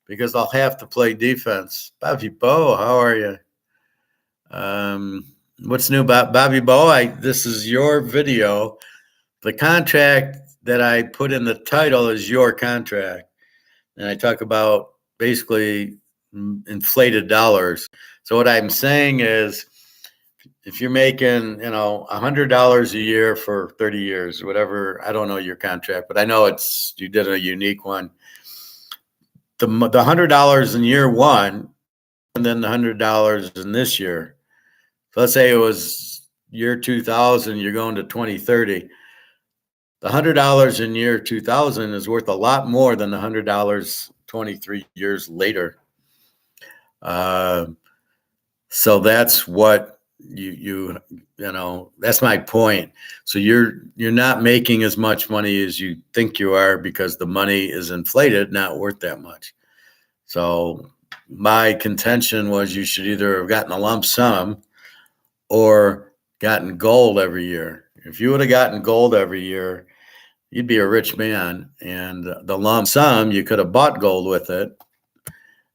because I'll have to play defense. Bobby Bo, how are you? What's new about Bobby Bo? This is your video. The contract that I put in the title is your contract. And I talk about basically inflated dollars. So what I'm saying is, if you're making, $100 a year for 30 years, whatever, I don't know your contract, but I know you did a unique one. The $100 in year one, and then the $100 in this year. So let's say it was year 2000, you're going to 2030. The $100 in year 2000 is worth a lot more than the $100 23 years later. So that's what that's my point. So you're not making as much money as you think you are because the money is inflated, not worth that much. So my contention was you should either have gotten a lump sum or gotten gold every year. If you would have gotten gold every year, you'd be a rich man. And the lump sum, you could have bought gold with it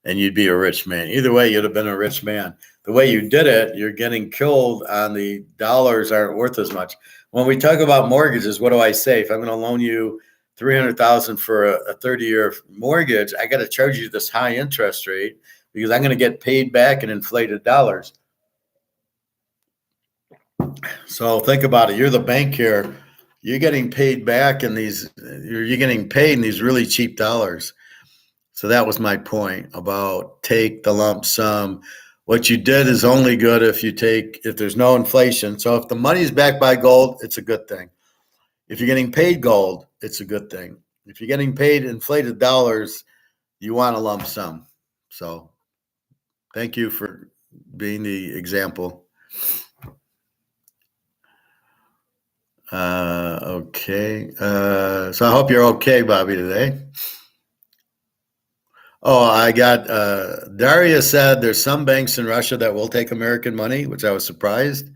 and you'd be a rich man. Either way, you'd have been a rich man. The way you did it, you're getting killed on the dollars aren't worth as much. When we talk about mortgages, what do I say? If I'm going to loan you $300,000 for a 30-year mortgage, I got to charge you this high interest rate because I'm going to get paid back in inflated dollars. So think about it. You're the bank here. You're getting paid back in you're getting paid in these really cheap dollars. So that was my point about take the lump sum. What you did is only good if there's no inflation. So if the money is backed by gold, it's a good thing. If you're getting paid gold, it's a good thing. If you're getting paid inflated dollars, you want a lump sum. So thank you for being the example. Okay. So I hope you're okay, Bobby, today. Oh, I got Daria said there's some banks in Russia that will take American money, which I was surprised.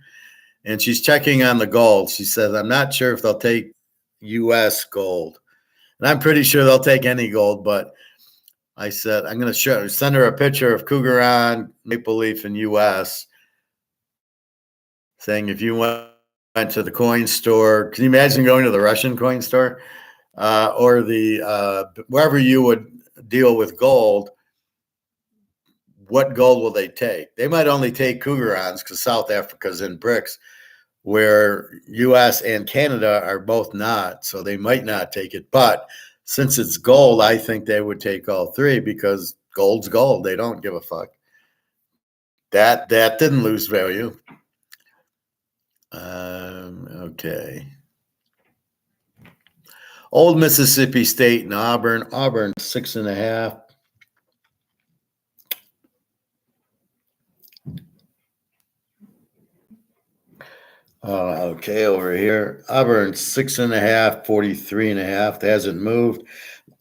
And she's checking on the gold. She says, I'm not sure if they'll take U.S. gold. And I'm pretty sure they'll take any gold, but I said, I'm going to send her a picture of Cougar on Maple Leaf in U.S. saying if you went to the coin store, can you imagine going to the Russian coin store or the wherever you would deal with gold? What gold will they take? They might only take Cougarons because South Africa's in BRICS, where U.S. and Canada are both not, so they might not take it. But since it's gold, I think they would take all three because gold's gold. They don't give a fuck. That didn't lose value. Okay. Old Mississippi State and Auburn. Auburn 6.5. Okay, over here. Auburn 6.5, 43.5. That hasn't moved.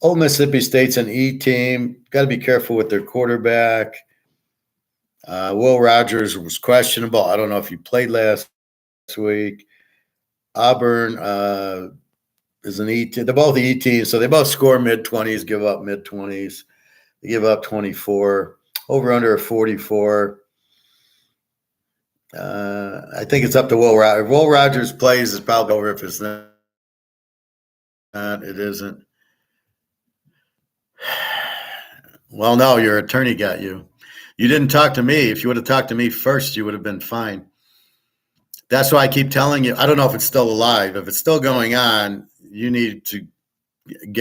Old Mississippi State's an E team. Got to be careful with their quarterback. Will Rogers was questionable. I don't know if he played last week. Auburn is an E team. They're both E teams, so they both score mid-20s, give up mid-20s. They give up 24. Over under 44. I think it's up to Will Rogers. If Will Rogers plays, it's probably over. If it's not, it isn't. Well, no, your attorney got you. You didn't talk to me. If you would have talked to me first, you would have been fine. That's why I keep telling you. I don't know if it's still alive. If it's still going on, you need to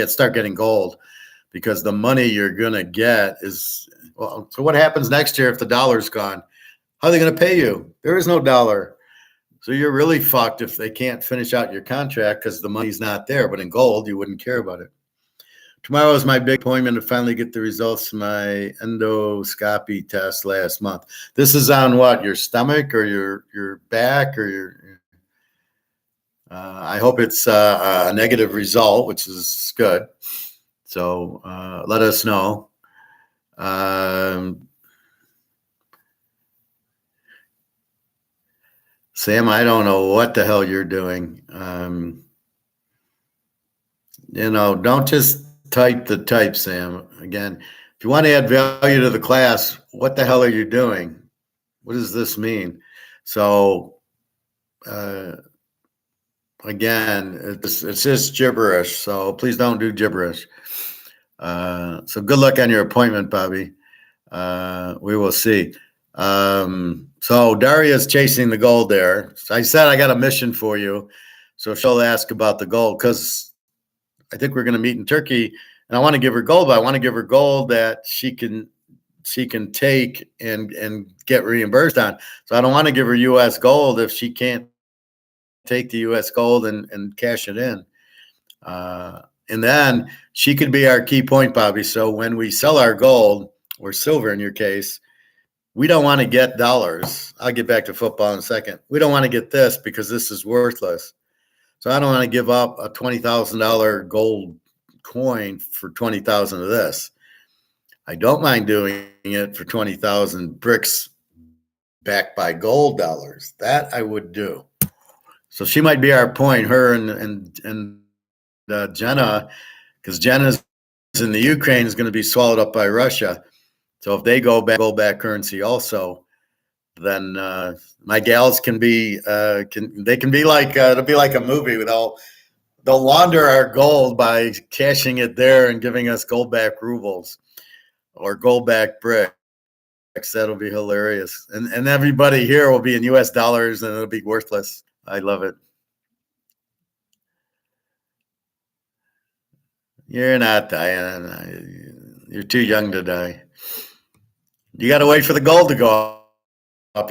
start getting gold because the money you're going to get is – well, so what happens next year if the dollar's gone? How are they going to pay you? There is no dollar. So you're really fucked if they can't finish out your contract because the money's not there. But in gold, you wouldn't care about it. Tomorrow is my big appointment to finally get the results of my endoscopy test last month. This is on what? Your stomach or your back or your I hope it's a negative result, which is good. So let us know. Sam, I don't know what the hell you're doing. Don't just type, Sam. Again, if you want to add value to the class, what the hell are you doing? what does this mean? So again, it's just gibberish. So please don't do gibberish. So good luck on your appointment, Bobby. We will see. So Daria's chasing the gold there. So I said I got a mission for you. So she'll ask about the gold because I think we're going to meet in Turkey, and I want to give her gold, but I want to give her gold that she can take and get reimbursed on. So I don't want to give her U.S. gold if she can't take the U.S. gold and cash it in. And then she could be our key point, Bobby. So when we sell our gold or silver in your case, we don't want to get dollars. I'll get back to football in a second. We don't want to get this because this is worthless. So I don't want to give up a $20,000 gold coin for 20,000 of this. I don't mind doing it for 20,000 bricks backed by gold dollars. That I would do. So she might be our point, her and Jenna, because Jenna's in the Ukraine is going to be swallowed up by Russia. So if they go back currency also, then my gals can be like it'll be like a movie. They'll launder our gold by cashing it there and giving us gold back rubles or gold back bricks. That'll be hilarious. And everybody here will be in US dollars and it'll be worthless. I love it. You're not dying. You're too young to die. You got to wait for the gold to go up.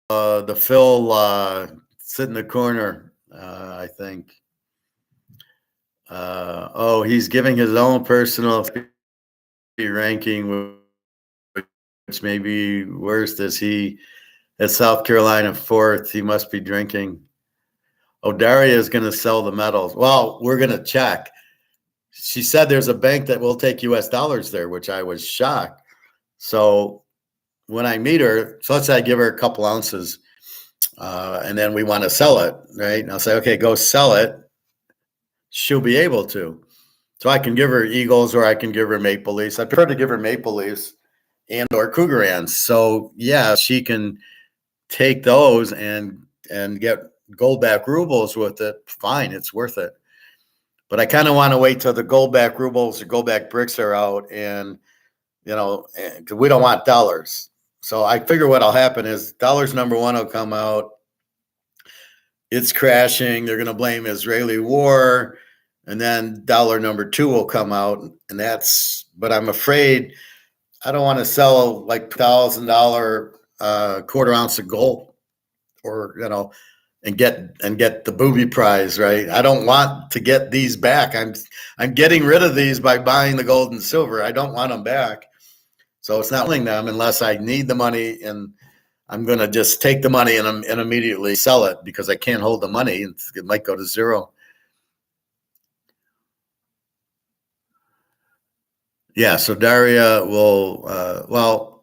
The Phil sit in the corner, I think. He's giving his own personal ranking, which may be worse as he at South Carolina 4th. He must be drinking. Daria is going to sell the metals. Well, we're going to check. She said there's a bank that will take U.S. dollars there, which I was shocked. So when I meet her, so let's say I give her a couple ounces, and then we want to sell it, right? And I'll say, okay, go sell it. She'll be able to. So I can give her Eagles or I can give her Maple Leafs. I prefer to give her Maple Leafs and or Cougar Ants. So yeah, she can take those and get gold back rubles with it. Fine, it's worth it. But I kind of want to wait till the gold back rubles or gold back bricks are out, and because we don't want dollars. So I figure what'll happen is dollars number one will come out. It's crashing. They're going to blame Israeli war. And then dollar number two will come out. And but I'm afraid I don't want to sell like $1,000 quarter ounce of gold or, and get the booby prize, right? I don't want to get these back. I'm getting rid of these by buying the gold and silver. I don't want them back. So it's not selling them unless I need the money, and I'm going to just take the money and immediately sell it because I can't hold the money. It might go to zero. Yeah, so Daria will,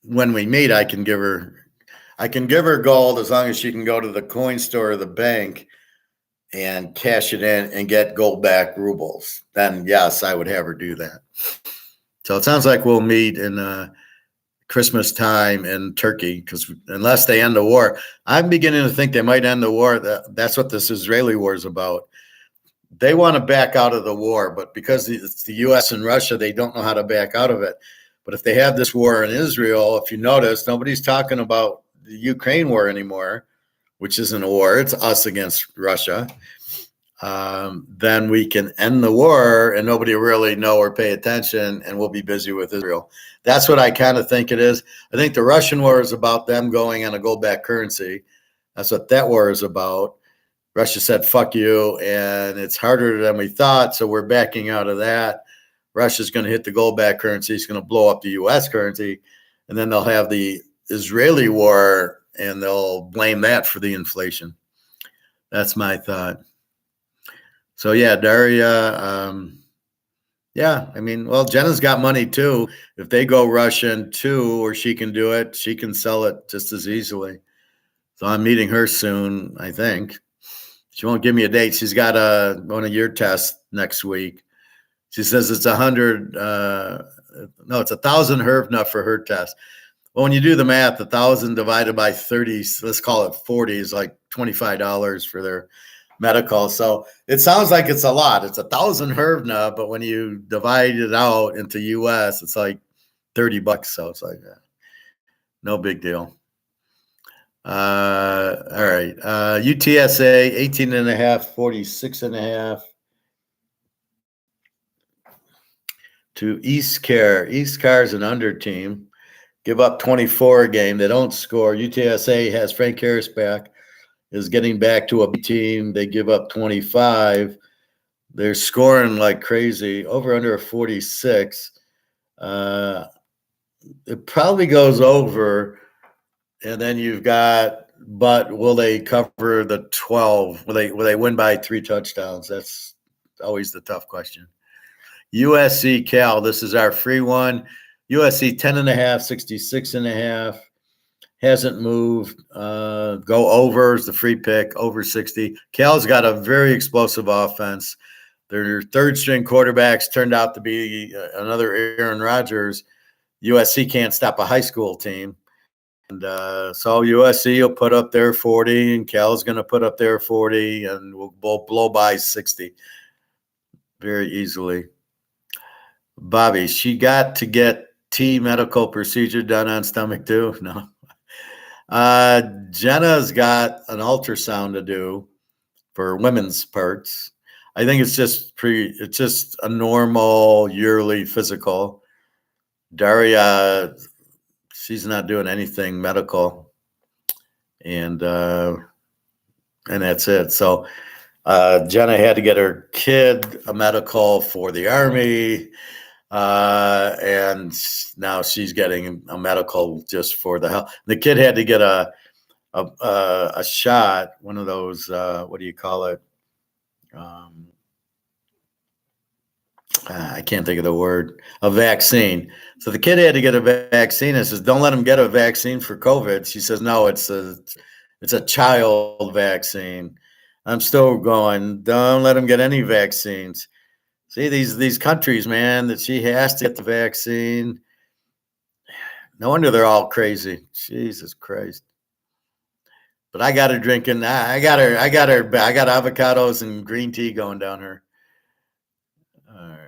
when we meet, I can give her gold as long as she can go to the coin store or the bank and cash it in and get gold back rubles. Then yes, I would have her do that. So it sounds like we'll meet in Christmas time in Turkey, because unless they end the war, I'm beginning to think they might end the war. That's what this Israeli war is about. They want to back out of the war, but because it's the U.S. and Russia, they don't know how to back out of it. But if they have this war in Israel, if you notice, nobody's talking about the Ukraine war anymore, which isn't a war. It's us against Russia. Then we can end the war and nobody will really know or pay attention, and we'll be busy with Israel. That's what I kind of think it is. I think the Russian war is about them going on a gold back currency. That's what that war is about. Russia said, fuck you, and it's harder than we thought, so we're backing out of that. Russia's going to hit the gold back currency. It's going to blow up the U.S. currency, and then they'll have the Israeli war, and they'll blame that for the inflation. That's my thought. So, yeah, Daria, Jenna's got money, too. If they go Russian, too, or she can do it, she can sell it just as easily. So I'm meeting her soon, I think. She won't give me a date. She's got one of your tests next week. She says it's 100. It's 1,000 HERVNA for her test. Well, when you do the math, 1,000 divided by 30, let's call it 40, is like $25 for their medical. So it sounds like it's a lot. It's 1,000 hryvnia, but when you divide it out into US, it's like $30. So it's like no big deal. All right. UTSA 18 and a half, 46 and a half to East Care. East Care is an under team. Give up 24 a game. They don't score. UTSA has Frank Harris back, is getting back to a B team. They give up 25. They're scoring like crazy. Over under a 46. It probably goes over. And then you've got, but will they cover the 12? Will they win by 3 touchdowns? That's always the tough question. USC Cal, this is our free one. USC 10 and a half, 66 and a half. Hasn't moved. Go over is the free pick, over 60. Cal's got a very explosive offense. Their third string quarterbacks turned out to be another Aaron Rodgers. USC can't stop a high school team. And so USC will put up their 40, and Cal's going to put up their 40, and we'll blow by 60 very easily. Bobby, she got to get T medical procedure done on stomach too? No. Jenna's got an ultrasound to do for women's parts. I think it's just a normal yearly physical. Daria, she's not doing anything medical, and that's it. So Jenna had to get her kid a medical for the Army, and now she's getting a medical just for the health. The kid had to get a shot, one of those, what do you call it? I can't think of the word, a vaccine. So the kid had to get a vaccine. I says, don't let him get a vaccine for COVID. She says, no, it's a child vaccine. I'm still going, don't let him get any vaccines. See, these countries, man, that she has to get the vaccine. No wonder they're all crazy. Jesus Christ. But I got her drinking. I got avocados and green tea going down her. All right.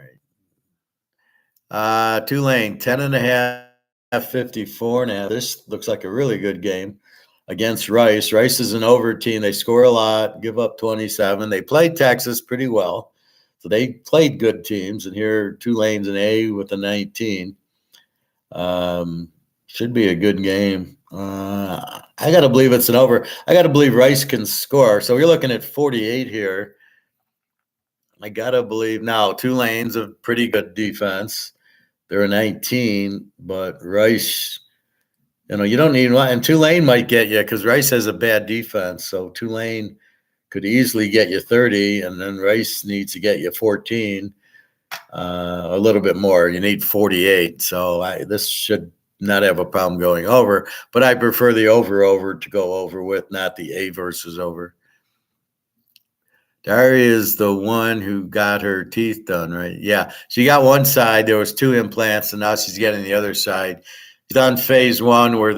Tulane, 10 and a half, 54 now. This looks like a really good game against Rice. Rice is an over team. They score a lot, give up 27. They played Texas pretty well. So they played good teams. And here Tulane's an A with a 19. Should be a good game. I got to believe it's an over. I got to believe Rice can score. So you're looking at 48 here. I got to believe now Tulane's a pretty good defense. They're a 19, but Rice, you don't need one. And Tulane might get you because Rice has a bad defense. So Tulane could easily get you 30, and then Rice needs to get you 14, a little bit more. You need 48. So this should not have a problem going over, but I prefer the over to go over with, not the A versus over. Daria is the one who got her teeth done, right? Yeah, she got one side. There was 2 implants, and now she's getting the other side. She's done phase 1 where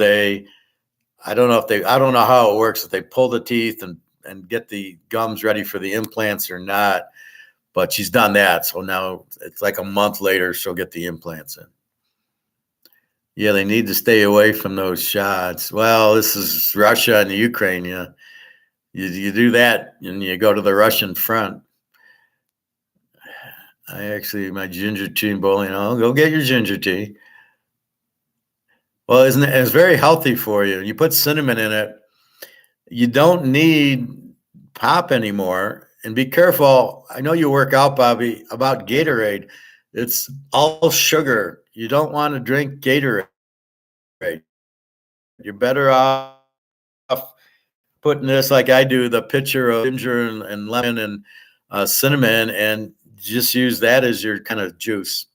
I don't know how it works, if they pull the teeth and get the gums ready for the implants or not, but she's done that. So now it's like a month later, she'll get the implants in. Yeah, they need to stay away from those shots. Well, this is Russia and Ukraine. Yeah. You do that and you go to the Russian front. My ginger tea bowl, go get your ginger tea. Well, it's very healthy for you. You put cinnamon in it. You don't need pop anymore. And be careful. I know you work out, Bobby, about Gatorade. It's all sugar. You don't want to drink Gatorade. You're better off putting this, like I do, the pitcher of ginger and lemon and cinnamon, and just use that as your kind of juice.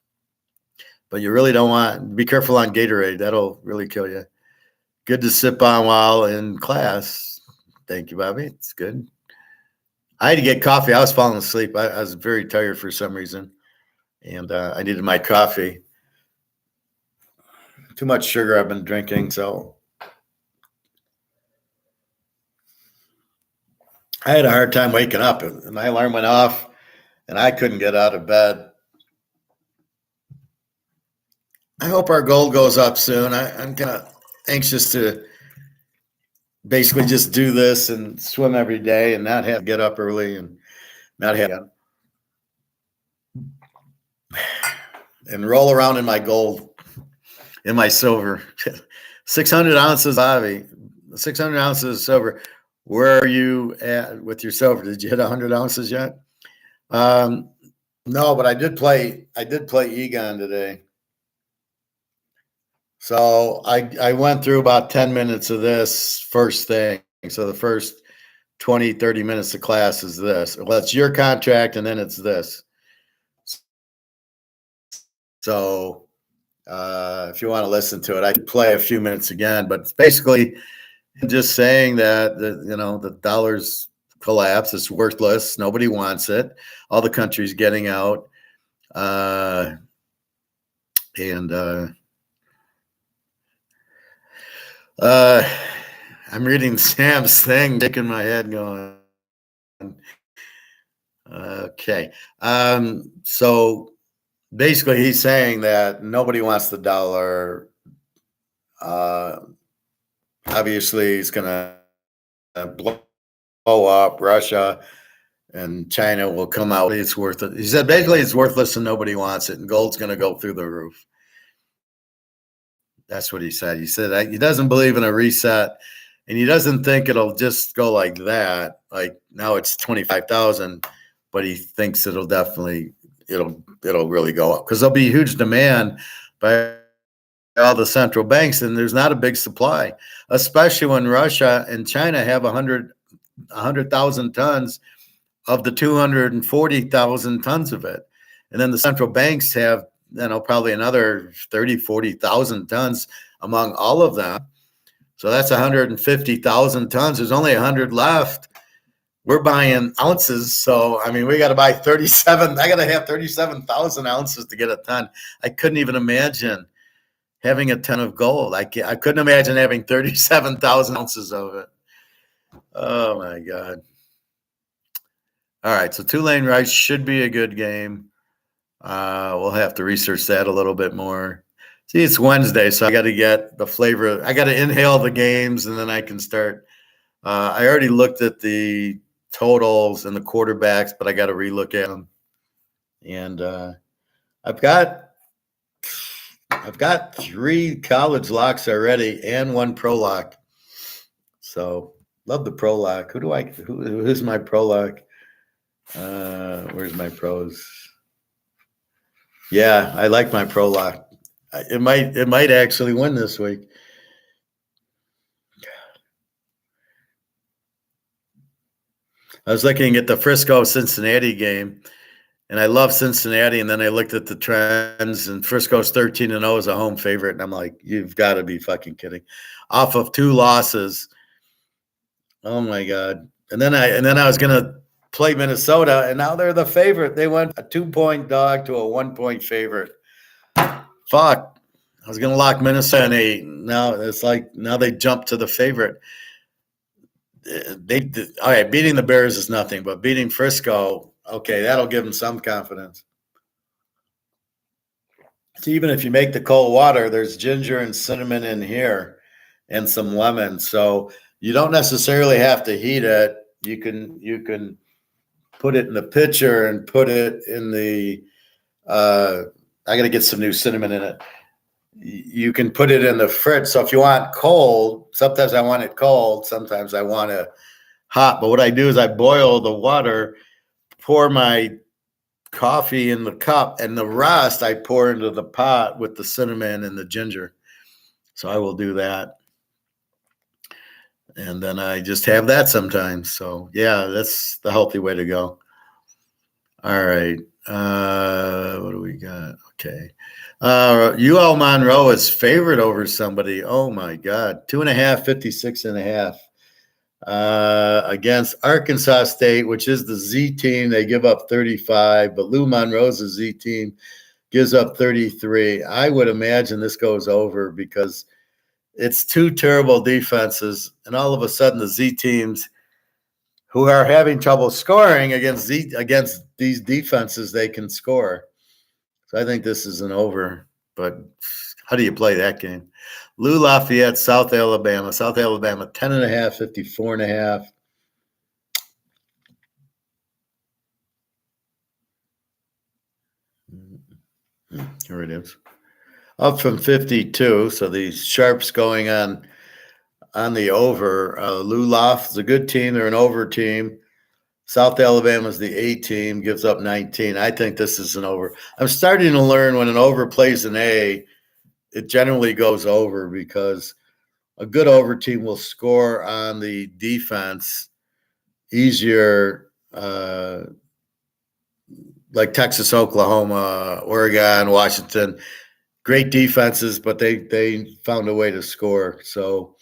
But you really don't want, be careful on Gatorade. That'll really kill you. Good to sip on while in class. Thank you, Bobby. It's good. I had to get coffee. I was falling asleep. I was very tired for some reason, and I needed my coffee too much sugar I've been drinking, so I had a hard time waking up. And my alarm went off, and I couldn't get out of bed. I hope our gold goes up soon. I'm kind of anxious to basically just do this and swim every day and not have to get up early and not have and roll around in my gold, in my silver. 600 ounces, Bobby. 600 ounces of silver. Where are you at with your silver? Did you hit 100 ounces yet? No, but I did play Egon today. So I went through about 10 minutes of this first thing. So the first 20, 30 minutes of class is this. Well, it's your contract, and then it's this. So if you want to listen to it, I could play a few minutes again. But it's basically just saying that the dollar's collapsed. It's worthless. Nobody wants it. All the country's getting out. I'm reading Sam's thing, shaking my head, going, okay. So basically, he's saying that nobody wants the dollar. Obviously, it's going to blow up. Russia and China will come out. It's worth it. He said basically it's worthless and nobody wants it, and gold's going to go through the roof. That's what he said. He said he doesn't believe in a reset, and he doesn't think it'll just go like that. Like now it's 25,000, but he thinks it'll really go up because there'll be huge demand by all the central banks, and there's not a big supply, especially when Russia and China have 100,000 tons of the 240,000 tons of it. And then the central banks have, probably another 30, 40,000 tons among all of them. So that's 150,000 tons. There's only 100 left. We're buying ounces. So, we got to buy 37. I got to have 37,000 ounces to get a ton. I couldn't even imagine having a ton of gold. I couldn't imagine having 37,000 ounces of it. Oh, my God. All right. So Tulane Rice should be a good game. We'll have to research that a little bit more. See, it's Wednesday, so I got to get the flavor. I got to inhale the games, and then I can start. I already looked at the totals and the quarterbacks, but I got to relook at them. And I've got 3 college locks already and 1 pro lock. So love the pro lock. Who's my pro lock? Where's my pros? Yeah, I like my pro lock. It might actually win this week. I was looking at the Frisco-Cincinnati game, and I love Cincinnati, and then I looked at the trends, and Frisco's 13-0 as a home favorite, and I'm like, you've got to be fucking kidding. Off of 2 losses. Oh, my God. And then I was going to play Minnesota, and now they're the favorite. They went a 2-point dog to a 1-point favorite. Fuck. I was going to lock Minnesota in 8. Now it's like now they jump to the favorite. All right, beating the Bears is nothing, but beating Frisco, okay, that'll give them some confidence. So even if you make the cold water, there's ginger and cinnamon in here and some lemon. So you don't necessarily have to heat it. You can put it in the pitcher and put it in the I got to get some new cinnamon in it. You can put it in the fridge. So if you want cold, sometimes I want it cold, sometimes I want it hot. But what I do is I boil the water, pour my coffee in the cup, and the rest I pour into the pot with the cinnamon and the ginger. So I will do that. And then I just have that sometimes. So, yeah, that's the healthy way to go. All right. What do we got? Okay. UL Monroe is favored over somebody. Oh, my God. 2.5, 56.5. Against Arkansas State, which is the Z team. They give up 35, but Lou Monroe's a Z team. gives up 33. I would imagine this goes over because it's two terrible defenses, and all of a sudden the Z teams who are having trouble scoring against these defenses, they can score. So I think this is an over, but how do you play that game? Lou Lafayette, South Alabama. South Alabama, 10.5, 54.5. Here it is. Up from 52. So these sharps going on the over. Lou Laf is a good team. They're an over team. South Alabama is the A team, gives up 19. I think this is an over. I'm starting to learn when an over plays an A, it generally goes over because a good over team will score on the defense easier, like Texas, Oklahoma, Oregon, Washington. Great defenses, but they found a way to score. So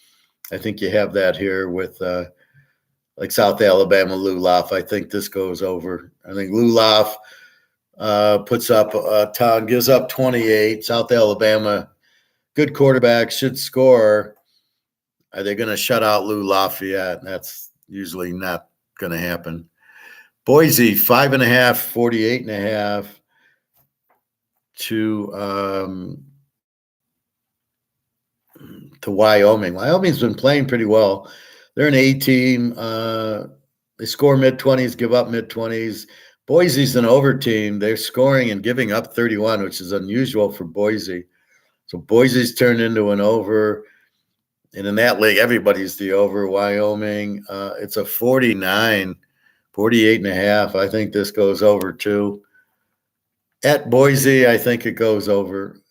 I think you have that here with like South Alabama, Lou Laf. I think this goes over. I think Lou Laf puts up a ton, gives up 28. South Alabama, good quarterback, should score. Are they going to shut out Lou Lafayette? That's usually not going to happen. Boise, 5.5, 48.5 to Wyoming. Wyoming's been playing pretty well. They're an A team. They score mid-20s, give up mid-20s. Boise's an over team. They're scoring and giving up 31, which is unusual for Boise. So Boise's turned into an over. And in that league, everybody's the over. Wyoming, it's a 49, 48.5. I think this goes over too. At Boise, I think it goes over.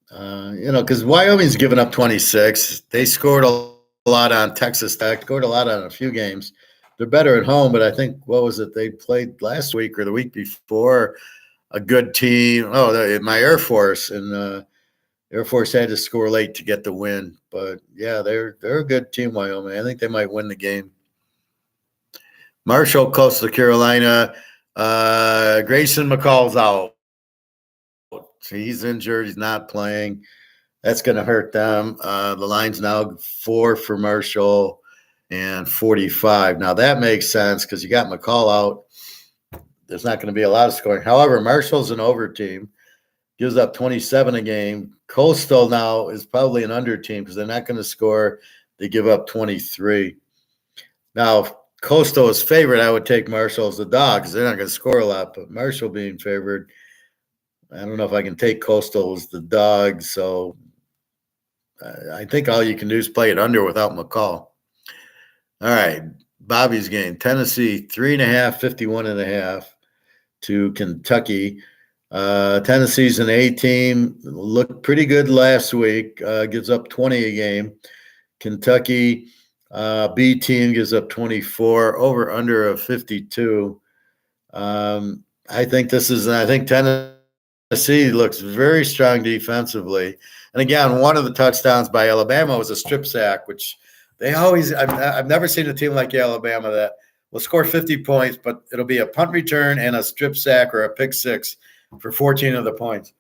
Because Wyoming's given up 26. They scored a lot on Texas Tech, scored a lot on a few games. They're better at home, but I think, what was it? They played last week or the week before a good team. Oh, my Air Force, and Air Force had to score late to get the win. But, yeah, they're a good team, Wyoming. I think they might win the game. Marshall, Coastal Carolina. Grayson McCall's out. He's injured. He's not playing. That's going to hurt them. The line's now 4 for Marshall and 45. Now, that makes sense because you got McCall out. There's not going to be a lot of scoring. However, Marshall's an over team. Gives up 27 a game. Coastal now is probably an under team because they're not going to score. They give up 23. Now, if Coastal is favored, I would take Marshall as the dog because they're not going to score a lot. But Marshall being favored, I don't know if I can take Coastal as the dog. So I think all you can do is play it under without McCall. All right, Bobby's game. Tennessee, 3.5, 51.5 to Kentucky. Tennessee's an A team. Looked pretty good last week. Gives up 20 a game. Kentucky, B team, gives up 24. Over under of 52. I think Tennessee looks very strong defensively. And again, one of the touchdowns by Alabama was a strip sack, which they always – I've never seen a team like Alabama that will score 50 points, but it'll be a punt return and a strip sack or a pick six for 14 of the points.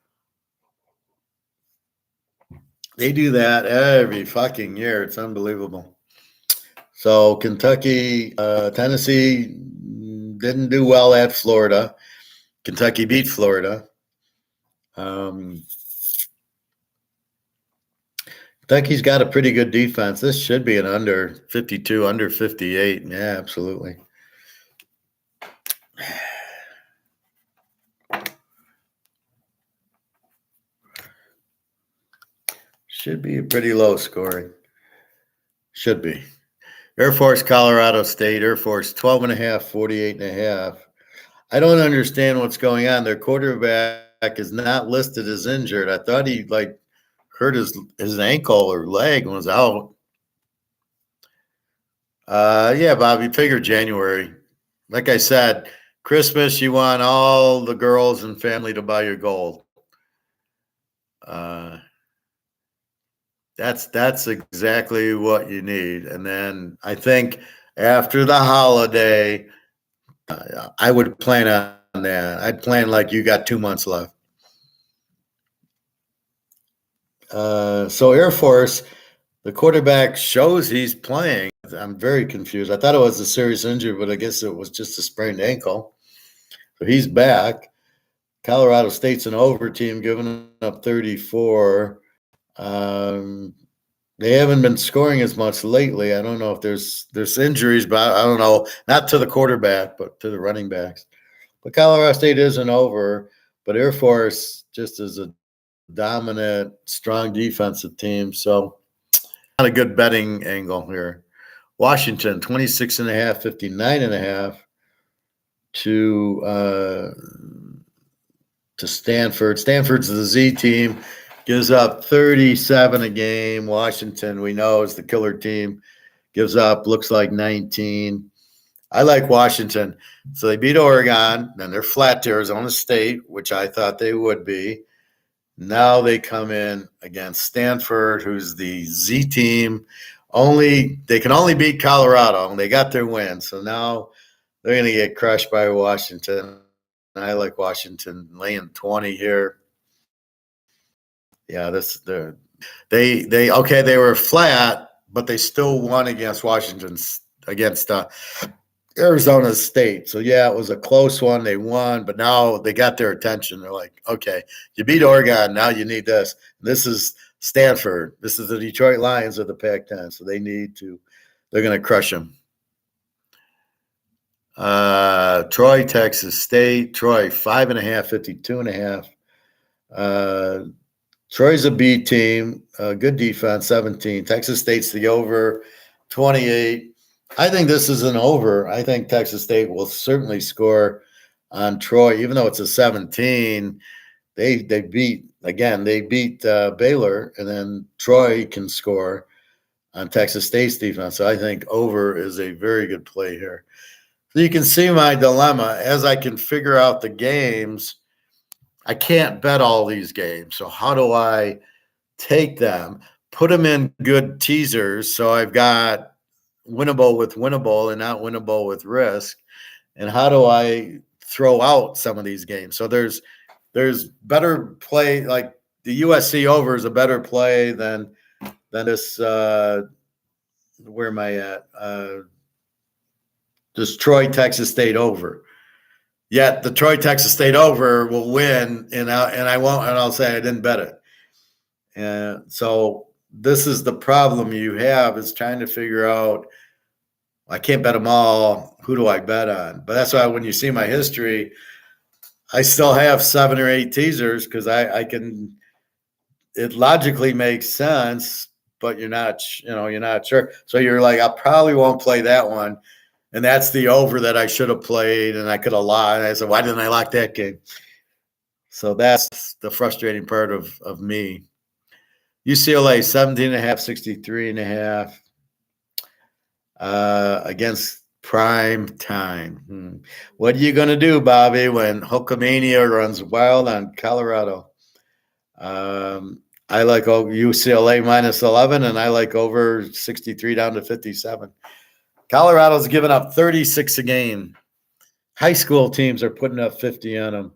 They do that every fucking year. It's unbelievable. So Kentucky, Tennessee didn't do well at Florida. Kentucky beat Florida. Kentucky's got a pretty good defense. This should be an under 52, under 58. Yeah, absolutely. Should be pretty low scoring. Should be. Air Force, Colorado State. Air Force, 12.5, 48.5. I don't understand what's going on. Their quarterback is not listed as injured. I thought he hurt his ankle or leg and was out. Yeah, Bobby, figure January. Like I said, Christmas, you want all the girls and family to buy your gold. That's exactly what you need. And then I think after the holiday, I would plan that. I'd plan like you got 2 months left. So Air Force, the quarterback shows he's playing. I'm very confused. I thought it was a serious injury, but I guess it was just a sprained ankle. So he's back. Colorado State's an over team, giving up 34. They haven't been scoring as much lately. I don't know if there's injuries, but I don't know. Not to the quarterback, but to the running backs. But Colorado State isn't over. But Air Force just is a dominant, strong defensive team. So not a good betting angle here. Washington, 26.5, 59.5 to Stanford. Stanford's the Z team, gives up 37 a game. Washington, we know, is the killer team, gives up, looks like 19. I like Washington. So they beat Oregon, then they're flat to Arizona State, which I thought they would be. Now they come in against Stanford, who's the Z team. They can only beat Colorado, and they got their win. So now they're going to get crushed by Washington. I like Washington laying 20 here. Yeah, they were flat, but they still won against Arizona State. So yeah, it was a close one. They won, but now they got their attention. They're like, okay, you beat Oregon, now you need this. This is Stanford. This is the Detroit Lions of the Pac-10. So they're going to crush them. Troy, Texas State. Troy, 5.5, 52.5. Troy's a B team, good defense, 17. Texas State's the over, 28. I think this is an over. I think Texas State will certainly score on Troy, even though it's a 17. They beat Baylor, and then Troy can score on Texas State's defense. So I think over is a very good play here. So you can see my dilemma. As I can figure out the games, I can't bet all these games. So how do I take them, put them in good teasers? So I've got winnable with winnable and not winnable with risk. And how do I throw out some of these games? So there's better play, like the USC over is a better play than this. Where am I at? This Troy, Texas State over. Yet the Troy, Texas State over will win, and I'll say I didn't bet it. And so this is the problem you have, is trying to figure out, I can't bet them all. Who do I bet on? But that's why when you see my history, I still have 7 or 8 teasers, because it logically makes sense, but you're not sure. So you're like, I probably won't play that one. And that's the over that I should have played, and I could have locked. I said, why didn't I lock that game? So that's the frustrating part of me. UCLA, 17.5, 63.5 against prime time. What are you going to do, Bobby, when Hulkamania runs wild on Colorado? I like UCLA minus 11, and I like over 63 down to 57. Colorado's given up 36 a game. High school teams are putting up 50 on them.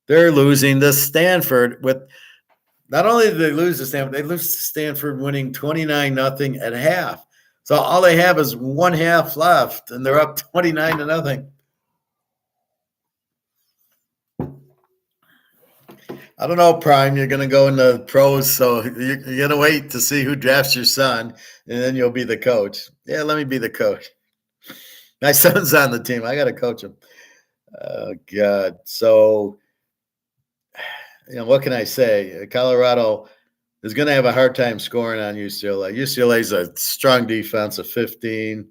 They're losing to Stanford with – not only did they lose to Stanford, they lose to Stanford winning 29-0 at half. So all they have is 1 half left, and they're up 29-0. I don't know, Prime. You're going to go into pros, so you're going to wait to see who drafts your son, and then you'll be the coach. Yeah, let me be the coach. My son's on the team. I got to coach him. Oh, God. So, what can I say? Colorado is going to have a hard time scoring on UCLA. UCLA's a strong defense of 15.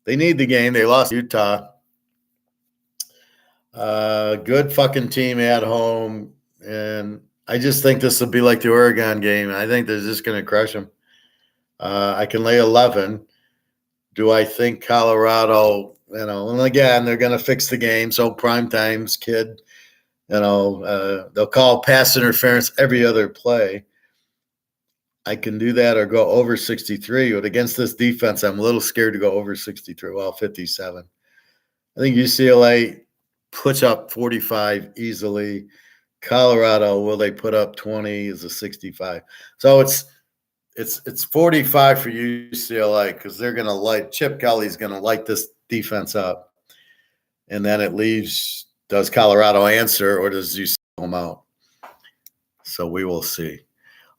They need the game. They lost Utah. Good fucking team at home. And I just think this will be like the Oregon game. I think they're just going to crush them. I can lay 11. Do I think Colorado, and again, they're going to fix the game. So prime times, kid, they'll call pass interference every other play. I can do that or go over 63. But against this defense, I'm a little scared to go over 63. Well, 57. I think UCLA puts up 45 easily. Colorado, will they put up 20 is a 65. So it's 45 for UCLA because they're going to light, Chip Kelly's going to light this defense up. And then it leaves, does Colorado answer or does UCLA them out? So we will see.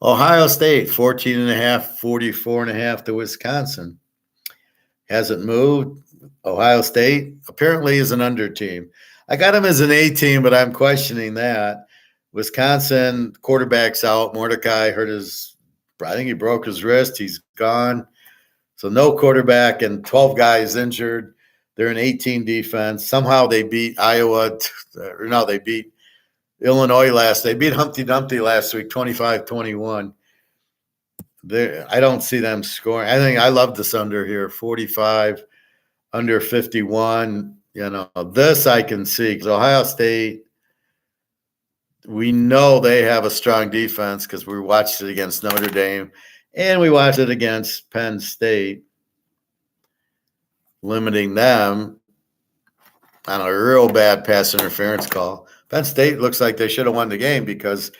Ohio State, 14.5, 44.5 to Wisconsin. Hasn't moved. Ohio State apparently is an under team. I got him as an A team, but I'm questioning that. Wisconsin, quarterback's out. Mordecai hurt I think he broke his wrist. He's gone. So no quarterback and 12 guys injured. They're an 18 defense. Somehow they beat Iowa. They beat Illinois They beat Humpty Dumpty last week, 25-21. I don't see them scoring. I love this under here, 45, under 51. This I can see because Ohio State, we know they have a strong defense because we watched it against Notre Dame and we watched it against Penn State, limiting them on a real bad pass interference call. Penn State looks like they should have won the game because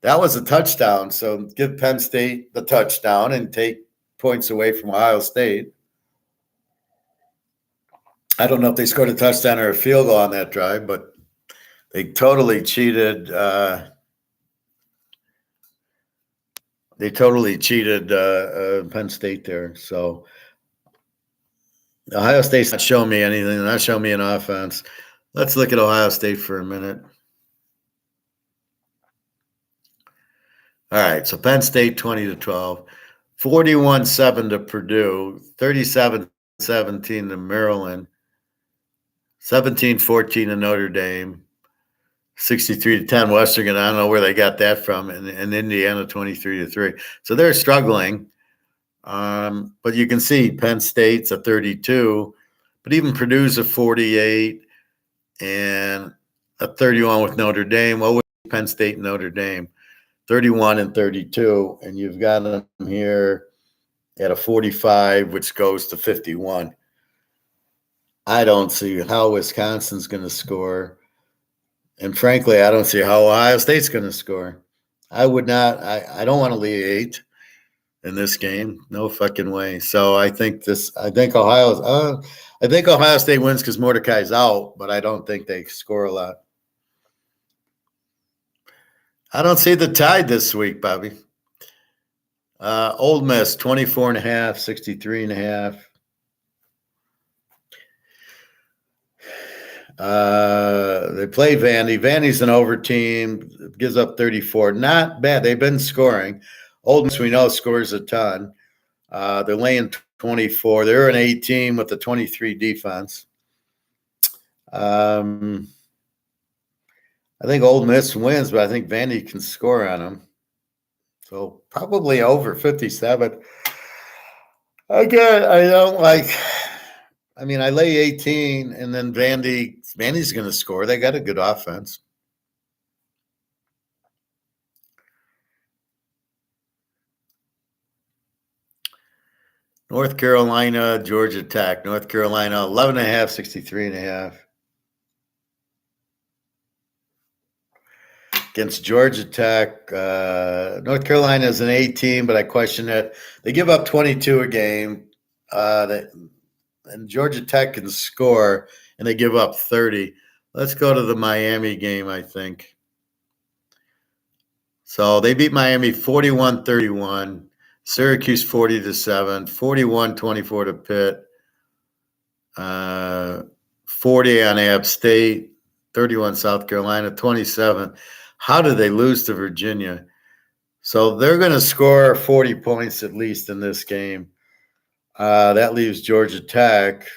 that was a touchdown. So give Penn State the touchdown and take points away from Ohio State. I don't know if they scored a touchdown or a field goal on that drive, but they totally cheated. Penn State there. So Ohio State's not showing me anything. They're not showing me an offense. Let's look at Ohio State for a minute. All right, so Penn State 20-12, 41-7 to Purdue, 37-17 to Maryland, 17-14 to Notre Dame, 63-10 Western. I don't know where they got that from, and Indiana 23-3. So they're struggling, but you can see Penn State's a 32, but even Purdue's a 48 and a 31 with Notre Dame. What was Penn State and Notre Dame? 31 and 32, and you've got them here at a 45, which goes to 51. I don't see how Wisconsin's going to score. And frankly, I don't see how Ohio State's going to score. I would not. I don't want to lead 8 in this game. No fucking way. So I think Ohio State wins because Mordecai's out, but I don't think they score a lot. I don't see the Tide this week, Bobby. Ole Miss, 24.5, 63.5. They play Vandy. Vandy's an over team. Gives up 34. Not bad. They've been scoring. Ole Miss, we know, scores a ton. They're laying 24. They're an 18 with a 23 defense. I think Ole Miss wins, but I think Vandy can score on them. So probably over 57. Again, I lay 18, and then Vandy's going to score. They got a good offense. North Carolina, Georgia Tech. North Carolina, 11.5, 63.5. Against Georgia Tech. North Carolina is an A team, but I question it. They give up 22 a game. And Georgia Tech can score, and they give up 30. Let's go to the Miami game, I think. So they beat Miami 41-31. Syracuse 40-7. 41-24 to Pitt. 40 on App State. 31 South Carolina. 27. How did they lose to Virginia? So they're going to score 40 points at least in this game. That leaves Georgia Tech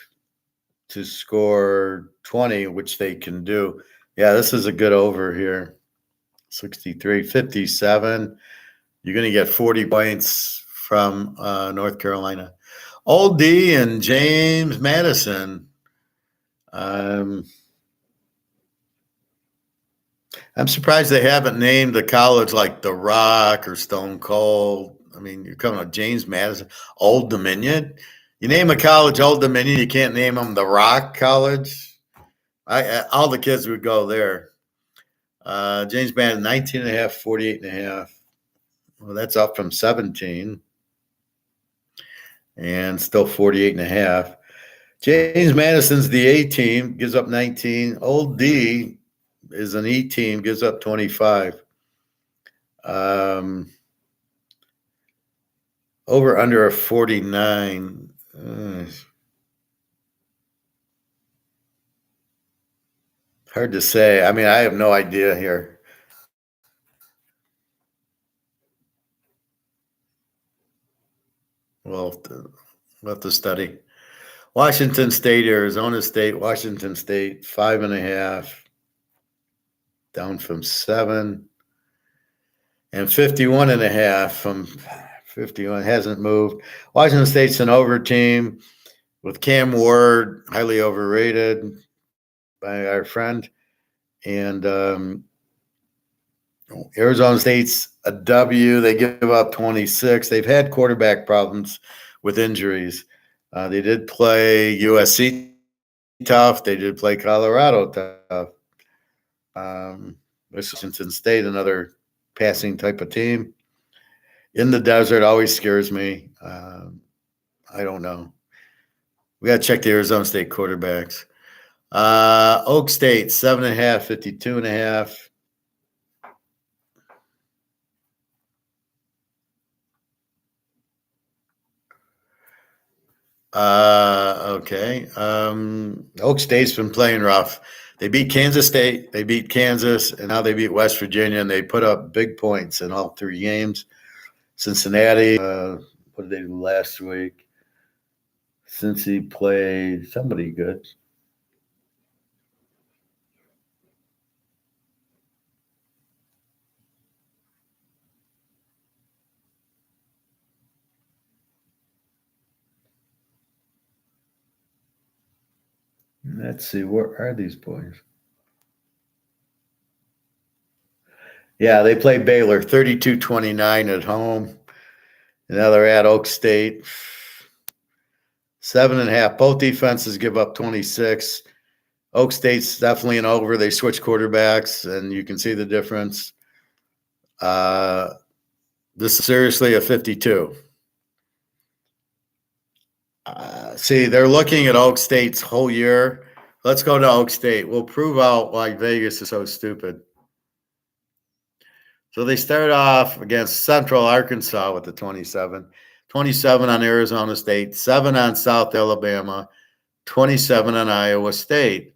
to score 20, which they can do. Yeah, this is a good over here. 63, 57. You're going to get 40 points from North Carolina. Old D and James Madison. I'm surprised they haven't named the college like The Rock or Stone Cold. I mean, you're coming up James Madison, Old Dominion. You name a college Old Dominion, you can't name them The Rock College. All the kids would go there. James Madison, 19.5, 48.5. Well, that's up from 17 and still 48.5. James Madison's the A team, gives up 19. Old D is an E team, gives up 25. Over under a 49. Hard to say. I mean, I have no idea here. We'll have to study. Washington State, Arizona State, Washington State, 5.5, down from 7, and 51.5 from 51, hasn't moved. Washington State's an over team with Cam Ward, highly overrated by our friend, and Arizona State's a W. They give up 26. They've had quarterback problems with injuries. They did play USC tough. They did play Colorado tough. Washington State, another passing type of team. In the desert always scares me. I don't know. We got to check the Arizona State quarterbacks. Oak State, 7.5, 52.5. Okay. Oak State's been playing rough. They beat Kansas State, they beat Kansas, and now they beat West Virginia, and they put up big points in all 3 games. Cincinnati, what did they do last week? Cincy played somebody good. Let's see, where are these boys? Yeah, they play Baylor 32-29 at home. Now they're at Oak State. 7.5. Both defenses give up 26. Oak State's definitely an over. They switch quarterbacks, and you can see the difference. This is seriously a 52. See, they're looking at Oak State's whole year. Let's go to Oak State. We'll prove out why Vegas is so stupid. So they start off against Central Arkansas with the 27. 27 on Arizona State, 7 on South Alabama, 27 on Iowa State.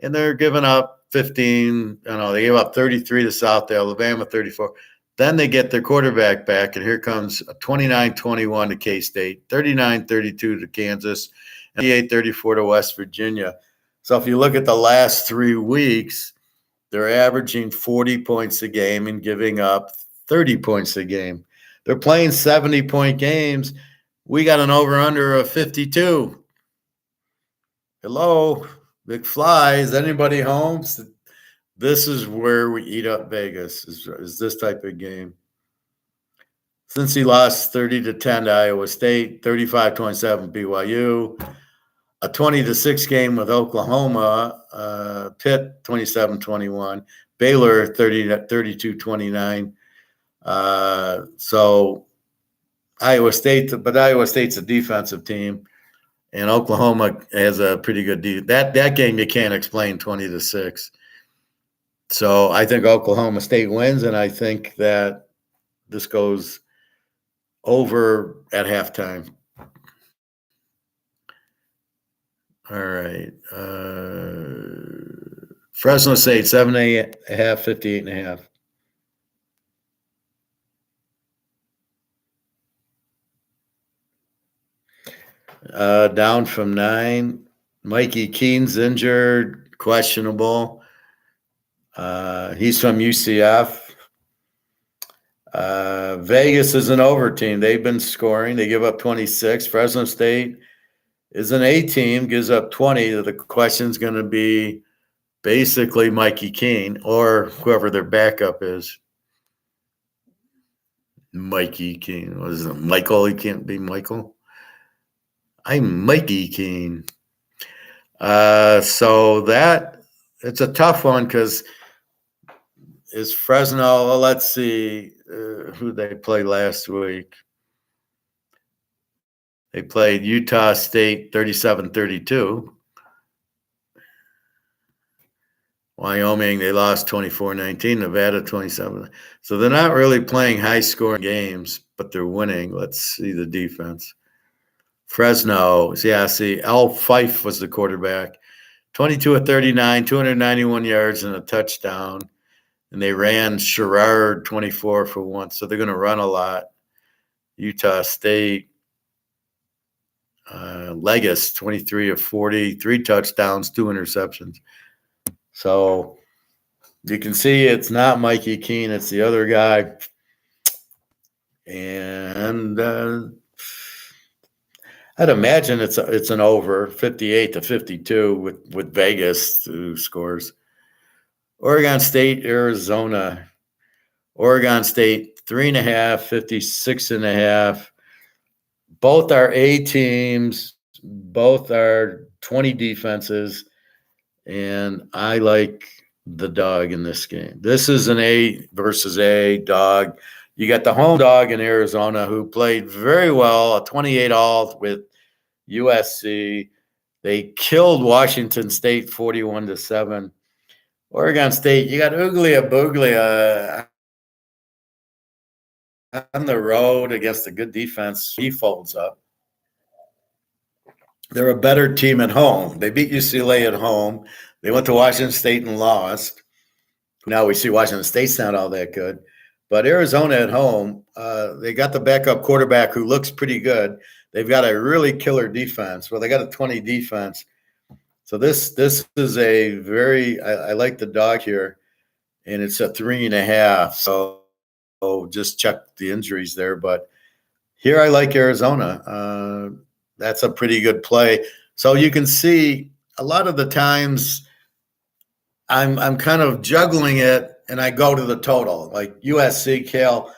And they're giving up 15. They gave up 33 to South Alabama, 34. Then they get their quarterback back, and here comes a 29-21 to K-State, 39-32 to Kansas, and 38-34 to West Virginia. So if you look at the last 3 weeks, they're averaging 40 points a game and giving up 30 points a game. They're playing 70-point games. We got an over-under of 52. Hello, big flies. Anybody home? This is where we eat up Vegas, is this type of game. Since he lost 30-10 to Iowa State, 35-27 BYU, a 20-6 game with Oklahoma, Pitt 27-21, Baylor 32-29. So Iowa State's a defensive team, and Oklahoma has a pretty good defense. That game you can't explain 20-6. So I think Oklahoma State wins, and I think that this goes over at halftime. All right. Fresno State, 7.5, 58.5. Down from 9. Mikey Keene's injured, questionable. He's from UCF. Vegas is an over team. They've been scoring. They give up 26. Fresno State is an A team, gives up 20. The question's going to be basically Mikey Keene or whoever their backup is. Mikey Keene. What is it? Michael? He can't be Michael. I'm Mikey Keene. So that it's a tough one because is Fresno. Well, let's see who they played last week. They played Utah State 37-32. Wyoming, they lost 24-19. Nevada 27. So they're not really playing high-scoring games, but they're winning. Let's see the defense. Fresno, yeah, see, Al Fife was the quarterback. 22 of 39, 291 yards and a touchdown. And they ran Sherrard 24 for 1. So they're going to run a lot. Utah State, Legis, 23 of 40, 3 touchdowns, 2 interceptions. So you can see it's not Mikey Keene, it's the other guy. And I'd imagine it's an over 58-52 with Vegas who scores. Oregon State, Arizona. Oregon State 3.5, 56.5. Both are A teams. Both are 20 defenses. And I like the dog in this game. This is an A versus A dog. You got the home dog in Arizona who played very well, a 28-all with USC. They killed Washington State 41-7. Oregon State, you got Uglia Buglia on the road against a good defense. He folds up. They're a better team at home. They beat UCLA at home. They went to Washington State and lost. Now we see Washington State's not all that good. But Arizona at home, they got the backup quarterback who looks pretty good. They've got a really killer defense. Well, they got a 20 defense. So this is a very I like the dog here, and it's a 3.5. So just check the injuries there. But here I like Arizona. That's a pretty good play. So you can see a lot of the times I'm kind of juggling it, and I go to the total. Like USC, Cal,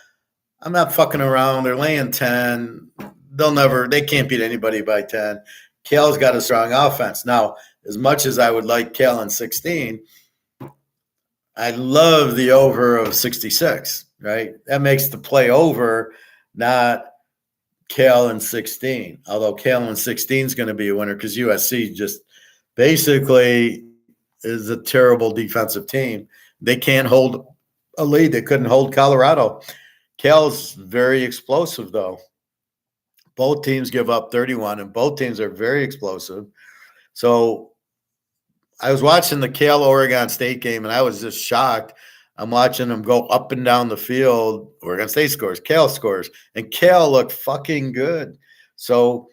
I'm not fucking around. They're laying 10. They can't beat anybody by 10. Cal's got a strong offense. Now, as much as I would like Cal in 16, I love the over of 66, right? That makes the play over, not Cal in 16. Although Cal in 16 is going to be a winner because USC just basically is a terrible defensive team. They can't hold a lead. They couldn't hold Colorado. Cal's very explosive, though. Both teams give up 31, and both teams are very explosive. So I was watching the Cal-Oregon State game, and I was just shocked. I'm watching them go up and down the field. Oregon State scores, Cal scores, and Cal looked fucking good. So,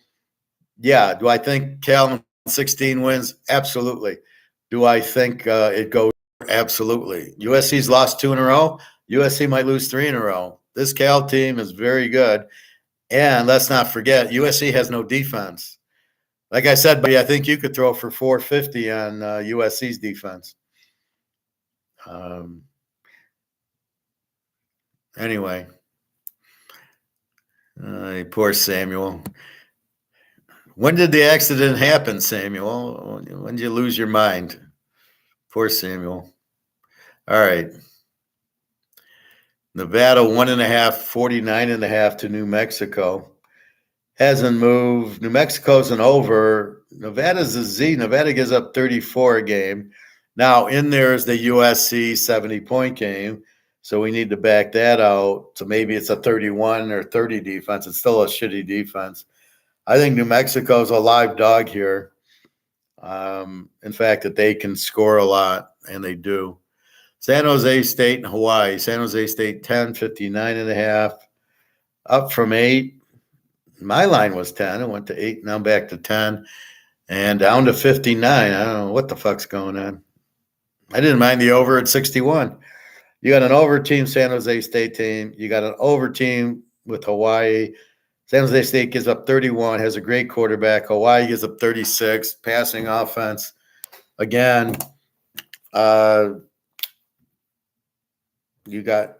yeah, do I think Cal in 16 wins? Absolutely. Do I think it goes? Absolutely. USC's lost 2 in a row. USC might lose 3 in a row. This Cal team is very good. And let's not forget, USC has no defense. Like I said, buddy, I think you could throw for 450 on USC's defense. Anyway, poor Samuel. When did the accident happen, Samuel? When did you lose your mind? Poor Samuel. All right. Nevada 1.5, 49.5 to New Mexico. Hasn't moved. New Mexico's an over. Nevada's a Z. Nevada gives up 34 a game. Now, in there is the USC 70-point game. So we need to back that out. So maybe it's a 31 or 30 defense. It's still a shitty defense. I think New Mexico's a live dog here. In fact, that they can score a lot, and they do. San Jose State and Hawaii. San Jose State 10, 59.5. Up from 8. My line was 10. It went to 8. Now back to 10. And down to 59. I don't know what the fuck's going on. I didn't mind the over at 61. You got an over team, San Jose State team. You got an over team with Hawaii. San Jose State gives up 31, has a great quarterback. Hawaii gives up 36, passing offense. Again, you got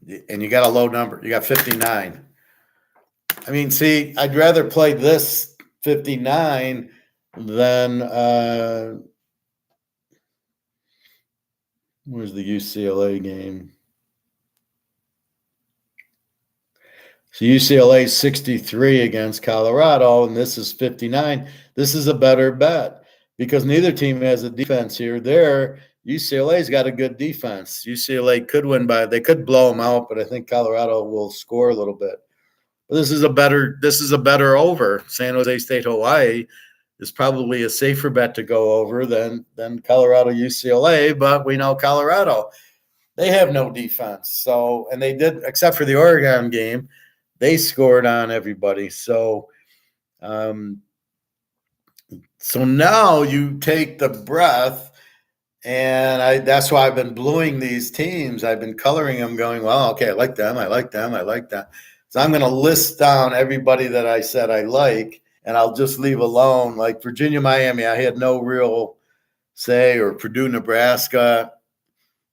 a low number. You got 59. I mean, see, I'd rather play this 59 then where's the UCLA game? So UCLA 63 against Colorado, and this is 59. This is a better bet because neither team has a defense here. There, UCLA's got a good defense. UCLA could win they could blow them out, but I think Colorado will score a little bit. But this is a better over. San Jose State, Hawaii is probably a safer bet to go over than Colorado UCLA, but we know Colorado, they have no defense. So, and they did, except for the Oregon game, they scored on everybody. So, so now you take the breath, and that's why I've been bluing these teams. I've been coloring them, going, well, okay, I like them, I like them, I like that. So I'm going to list down everybody that I said I like, and I'll just leave alone. Like Virginia, Miami, I had no real say, or Purdue, Nebraska,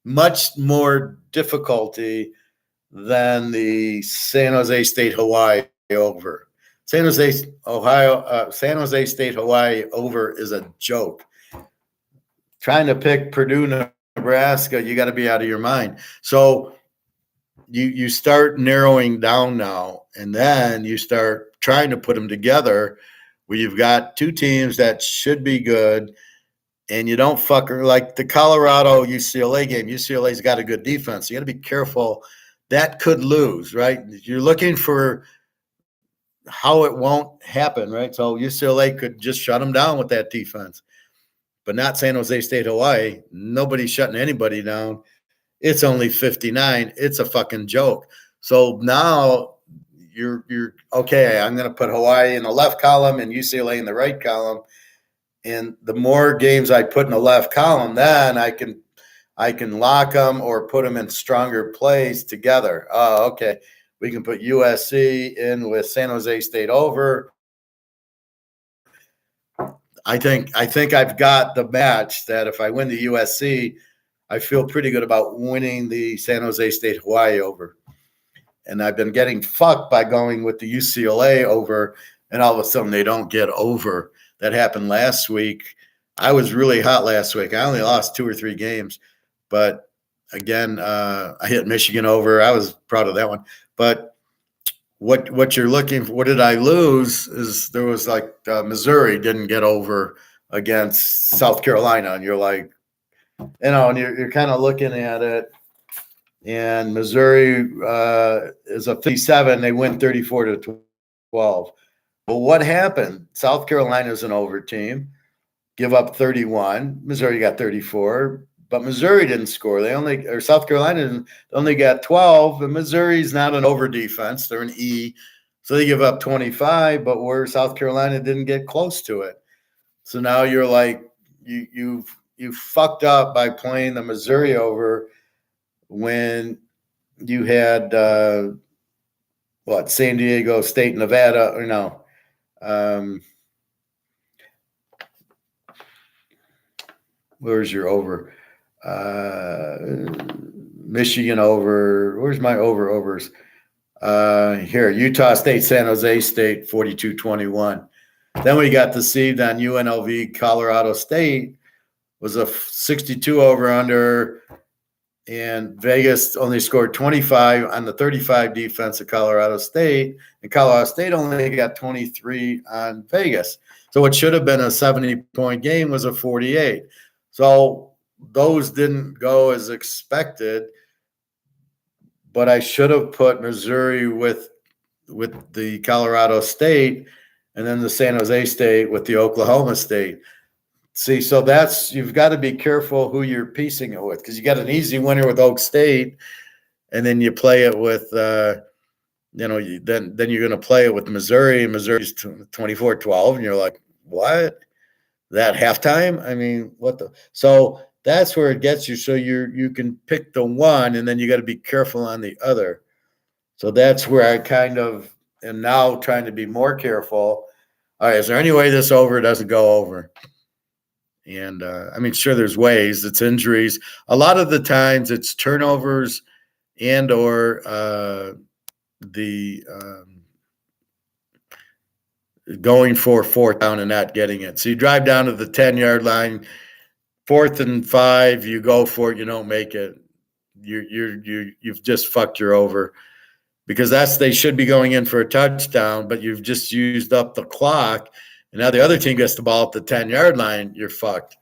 much more difficulty than the San Jose State, Hawaii over. San Jose State, Hawaii over is a joke. Trying to pick Purdue, Nebraska, you got to be out of your mind. So you start narrowing down now, and then you start trying to put them together where you've got two teams that should be good, and you don't like the Colorado UCLA game. UCLA's got a good defense. You got to be careful. That could lose, right? You're looking for how it won't happen, right? So UCLA could just shut them down with that defense, but not San Jose State, Hawaii. Nobody's shutting anybody down. It's only 59. It's a fucking joke. So now you're okay. I'm going to put Hawaii in the left column and UCLA in the right column. And the more games I put in the left column, then I can lock them or put them in stronger plays together. Oh, okay. We can put USC in with San Jose State over. I think I've got the match that if I win the USC, I feel pretty good about winning the San Jose State Hawaii over. And I've been getting fucked by going with the UCLA over, and all of a sudden they don't get over. That happened last week. I was really hot last week. I only lost 2 or 3 games. But again, I hit Michigan over. I was proud of that one. But what you're looking for, what did I lose, is there was like Missouri didn't get over against South Carolina. And you're like, and you're kind of looking at it. And Missouri is a 57. They win 34-12. Well, what happened? South Carolina's an over team. Give up 31. Missouri got 34. But Missouri didn't score. South Carolina only got 12, and Missouri's not an over defense. They're an E. So they give up 25, but where South Carolina didn't get close to it. So now you're like, you fucked up by playing the Missouri over when you had San Diego State, Nevada, or no. Where's your over? Michigan over. Where's my overs? Here, Utah State, San Jose State, 42-21. Then we got deceived on UNLV, Colorado State was a 62 over under, and Vegas only scored 25 on the 35 defense of Colorado State, and Colorado State only got 23 on Vegas. So what should have been a 70-point game was a 48. So those didn't go as expected, but I should have put Missouri with the Colorado State, and then the San Jose State with the Oklahoma State. See, so you've got to be careful who you're piecing it with, because you got an easy winner with Oak State, and then you play it with, then you're going to play it with Missouri, and Missouri's 24-12, and you're like, what? That halftime? I mean, what the? So that's where it gets you. So you can pick the one, and then you got to be careful on the other. So that's where I kind of am now trying to be more careful. All right, is there any way this over doesn't go over? And I mean, sure, there's ways. It's injuries. A lot of the times it's turnovers and or the going for fourth down and not getting it. So you drive down to the 10-yard line, 4th and 5, you go for it, you don't make it. You've just fucked your over, because they should be going in for a touchdown, but you've just used up the clock, and now the other team gets the ball at the 10-yard line. You're fucked.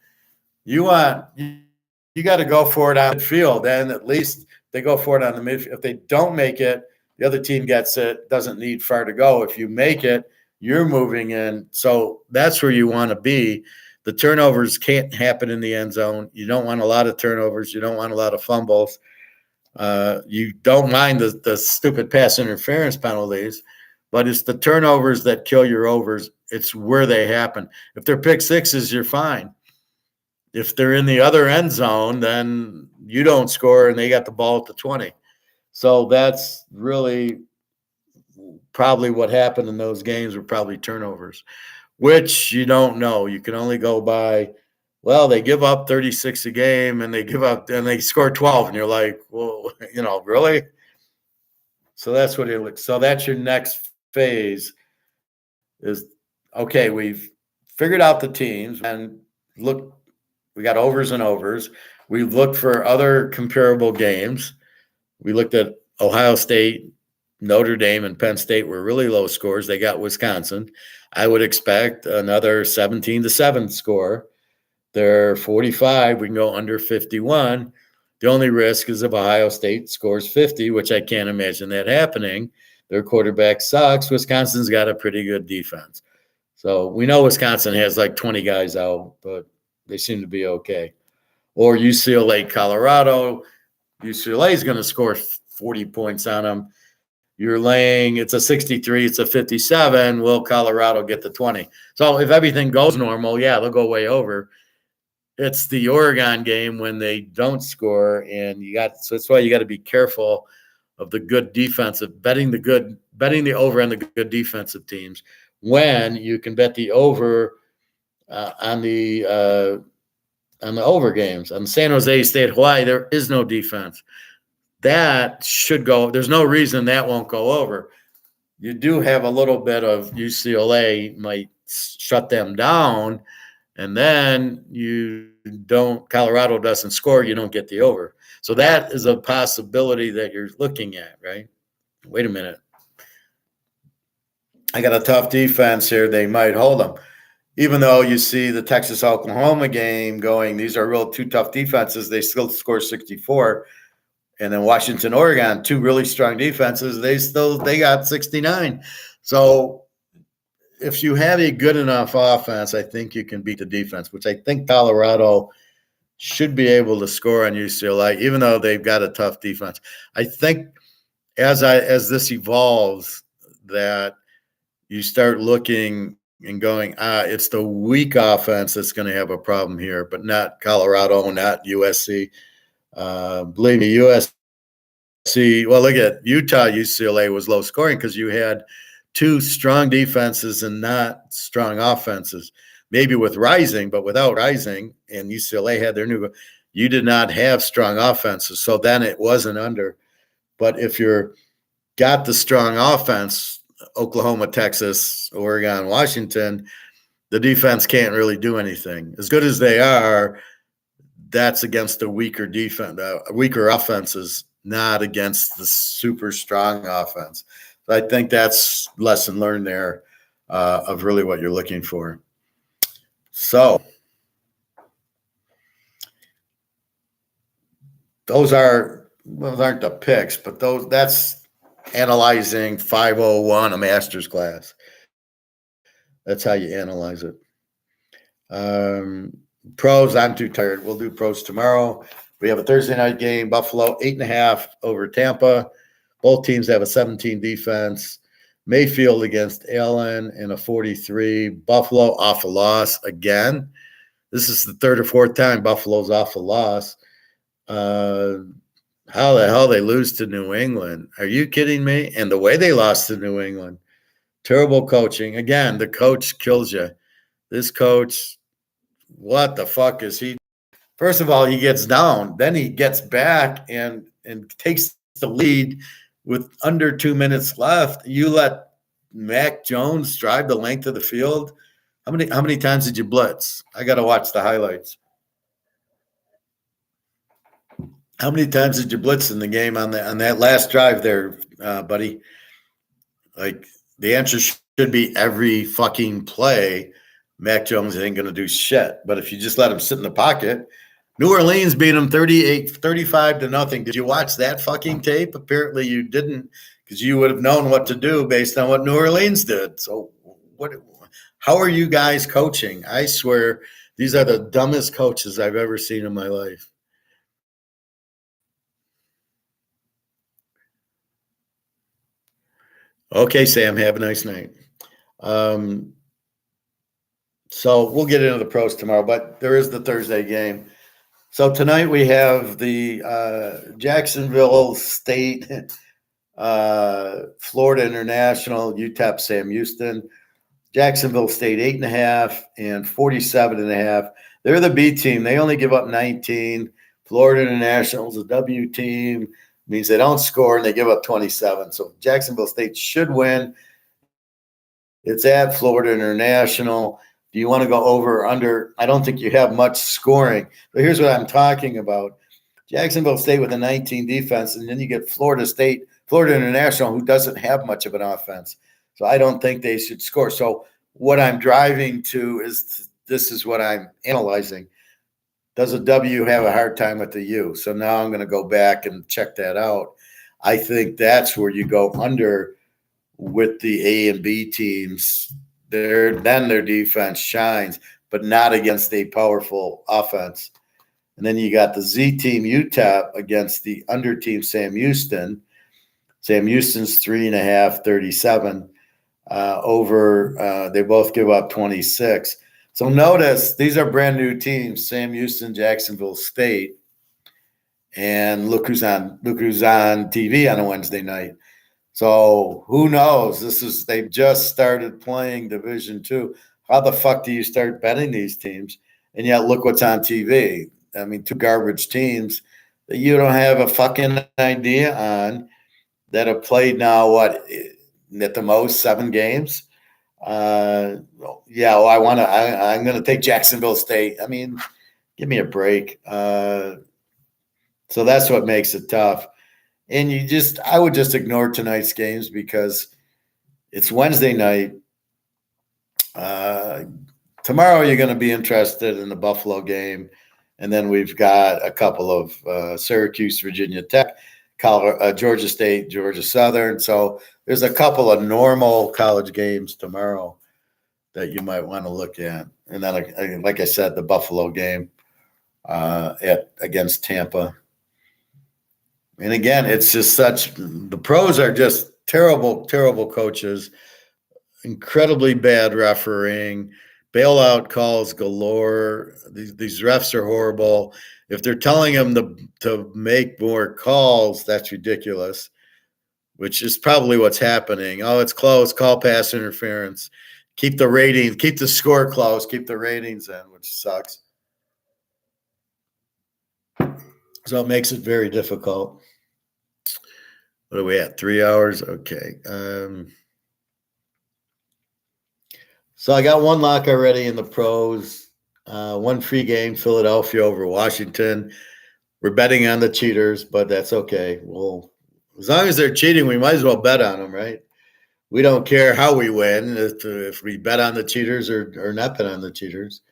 You got to go for it on midfield, and at least they go for it on the midfield. If they don't make it, the other team gets it, doesn't need far to go. If you make it, you're moving in. So that's where you want to be. The turnovers can't happen in the end zone. You don't want a lot of turnovers. You don't want a lot of fumbles. You don't mind the stupid pass interference penalties, but it's the turnovers that kill your overs. It's where they happen. If they're pick sixes, you're fine. If they're in the other end zone, then you don't score and they got the ball at the 20. So that's really probably what happened in those games, were probably turnovers, which you don't know. You can only go by, well, they give up 36 a game and they score 12, and you're like, well, really? So that's what it looks. So that's your next phase is, okay, we've figured out the teams, and look, we got overs and overs. We looked for other comparable games. We looked at Ohio State, Notre Dame, and Penn State were really low scores. They got Wisconsin. I would expect another 17-7 score. They're 45. We can go under 51. The only risk is if Ohio State scores 50, which I can't imagine that happening. Their quarterback sucks. Wisconsin's got a pretty good defense. So we know Wisconsin has like 20 guys out, but they seem to be okay. Or UCLA, Colorado. UCLA is going to score 40 points on them. You're laying, it's a 63, it's a 57. Will Colorado get the 20? So if everything goes normal, yeah, they'll go way over. It's the Oregon game when they don't score, and so that's why you got to be careful of the good defensive, betting the over on the good defensive teams, when you can bet the over on the over games. On San Jose State, Hawaii, there is no defense. That should go. There's no reason that won't go over. You do have a little bit of UCLA might shut them down, and then Colorado doesn't score, you don't get the over. So that is a possibility that you're looking at, right? Wait a minute. I got a tough defense here. They might hold them. Even though you see the Texas-Oklahoma game going, these are real two tough defenses, they still score 64. And then Washington, Oregon, two really strong defenses, they got 69. So if you have a good enough offense, I think you can beat the defense, which I think Colorado should be able to score on UCLA, even though they've got a tough defense. I think as this evolves, that you start looking and going, it's the weak offense that's going to have a problem here, but not Colorado, not USC. Believe me, USC, well, look at Utah, UCLA was low scoring because you had two strong defenses and not strong offenses. Maybe with Rising, but without Rising, and UCLA had you did not have strong offenses. So then it wasn't under. But if you're got the strong offense, Oklahoma, Texas, Oregon, Washington, the defense can't really do anything. As good as they are, that's against a weaker defense, weaker offenses, not against the super strong offense. So I think that's lesson learned there of really what you're looking for. So those aren't the picks, but that's analyzing 501, a master's class. That's how you analyze it. Pros, I'm too tired. We'll do pros tomorrow. We have a Thursday night game, Buffalo 8.5 over Tampa. Both teams have a 17 defense. Mayfield against Allen in a 43. Buffalo off a loss again. This is the third or fourth time Buffalo's off a loss. How the hell they lose to New England? Are you kidding me? And the way they lost to New England, terrible coaching. Again, the coach kills you. This coach, what the fuck is he? First of all, he gets down. Then he gets back and takes the lead with under 2 minutes left. You let Mac Jones drive the length of the field? How many times did you blitz? I got to watch the highlights. How many times did you blitz in the game on that last drive there, buddy? Like, the answer should be every fucking play. Mac Jones ain't going to do shit. But if you just let him sit in the pocket, New Orleans beat them 35-0. Did you watch that fucking tape? Apparently you didn't, because you would have known what to do based on what New Orleans did. So how are you guys coaching? I swear these are the dumbest coaches I've ever seen in my life. Okay, Sam, have a nice night. So we'll get into the pros tomorrow, but there is the Thursday game. So tonight we have the Jacksonville State, Florida International, UTEP Sam Houston. Jacksonville State 8.5 and 47.5. They're the B team. They only give up 19. Florida International is a W team. Means they don't score and they give up 27. So Jacksonville State should win. It's at Florida International. Do you want to go over or under? I don't think you have much scoring. But here's what I'm talking about. Jacksonville State with a 19 defense, and then you get Florida International, who doesn't have much of an offense. So I don't think they should score. So what I'm driving to is this is what I'm analyzing. Does a W have a hard time with the U? So now I'm going to go back and check that out. I think that's where you go under with the A and B teams. Then their defense shines, but not against a powerful offense. And then you got the Z team UTEP against the under team Sam Houston. Sam Houston's 3.5, 37. They both give up 26. So notice these are brand new teams, Sam Houston, Jacksonville State. And look who's on TV on a Wednesday night. So who knows? They've just started playing Division II. How the fuck do you start betting these teams? And yet look what's on TV. I mean, two garbage teams that you don't have a fucking idea on that have played now, at the most 7 games. I'm going to take Jacksonville State. I mean, give me a break. So that's what makes it tough. And I would just ignore tonight's games because it's Wednesday night. Tomorrow you're going to be interested in the Buffalo game. And then we've got a couple of Syracuse, Virginia Tech, Georgia State, Georgia Southern. So there's a couple of normal college games tomorrow that you might want to look at. And then, like I said, the Buffalo game against Tampa. And again, it's just the pros are just terrible, terrible coaches, incredibly bad refereeing, bailout calls galore. These refs are horrible. If they're telling them to make more calls, that's ridiculous, which is probably what's happening. Oh, it's close, call pass interference. Keep the rating, keep the score close, keep the ratings in, which sucks. So it makes it very difficult. What are we at? 3 hours? Okay. So I got one lock already in the pros. One free game, Philadelphia over Washington. We're betting on the cheaters, but that's okay. Well, as long as they're cheating, we might as well bet on them, right? We don't care how we win if we bet on the cheaters or not bet on the cheaters.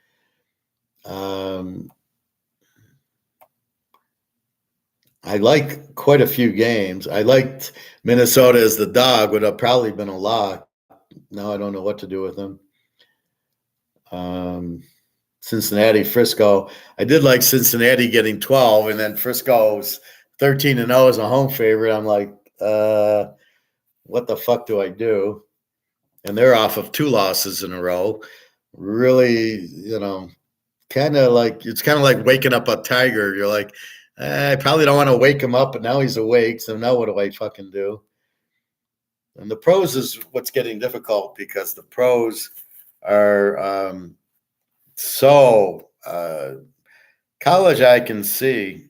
I like quite a few games. I liked Minnesota as the dog, would have probably been a lock. Now I don't know what to do with them. Cincinnati, Frisco. I did like Cincinnati getting 12, and then Frisco's 13-0 as a home favorite. I'm like, what the fuck do I do? And they're off of 2 losses in a row. Really, kind of like waking up a tiger. You're like, I probably don't want to wake him up, but now he's awake. So now what do I fucking do? And the pros is what's getting difficult because the pros are college I can see,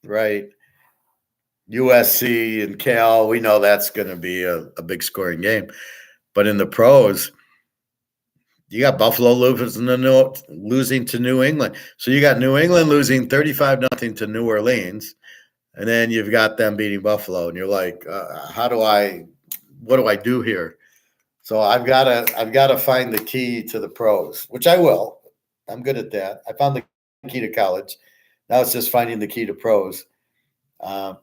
right? USC and Cal, we know that's going to be a big scoring game. But in the pros, you got Buffalo losing to New England. So you got New England losing 35-0 to New Orleans, and then you've got them beating Buffalo, and you're like, what do I do here? So I've got to find the key to the pros, which I will. I'm good at that. I found the key to college. Now it's just finding the key to pros.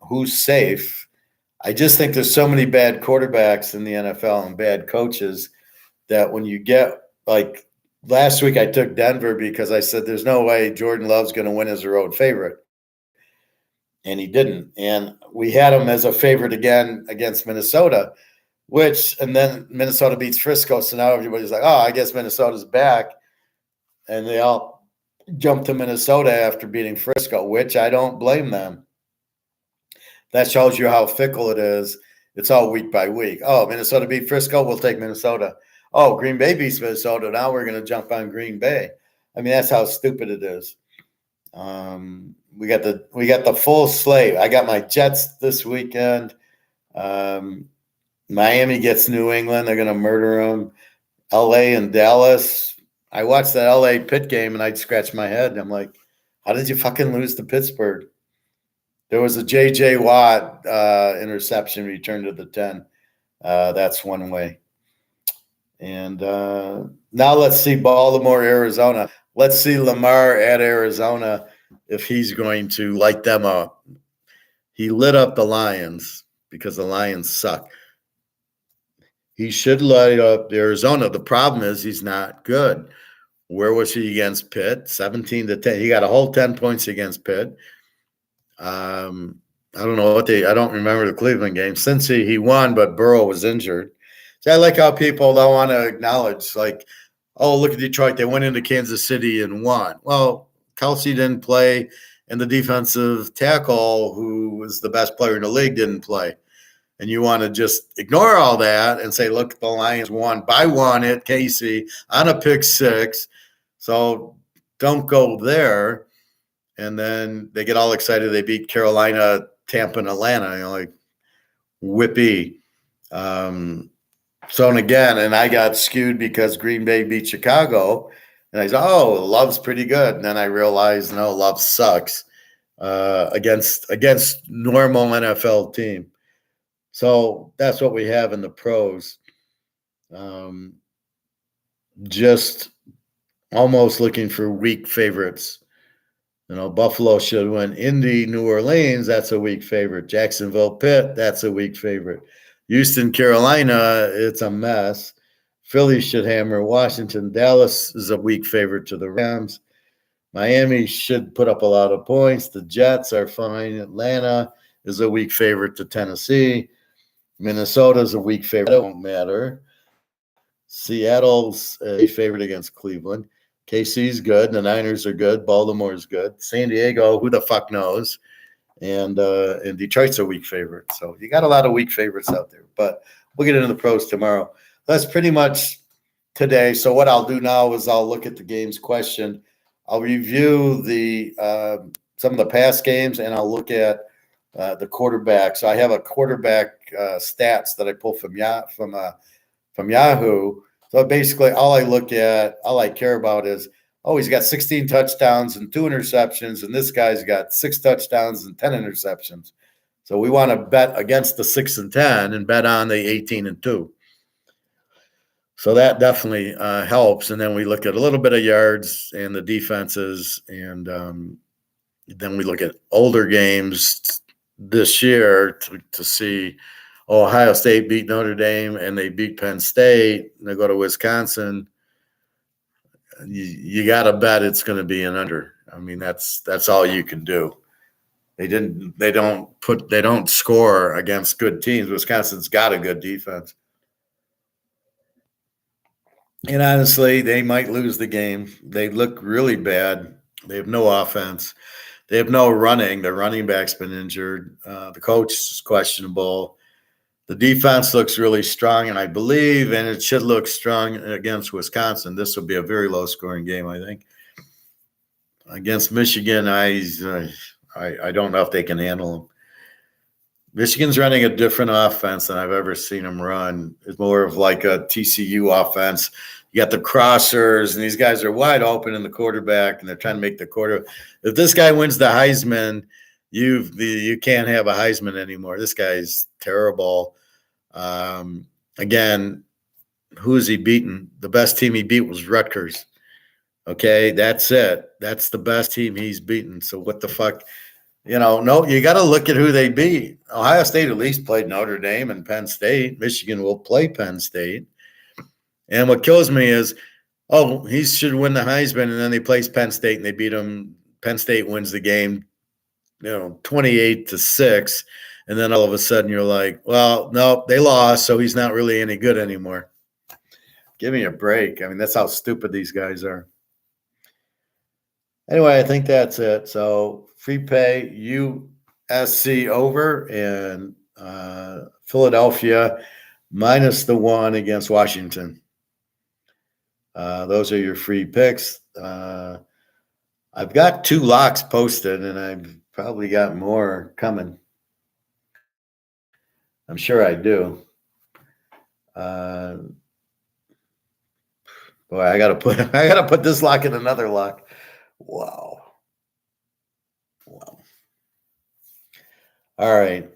Who's safe? I just think there's so many bad quarterbacks in the NFL and bad coaches that when you get, like last week I took Denver because I said there's no way Jordan Love's going to win as a road favorite. And he didn't. And we had him as a favorite again against Minnesota, and then Minnesota beats Frisco. So now everybody's like, oh, I guess Minnesota's back. And they all jumped to Minnesota after beating Frisco, which I don't blame them. That shows you how fickle it is. It's all week by week. Oh, Minnesota beat Frisco, we'll take Minnesota. Oh, Green Bay beats Minnesota, now we're going to jump on Green Bay. I mean, that's how stupid it is. We got the full slate. I got my Jets this weekend. Miami gets New England. They're going to murder them. LA and Dallas. I watched that LA Pitt game and I'd scratch my head. I'm like, how did you fucking lose to Pittsburgh? There was a J.J. Watt interception returned to the 10. That's one way. And now let's see Baltimore, Arizona. Let's see Lamar at Arizona if he's going to light them up. He lit up the Lions because the Lions suck. He should light up Arizona. The problem is he's not good. Where was he against Pitt? 17-10. He got a whole 10 points against Pitt. I don't know I don't remember the Cleveland game. Cincy, he won, but Burrow was injured. So I like how people don't want to acknowledge, like, oh, look at Detroit. They went into Kansas City and won. Well, Kelsey didn't play, and the defensive tackle, who was the best player in the league, didn't play. And you want to just ignore all that and say, look, the Lions won by one at Casey on a pick six. So don't go there. And then they get all excited. They beat Carolina, Tampa, and Atlanta. You know, like, whippy. And I got skewed because Green Bay beat Chicago. And I said, oh, Love's pretty good. And then I realized, no, Love sucks against normal NFL team. So that's what we have in the pros. Just almost looking for weak favorites. You know, Buffalo should win. Indy, New Orleans, that's a weak favorite. Jacksonville, Pitt, that's a weak favorite. Houston, Carolina, it's a mess. Philly should hammer Washington. Dallas is a weak favorite to the Rams. Miami should put up a lot of points. The Jets are fine. Atlanta is a weak favorite to Tennessee. Minnesota's a weak favorite. It won't matter. Seattle's a favorite against Cleveland. KC's good. The Niners are good. Baltimore's good. San Diego, who the fuck knows? And Detroit's a weak favorite. So you got a lot of weak favorites out there. But we'll get into the pros tomorrow. That's pretty much today. So what I'll do now is I'll look at the games question. I'll review the some of the past games, and I'll look at the quarterback. So I have a quarterback stats that I pull from Yahoo. So basically, all I care about is, oh, he's got 16 touchdowns and 2 interceptions, and this guy's got 6 touchdowns and 10 interceptions. So we want to bet against the 6 and 10 and bet on the 18 and 2. So that definitely helps. And then we look at a little bit of yards and the defenses, and then we look at older games this year to see. Ohio State beat Notre Dame, and they beat Penn State. And they go to Wisconsin. You got to bet it's going to be an under. I mean, that's all you can do. They don't score against good teams. Wisconsin's got a good defense. And honestly, they might lose the game. They look really bad. They have no offense. They have no running. Their running back's been injured. The coach is questionable. The defense looks really strong, and I believe, and it should look strong against Wisconsin. This will be a very low-scoring game, I think. Against Michigan, I don't know if they can handle them. Michigan's running a different offense than I've ever seen them run. It's more of like a TCU offense. You got the crossers, and these guys are wide open in the quarterback, and they're trying to make the quarter. If this guy wins the Heisman, you can't have a Heisman anymore. This guy's terrible. Again, who is he beaten? The best team he beat was Rutgers. Okay, that's it. That's the best team he's beaten. So what the fuck? No, you got to look at who they beat. Ohio State at least played Notre Dame and Penn State. Michigan will play Penn State. And what kills me is, he should win the Heisman, and then they place Penn State and they beat them. Penn State wins the game, 28-6. And then all of a sudden you're like, well, no, they lost, so he's not really any good anymore. Give me a break. I mean, that's how stupid these guys are. Anyway, I think that's it. So free pay, USC over, and Philadelphia minus the 1 against Washington. Those are your free picks. I've got 2 locks posted, and I've probably got more coming. I'm sure I do. Boy, I gotta put this lock in another lock. Wow. All right.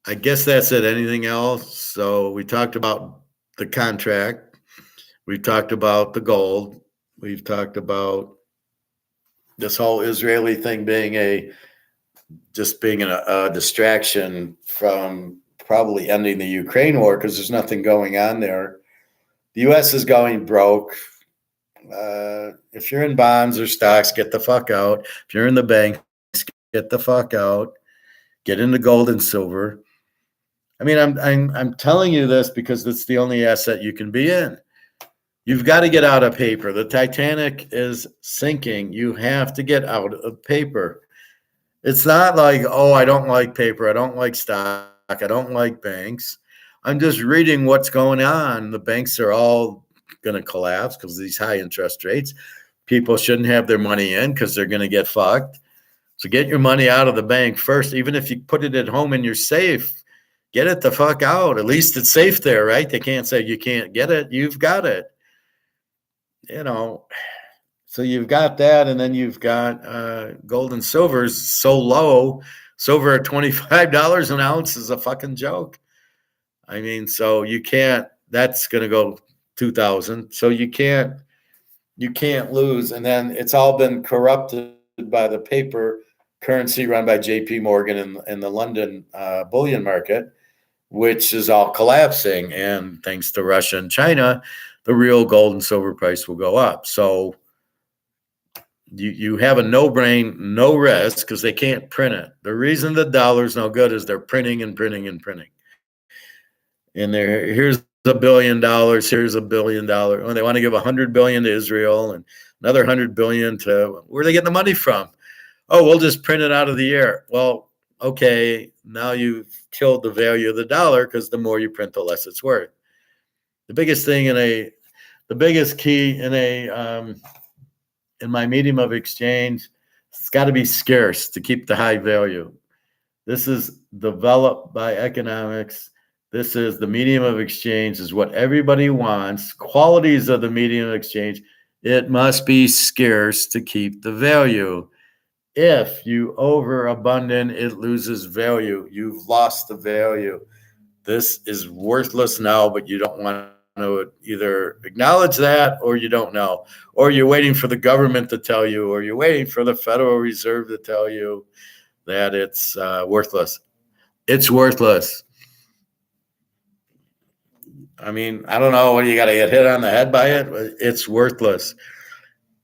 I guess that's it. Anything else? So we talked about the contract. We've talked about the gold. We've talked about this whole Israeli thing being a distraction from probably ending the Ukraine war, because there's nothing going on there. The U.S. is going broke. If you're in bonds or stocks, get the fuck out. If you're in the banks, get the fuck out. Get into gold and silver. I mean, I'm telling you this because it's the only asset you can be in. You've got to get out of paper. The Titanic is sinking. You have to get out of paper. It's not like, I don't like paper. I don't like stock. I don't like banks. I'm just reading what's going on. The banks are all going to collapse because of these high interest rates. People shouldn't have their money in because they're going to get fucked. So get your money out of the bank first. Even if you put it at home in your safe, get it the fuck out. At least it's safe there, right? They can't say you can't get it. You've got it. So you've got that, and then you've got gold and silver is so low. Silver at $25 an ounce is a fucking joke. I mean, so you can't. That's going to go 2,000. So you can't lose. And then it's all been corrupted by the paper currency run by J.P. Morgan and the London bullion market, which is all collapsing. And thanks to Russia and China, the real gold and silver price will go up. So you have a no-brain, no risk, because they can't print it. The reason the dollar's no good is they're printing and printing and printing. And here's $1 billion, here's $1 billion. Oh, they want to give $100 billion to Israel and another $100 billion to, where are they getting the money from? Oh, we'll just print it out of the air. Well, okay, now you've killed the value of the dollar, because the more you print, the less it's worth. The biggest thing the biggest key in my medium of exchange, it's got to be scarce to keep the high value. This is developed by economics. This is the medium of exchange, is what everybody wants. Qualities of the medium of exchange. It must be scarce to keep the value. If you overabundant, it loses value. You've lost the value. This is worthless now, but you don't want to either acknowledge that, or you don't know, or you're waiting for the government to tell you, or you're waiting for the Federal Reserve to tell you that it's worthless. It's worthless. I mean, I don't know when you got to get hit on the head by it. It's worthless.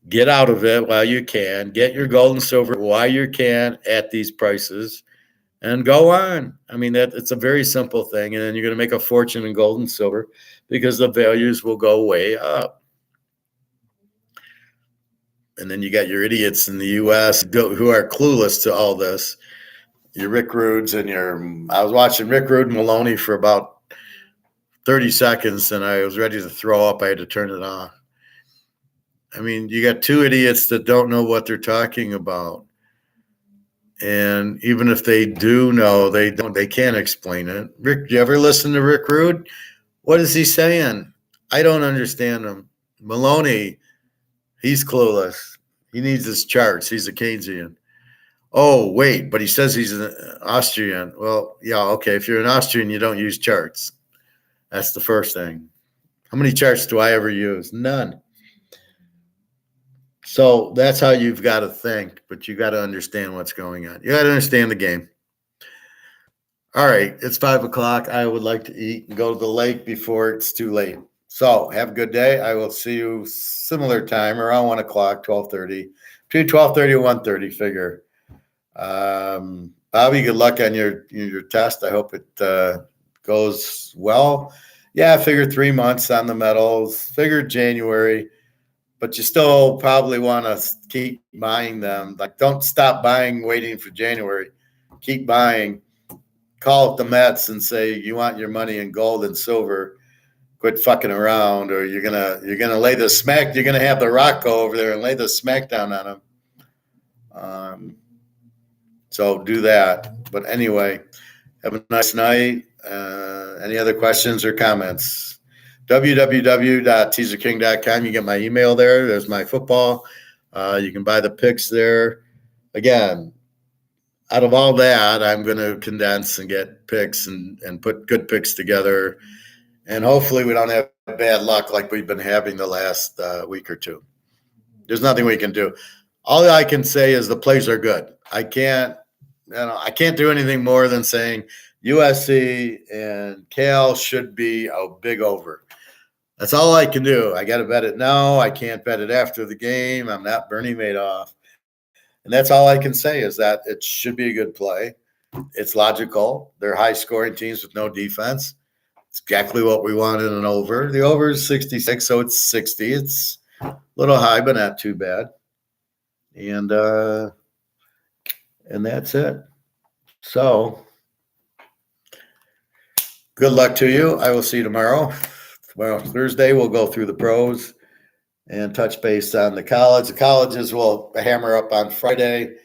Get out of it while you can. Get your gold and silver while you can at these prices, and go on. I mean, it's a very simple thing. And then you're going to make a fortune in gold and silver, because the values will go way up. And then you got your idiots in the U.S. who are clueless to all this. Your Rick Rudes and I was watching Rick Rude and Maloney for about 30 seconds, and I was ready to throw up. I had to turn it off. I mean, you got two idiots that don't know what they're talking about. And even if they do know, they can't explain it. Rick, do you ever listen to Rick Rude? What is he saying? I don't understand him. Maloney, he's clueless. He needs his charts. He's a Keynesian. Oh, wait, but he says he's an Austrian. Well, yeah, okay. If you're an Austrian, you don't use charts. That's the first thing. How many charts do I ever use? None. So that's how you've got to think, but you got to understand what's going on. You got to understand the game. All right, it's 5 o'clock. I would like to eat and go to the lake before it's too late. So have a good day. I will see you similar time around 1 o'clock, 12:30, between 12:30 and 1:30. Figure. Bobby, good luck on your test. I hope it goes well. Yeah, I figure 3 months on the medals. Figure January. But you still probably want to keep buying them. Like, don't stop buying, waiting for January. Keep buying. Call up the Mets and say you want your money in gold and silver. Quit fucking around, or you're gonna lay the smack. You're gonna have the Rock go over there and lay the smack down on them. So do that. But anyway, have a nice night. Any other questions or comments? www.teaserking.com. You get my email there. There's my football. You can buy the picks there. Again, out of all that, I'm going to condense and get picks and put good picks together. And hopefully we don't have bad luck like we've been having the last week or two. There's nothing we can do. All I can say is the plays are good. I can't do anything more than saying USC and Cal should be a big over. That's all I can do. I got to bet it now. I can't bet it after the game. I'm not Bernie Madoff. And that's all I can say is that it should be a good play. It's logical. They're high-scoring teams with no defense. It's exactly what we want in an over. The over is 66, so it's 60. It's a little high, but not too bad. And that's it. So good luck to you. I will see you tomorrow. Tomorrow, Thursday, we'll go through the pros and touch base on the college. The colleges will hammer up on Friday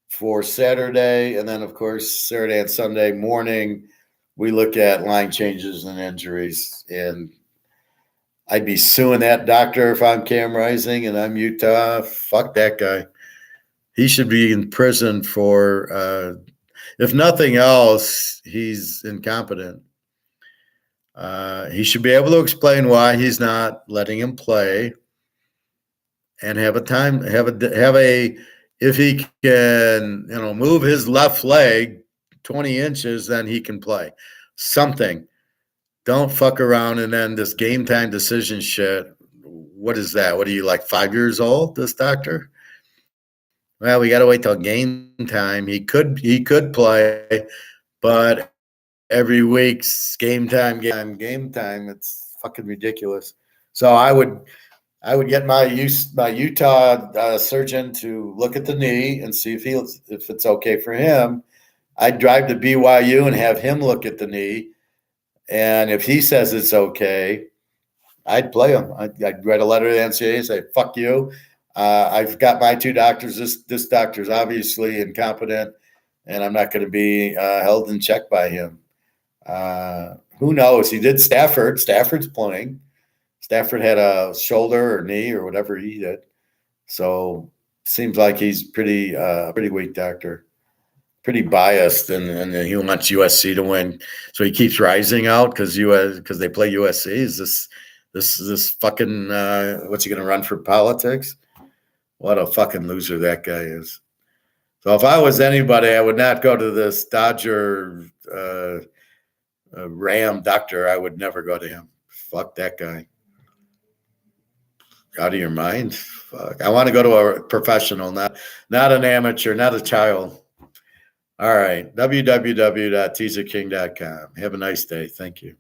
for Saturday. And then, of course, Saturday and Sunday morning, we look at line changes and injuries. And I'd be suing that doctor if I'm Cam Rising and I'm Utah. Fuck that guy. He should be in prison for, if nothing else, he's incompetent. He should be able to explain why he's not letting him play, and if he can, move his left leg 20 inches, then he can play something. Don't fuck around. And then this game time decision shit. What is that? What are you, like 5 years old, this doctor? Well, we got to wait till game time. He could play, but every week's game time. It's fucking ridiculous. So I would get my Utah surgeon to look at the knee and see if it's okay for him. I'd drive to BYU and have him look at the knee, and if he says it's okay, I'd play him. I'd write a letter to the NCAA and say, "Fuck you. I've got my two doctors. This doctor's obviously incompetent, and I'm not going to be held in check by him." Who knows? He did Stafford. Stafford's playing. Stafford had a shoulder or knee or whatever he did. So seems like he's pretty weak doctor. Pretty biased, and he wants USC to win. So he keeps rising out because they play USC. Is this fucking what's he gonna run for politics? What a fucking loser that guy is. So if I was anybody, I would not go to this Dodger Ram doctor. I would never go to him. Fuck that guy. Out of your mind? Fuck. I want to go to a professional, not an amateur, not a child. All right. www.teaserking.com. Have a nice day. Thank you.